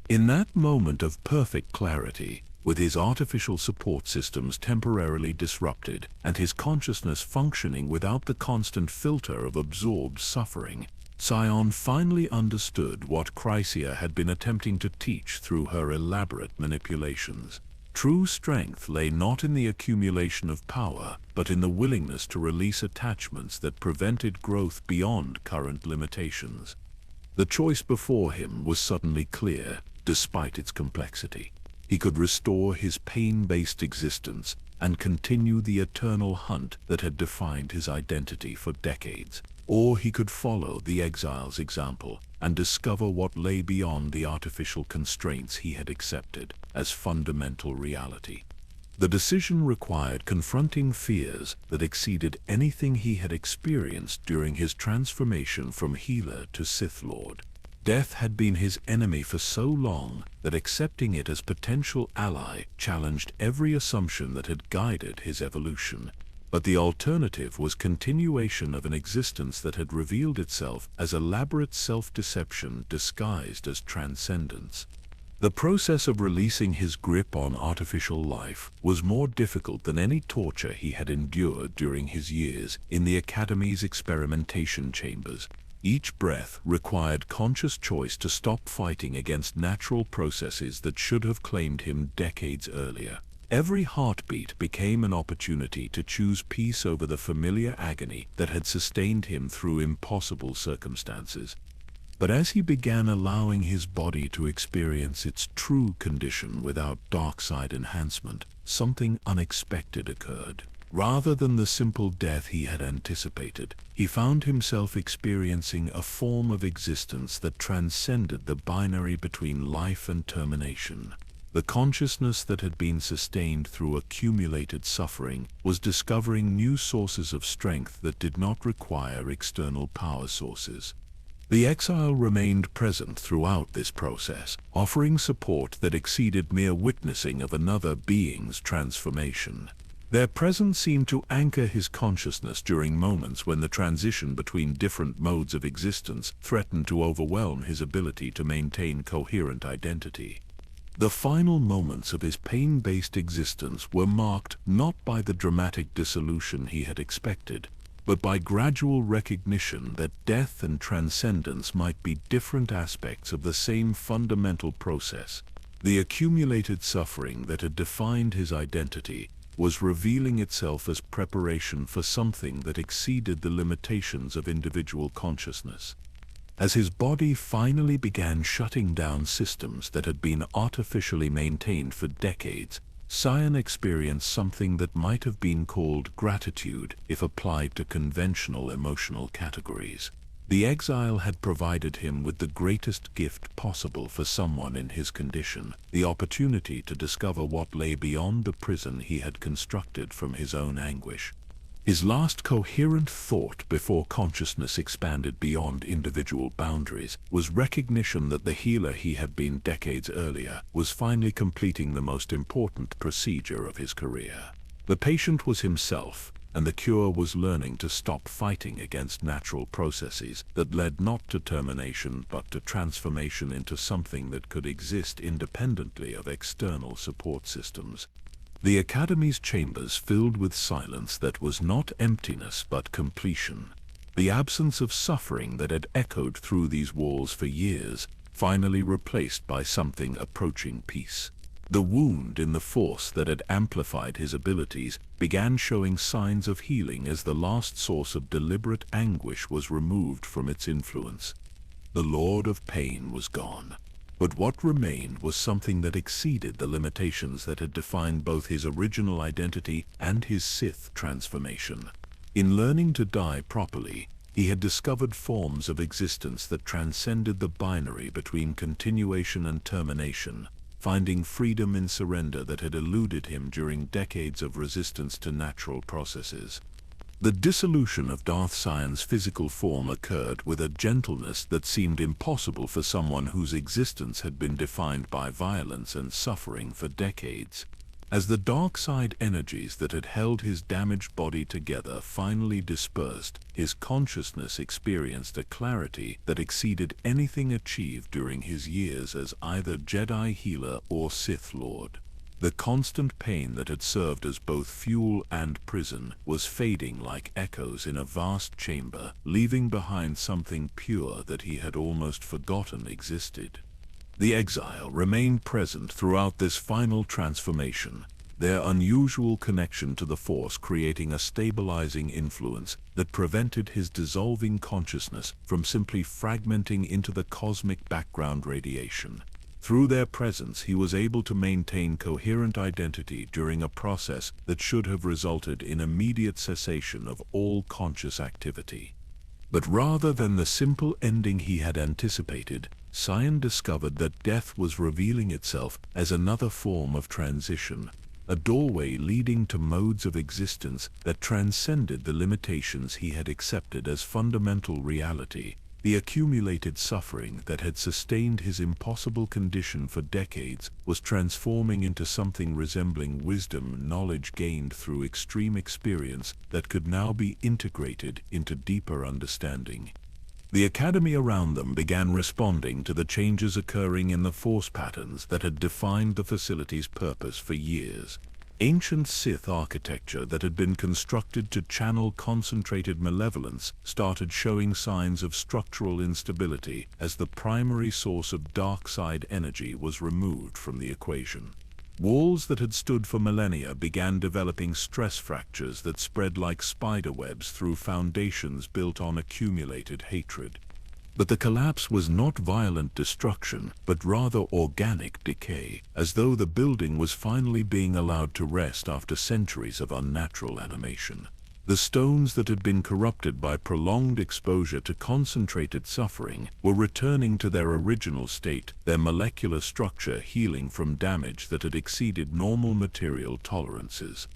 In that moment of perfect clarity, with his artificial support systems temporarily disrupted and his consciousness functioning without the constant filter of absorbed suffering, Sion finally understood what Chrysia had been attempting to teach through her elaborate manipulations. True strength lay not in the accumulation of power, but in the willingness to release attachments that prevented growth beyond current limitations. The choice before him was suddenly clear, despite its complexity. He could restore his pain-based existence and continue the eternal hunt that had defined his identity for decades. Or he could follow the exile's example and discover what lay beyond the artificial constraints he had accepted as fundamental reality. The decision required confronting fears that exceeded anything he had experienced during his transformation from healer to Sith Lord. Death had been his enemy for so long that accepting it as potential ally challenged every assumption that had guided his evolution. But the alternative was continuation of an existence that had revealed itself as elaborate self-deception disguised as transcendence. The process of releasing his grip on artificial life was more difficult than any torture he had endured during his years in the Academy's experimentation chambers. Each breath required conscious choice to stop fighting against natural processes that should have claimed him decades earlier. Every heartbeat became an opportunity to choose peace over the familiar agony that had sustained him through impossible circumstances. But as he began allowing his body to experience its true condition without dark side enhancement, something unexpected occurred. Rather than the simple death he had anticipated, he found himself experiencing a form of existence that transcended the binary between life and termination. The consciousness that had been sustained through accumulated suffering was discovering new sources of strength that did not require external power sources. The exile remained present throughout this process, offering support that exceeded mere witnessing of another being's transformation. Their presence seemed to anchor his consciousness during moments when the transition between different modes of existence threatened to overwhelm his ability to maintain coherent identity. The final moments of his pain-based existence were marked not by the dramatic dissolution he had expected, but by gradual recognition that death and transcendence might be different aspects of the same fundamental process. The accumulated suffering that had defined his identity was revealing itself as preparation for something that exceeded the limitations of individual consciousness. As his body finally began shutting down systems that had been artificially maintained for decades, Sion experienced something that might have been called gratitude if applied to conventional emotional categories. The Exile had provided him with the greatest gift possible for someone in his condition, the opportunity to discover what lay beyond the prison he had constructed from his own anguish. His last coherent thought before consciousness expanded beyond individual boundaries was recognition that the healer he had been decades earlier was finally completing the most important procedure of his career. The patient was himself, and the cure was learning to stop fighting against natural processes that led not to termination but to transformation into something that could exist independently of external support systems. The Academy's chambers filled with silence that was not emptiness but completion. The absence of suffering that had echoed through these walls for years, finally replaced by something approaching peace. The wound in the force that had amplified his abilities began showing signs of healing as the last source of deliberate anguish was removed from its influence. The Lord of Pain was gone. But what remained was something that exceeded the limitations that had defined both his original identity and his Sith transformation. In learning to die properly, he had discovered forms of existence that transcended the binary between continuation and termination, finding freedom in surrender that had eluded him during decades of resistance to natural processes. The dissolution of Darth Sion's physical form occurred with a gentleness that seemed impossible for someone whose existence had been defined by violence and suffering for decades. As the dark side energies that had held his damaged body together finally dispersed, his consciousness experienced a clarity that exceeded anything achieved during his years as either Jedi healer or Sith Lord. The constant pain that had served as both fuel and prison was fading like echoes in a vast chamber, leaving behind something pure that he had almost forgotten existed. The Exile remained present throughout this final transformation, their unusual connection to the Force creating a stabilizing influence that prevented his dissolving consciousness from simply fragmenting into the cosmic background radiation. Through their presence, he was able to maintain coherent identity during a process that should have resulted in immediate cessation of all conscious activity. But rather than the simple ending he had anticipated, Sion discovered that death was revealing itself as another form of transition, a doorway leading to modes of existence that transcended the limitations he had accepted as fundamental reality. The accumulated suffering that had sustained his impossible condition for decades was transforming into something resembling wisdom, knowledge gained through extreme experience that could now be integrated into deeper understanding. The Academy around them began responding to the changes occurring in the force patterns that had defined the facility's purpose for years. Ancient Sith architecture that had been constructed to channel concentrated malevolence started showing signs of structural instability as the primary source of dark side energy was removed from the equation. Walls that had stood for millennia began developing stress fractures that spread like spiderwebs through foundations built on accumulated hatred. But the collapse was not violent destruction, but rather organic decay, as though the building was finally being allowed to rest after centuries of unnatural animation. The stones that had been corrupted by prolonged exposure to concentrated suffering were returning to their original state, their molecular structure healing from damage that had exceeded normal material tolerances.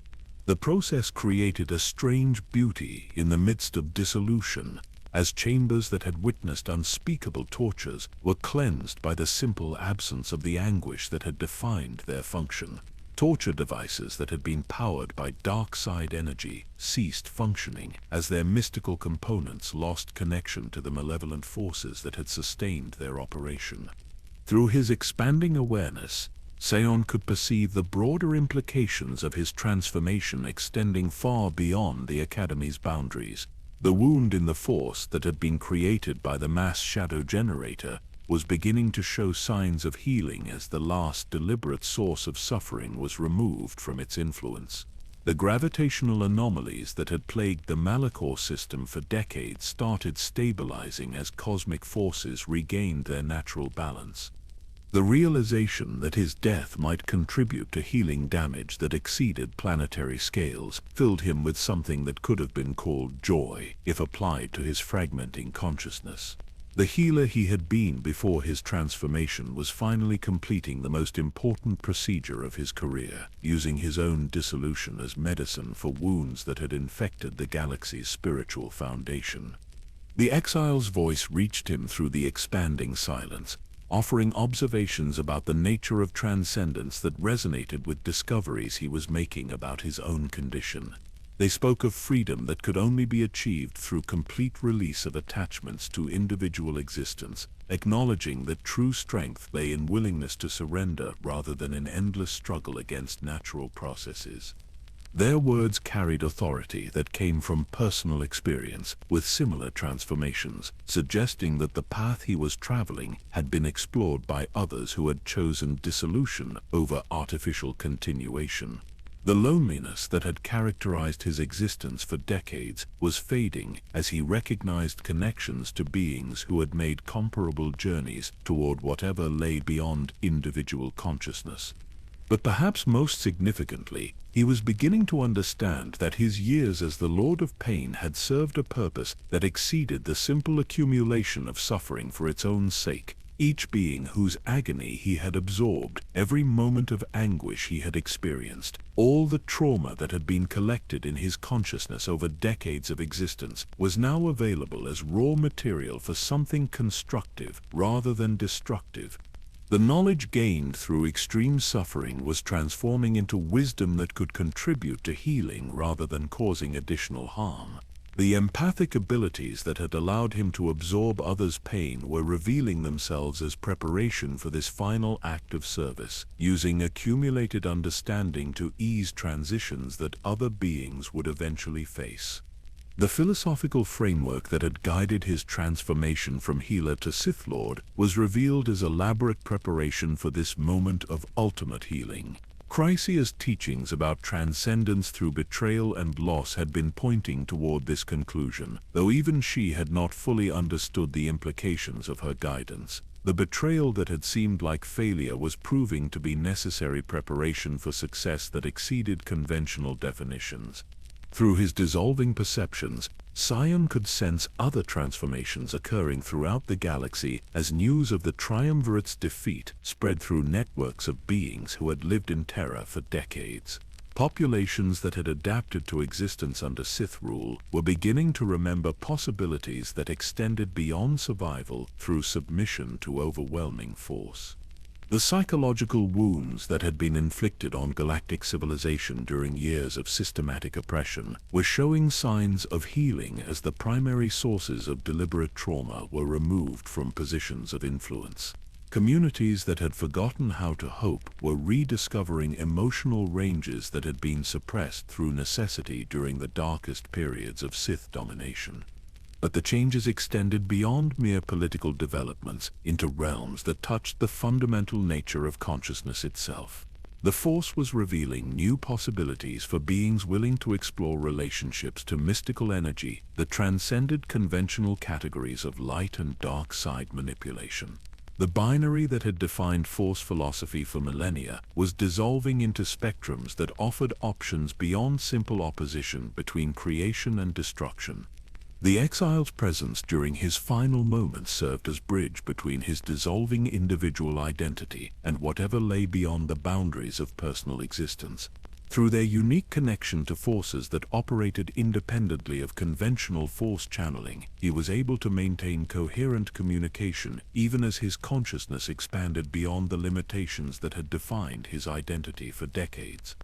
The process created a strange beauty in the midst of dissolution, as chambers that had witnessed unspeakable tortures were cleansed by the simple absence of the anguish that had defined their function. Torture devices that had been powered by dark side energy ceased functioning as their mystical components lost connection to the malevolent forces that had sustained their operation. Through his expanding awareness, Sion could perceive the broader implications of his transformation extending far beyond the Academy's boundaries. The wound in the Force that had been created by the mass shadow generator was beginning to show signs of healing as the last deliberate source of suffering was removed from its influence. The gravitational anomalies that had plagued the Malachor system for decades started stabilizing as cosmic forces regained their natural balance. The realization that his death might contribute to healing damage that exceeded planetary scales filled him with something that could have been called joy if applied to his fragmenting consciousness. The healer he had been before his transformation was finally completing the most important procedure of his career, using his own dissolution as medicine for wounds that had infected the galaxy's spiritual foundation. The exile's voice reached him through the expanding silence, offering observations about the nature of transcendence that resonated with discoveries he was making about his own condition. They spoke of freedom that could only be achieved through complete release of attachments to individual existence, acknowledging that true strength lay in willingness to surrender rather than in endless struggle against natural processes. Their words carried authority that came from personal experience with similar transformations, suggesting that the path he was traveling had been explored by others who had chosen dissolution over artificial continuation. The loneliness that had characterized his existence for decades was fading as he recognized connections to beings who had made comparable journeys toward whatever lay beyond individual consciousness. But perhaps most significantly, he was beginning to understand that his years as the Lord of Pain had served a purpose that exceeded the simple accumulation of suffering for its own sake. Each being whose agony he had absorbed, every moment of anguish he had experienced, all the trauma that had been collected in his consciousness over decades of existence, was now available as raw material for something constructive rather than destructive. The knowledge gained through extreme suffering was transforming into wisdom that could contribute to healing rather than causing additional harm. The empathic abilities that had allowed him to absorb others' pain were revealing themselves as preparation for this final act of service, using accumulated understanding to ease transitions that other beings would eventually face. The philosophical framework that had guided his transformation from healer to Sith Lord was revealed as elaborate preparation for this moment of ultimate healing. Chrysia's teachings about transcendence through betrayal and loss had been pointing toward this conclusion, though even she had not fully understood the implications of her guidance. The betrayal that had seemed like failure was proving to be necessary preparation for success that exceeded conventional definitions. Through his dissolving perceptions, Sion could sense other transformations occurring throughout the galaxy as news of the Triumvirate's defeat spread through networks of beings who had lived in terror for decades. Populations that had adapted to existence under Sith rule were beginning to remember possibilities that extended beyond survival through submission to overwhelming force. The psychological wounds that had been inflicted on galactic civilization during years of systematic oppression were showing signs of healing as the primary sources of deliberate trauma were removed from positions of influence. Communities that had forgotten how to hope were rediscovering emotional ranges that had been suppressed through necessity during the darkest periods of Sith domination. But the changes extended beyond mere political developments into realms that touched the fundamental nature of consciousness itself. The Force was revealing new possibilities for beings willing to explore relationships to mystical energy that transcended conventional categories of light and dark side manipulation. The binary that had defined Force philosophy for millennia was dissolving into spectrums that offered options beyond simple opposition between creation and destruction. The exile's presence during his final moments served as bridge between his dissolving individual identity and whatever lay beyond the boundaries of personal existence. Through their unique connection to forces that operated independently of conventional force channeling, he was able to maintain coherent communication even as his consciousness expanded beyond the limitations that had defined his identity for decades.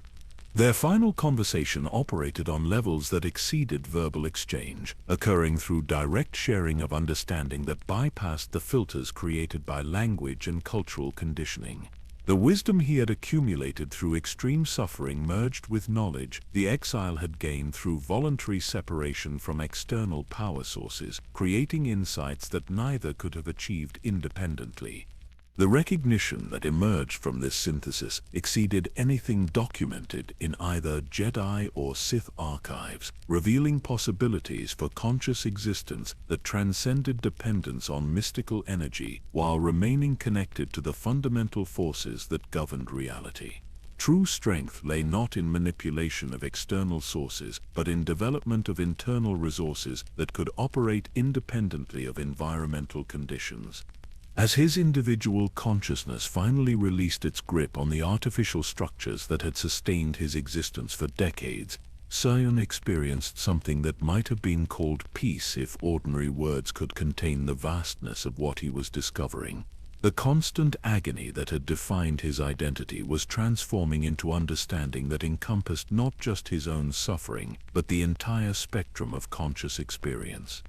Their final conversation operated on levels that exceeded verbal exchange, occurring through direct sharing of understanding that bypassed the filters created by language and cultural conditioning. The wisdom he had accumulated through extreme suffering merged with knowledge the exile had gained through voluntary separation from external power sources, creating insights that neither could have achieved independently. The recognition that emerged from this synthesis exceeded anything documented in either Jedi or Sith archives, revealing possibilities for conscious existence that transcended dependence on mystical energy while remaining connected to the fundamental forces that governed reality. True strength lay not in manipulation of external sources, but in development of internal resources that could operate independently of environmental conditions. As his individual consciousness finally released its grip on the artificial structures that had sustained his existence for decades, Sion experienced something that might have been called peace if ordinary words could contain the vastness of what he was discovering. The constant agony that had defined his identity was transforming into understanding that encompassed not just his own suffering, but the entire spectrum of conscious experience.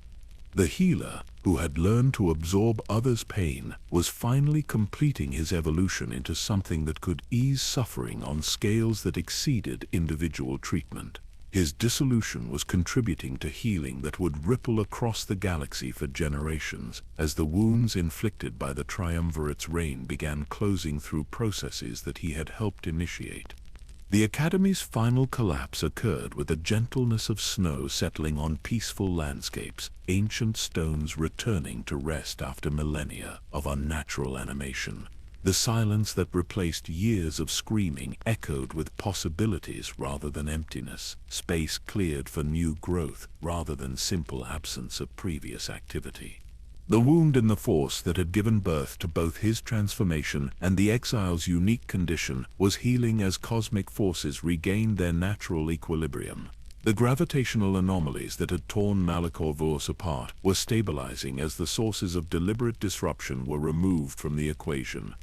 The healer, who had learned to absorb others' pain, was finally completing his evolution into something that could ease suffering on scales that exceeded individual treatment. His dissolution was contributing to healing that would ripple across the galaxy for generations, as the wounds inflicted by the Triumvirate's reign began closing through processes that he had helped initiate. The Academy's final collapse occurred with the gentleness of snow settling on peaceful landscapes, ancient stones returning to rest after millennia of unnatural animation. The silence that replaced years of screaming echoed with possibilities rather than emptiness, space cleared for new growth rather than simple absence of previous activity. The wound in the Force that had given birth to both his transformation and the Exile's unique condition was healing as cosmic forces regained their natural equilibrium. The gravitational anomalies that had torn Malachor V apart were stabilizing as the sources of deliberate disruption were removed from the equation.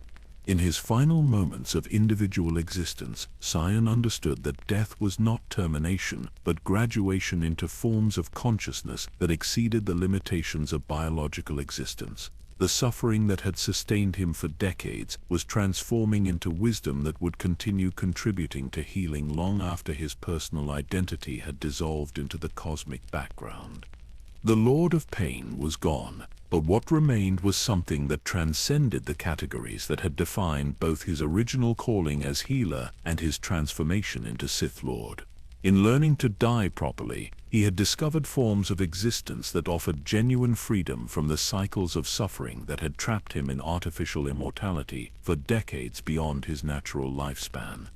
In his final moments of individual existence, Sion understood that death was not termination, but graduation into forms of consciousness that exceeded the limitations of biological existence. The suffering that had sustained him for decades was transforming into wisdom that would continue contributing to healing long after his personal identity had dissolved into the cosmic background. The Lord of Pain was gone, but what remained was something that transcended the categories that had defined both his original calling as healer and his transformation into Sith Lord. In learning to die properly, he had discovered forms of existence that offered genuine freedom from the cycles of suffering that had trapped him in artificial immortality for decades beyond his natural lifespan.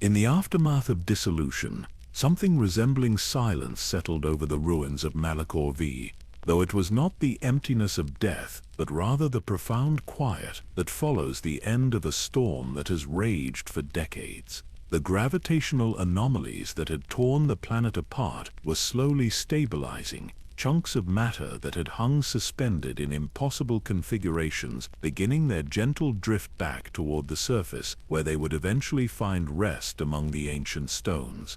In the aftermath of dissolution, something resembling silence settled over the ruins of Malachor V, though it was not the emptiness of death, but rather the profound quiet that follows the end of a storm that has raged for decades. The gravitational anomalies that had torn the planet apart were slowly stabilizing, chunks of matter that had hung suspended in impossible configurations beginning their gentle drift back toward the surface, where they would eventually find rest among the ancient stones.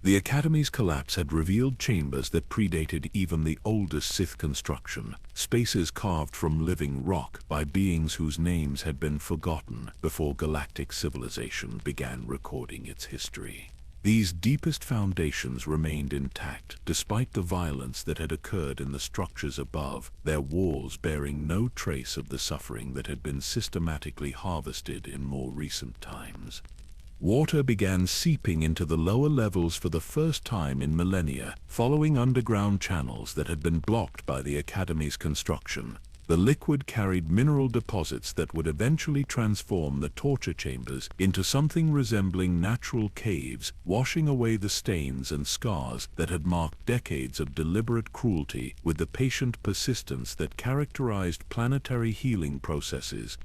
The Academy's collapse had revealed chambers that predated even the oldest Sith construction, spaces carved from living rock by beings whose names had been forgotten before galactic civilization began recording its history. These deepest foundations remained intact despite the violence that had occurred in the structures above, their walls bearing no trace of the suffering that had been systematically harvested in more recent times. Water began seeping into the lower levels for the first time in millennia, following underground channels that had been blocked by the Academy's construction. The liquid carried mineral deposits that would eventually transform the torture chambers into something resembling natural caves, washing away the stains and scars that had marked decades of deliberate cruelty with the patient persistence that characterized planetary healing processes.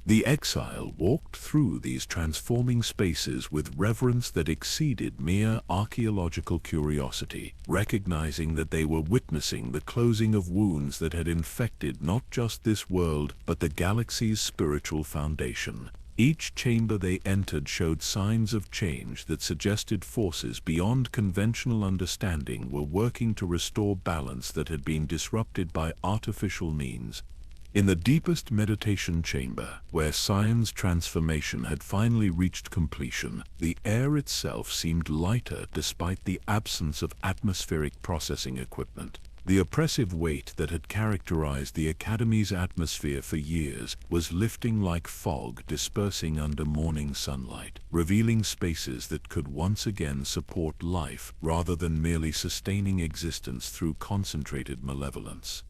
The Exile walked through these transforming spaces with reverence that exceeded mere archaeological curiosity, recognizing that they were witnessing the closing of wounds that had infected not just this world, but the galaxy's spiritual foundation. Each chamber they entered showed signs of change that suggested forces beyond conventional understanding were working to restore balance that had been disrupted by artificial means. In the deepest meditation chamber, where Sion's transformation had finally reached completion, the air itself seemed lighter despite the absence of atmospheric processing equipment. The oppressive weight that had characterized the Academy's atmosphere for years was lifting like fog dispersing under morning sunlight, revealing spaces that could once again support life rather than merely sustaining existence through concentrated malevolence.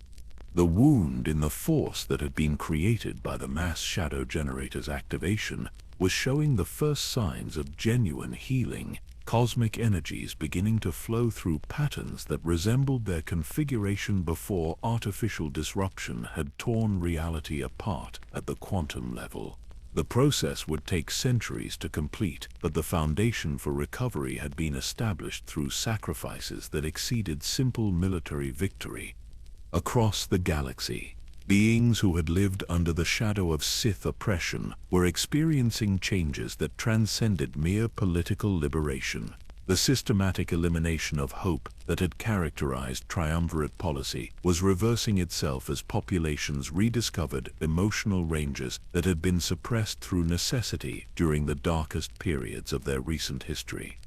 The wound in the force that had been created by the mass shadow generator's activation was showing the first signs of genuine healing, cosmic energies beginning to flow through patterns that resembled their configuration before artificial disruption had torn reality apart at the quantum level. The process would take centuries to complete, but the foundation for recovery had been established through sacrifices that exceeded simple military victory. Across the galaxy, beings who had lived under the shadow of Sith oppression were experiencing changes that transcended mere political liberation. The systematic elimination of hope that had characterized triumvirate policy was reversing itself as populations rediscovered emotional ranges that had been suppressed through necessity during the darkest periods of their recent history.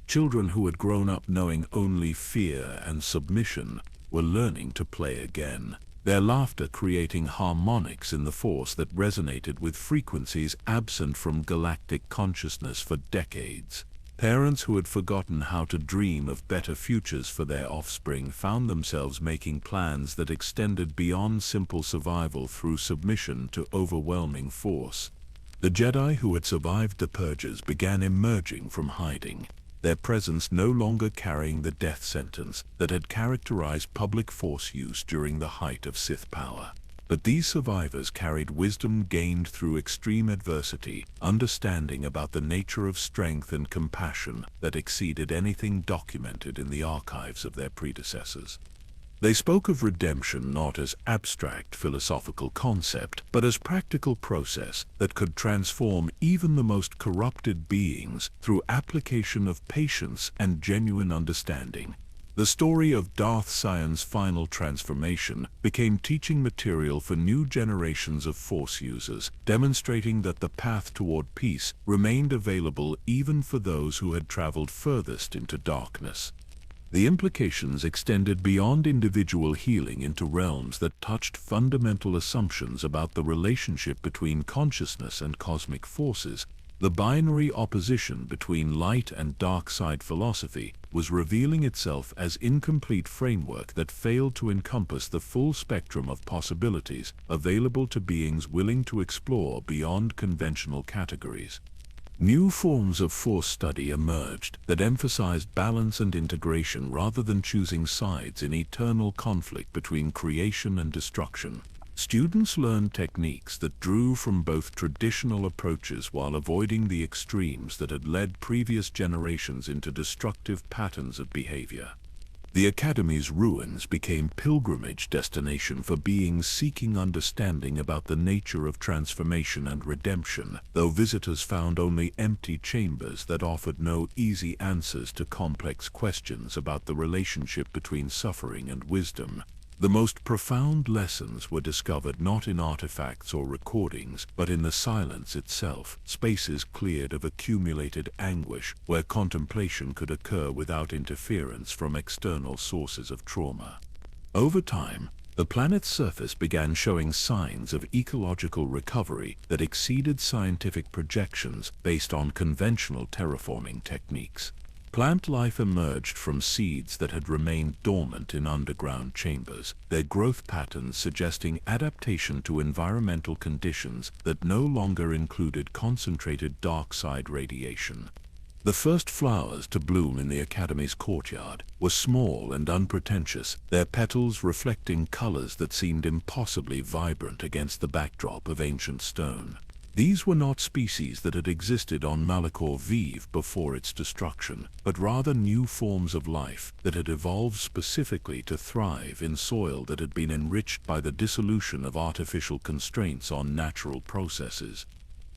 Children who had grown up knowing only fear and submission were learning to play again, their laughter creating harmonics in the force that resonated with frequencies absent from galactic consciousness for decades. Parents who had forgotten how to dream of better futures for their offspring found themselves making plans that extended beyond simple survival through submission to overwhelming force. The Jedi who had survived the purges began emerging from hiding, their presence no longer carrying the death sentence that had characterized public force use during the height of Sith power. But these survivors carried wisdom gained through extreme adversity, understanding about the nature of strength and compassion that exceeded anything documented in the archives of their predecessors. They spoke of redemption not as abstract philosophical concept, but as practical process that could transform even the most corrupted beings through application of patience and genuine understanding. The story of Darth Sion's final transformation became teaching material for new generations of Force users, demonstrating that the path toward peace remained available even for those who had traveled furthest into darkness. The implications extended beyond individual healing into realms that touched fundamental assumptions about the relationship between consciousness and cosmic forces. The binary opposition between light and dark side philosophy was revealing itself as incomplete framework that failed to encompass the full spectrum of possibilities available to beings willing to explore beyond conventional categories. New forms of Force study emerged that emphasized balance and integration rather than choosing sides in eternal conflict between creation and destruction. Students learned techniques that drew from both traditional approaches while avoiding the extremes that had led previous generations into destructive patterns of behavior. The Academy's ruins became pilgrimage destination for beings seeking understanding about the nature of transformation and redemption, though visitors found only empty chambers that offered no easy answers to complex questions about the relationship between suffering and wisdom. The most profound lessons were discovered not in artifacts or recordings, but in the silence itself, spaces cleared of accumulated anguish where contemplation could occur without interference from external sources of trauma. Over time, the planet's surface began showing signs of ecological recovery that exceeded scientific projections based on conventional terraforming techniques. Plant life emerged from seeds that had remained dormant in underground chambers, their growth patterns suggesting adaptation to environmental conditions that no longer included concentrated dark side radiation. The first flowers to bloom in the Academy's courtyard were small and unpretentious, their petals reflecting colors that seemed impossibly vibrant against the backdrop of ancient stone. These were not species that had existed on Malachor V before its destruction, but rather new forms of life that had evolved specifically to thrive in soil that had been enriched by the dissolution of artificial constraints on natural processes.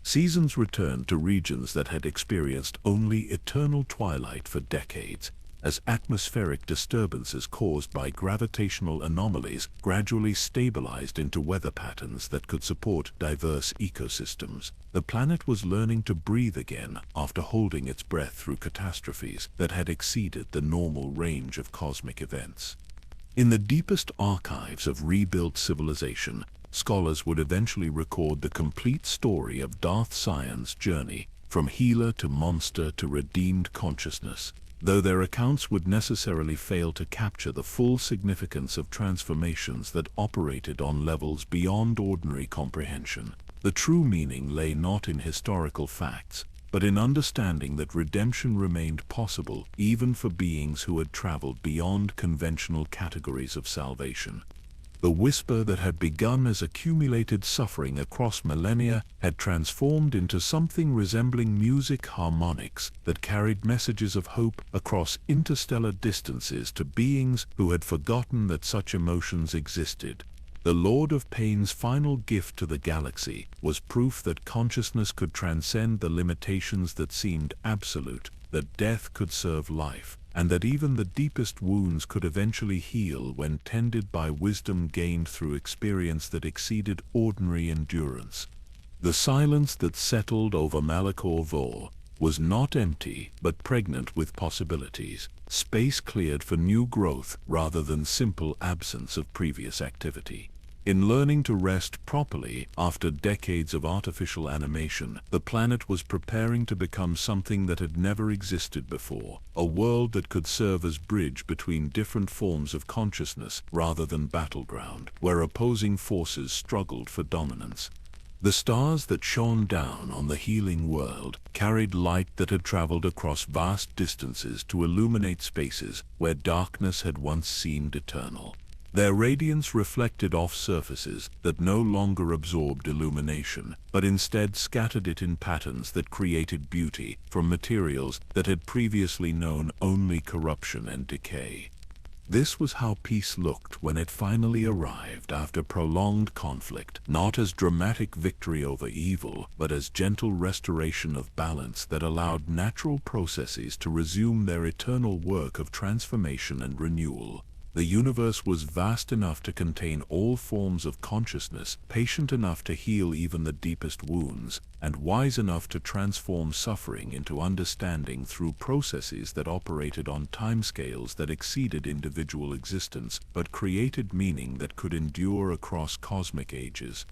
Seasons returned to regions that had experienced only eternal twilight for decades, as atmospheric disturbances caused by gravitational anomalies gradually stabilized into weather patterns that could support diverse ecosystems. The planet was learning to breathe again after holding its breath through catastrophes that had exceeded the normal range of cosmic events. In the deepest archives of rebuilt civilization, scholars would eventually record the complete story of Darth Sion's journey, from healer to monster to redeemed consciousness, though their accounts would necessarily fail to capture the full significance of transformations that operated on levels beyond ordinary comprehension. The true meaning lay not in historical facts, but in understanding that redemption remained possible even for beings who had traveled beyond conventional categories of salvation. The whisper that had begun as accumulated suffering across millennia had transformed into something resembling music harmonics that carried messages of hope across interstellar distances to beings who had forgotten that such emotions existed. The Lord of Pain's final gift to the galaxy was proof that consciousness could transcend the limitations that seemed absolute, that death could serve life, and that even the deepest wounds could eventually heal when tended by wisdom gained through experience that exceeded ordinary endurance. The silence that settled over Malachor V was not empty but pregnant with possibilities, space cleared for new growth rather than simple absence of previous activity. In learning to rest properly after decades of artificial animation, the planet was preparing to become something that had never existed before, a world that could serve as bridge between different forms of consciousness rather than battleground, where opposing forces struggled for dominance. The stars that shone down on the healing world carried light that had traveled across vast distances to illuminate spaces where darkness had once seemed eternal. Their radiance reflected off surfaces that no longer absorbed illumination, but instead scattered it in patterns that created beauty from materials that had previously known only corruption and decay. This was how peace looked when it finally arrived after prolonged conflict, not as dramatic victory over evil, but as gentle restoration of balance that allowed natural processes to resume their eternal work of transformation and renewal. The universe was vast enough to contain all forms of consciousness, patient enough to heal even the deepest wounds, and wise enough to transform suffering into understanding through processes that operated on timescales that exceeded individual existence but created meaning that could endure across cosmic ages.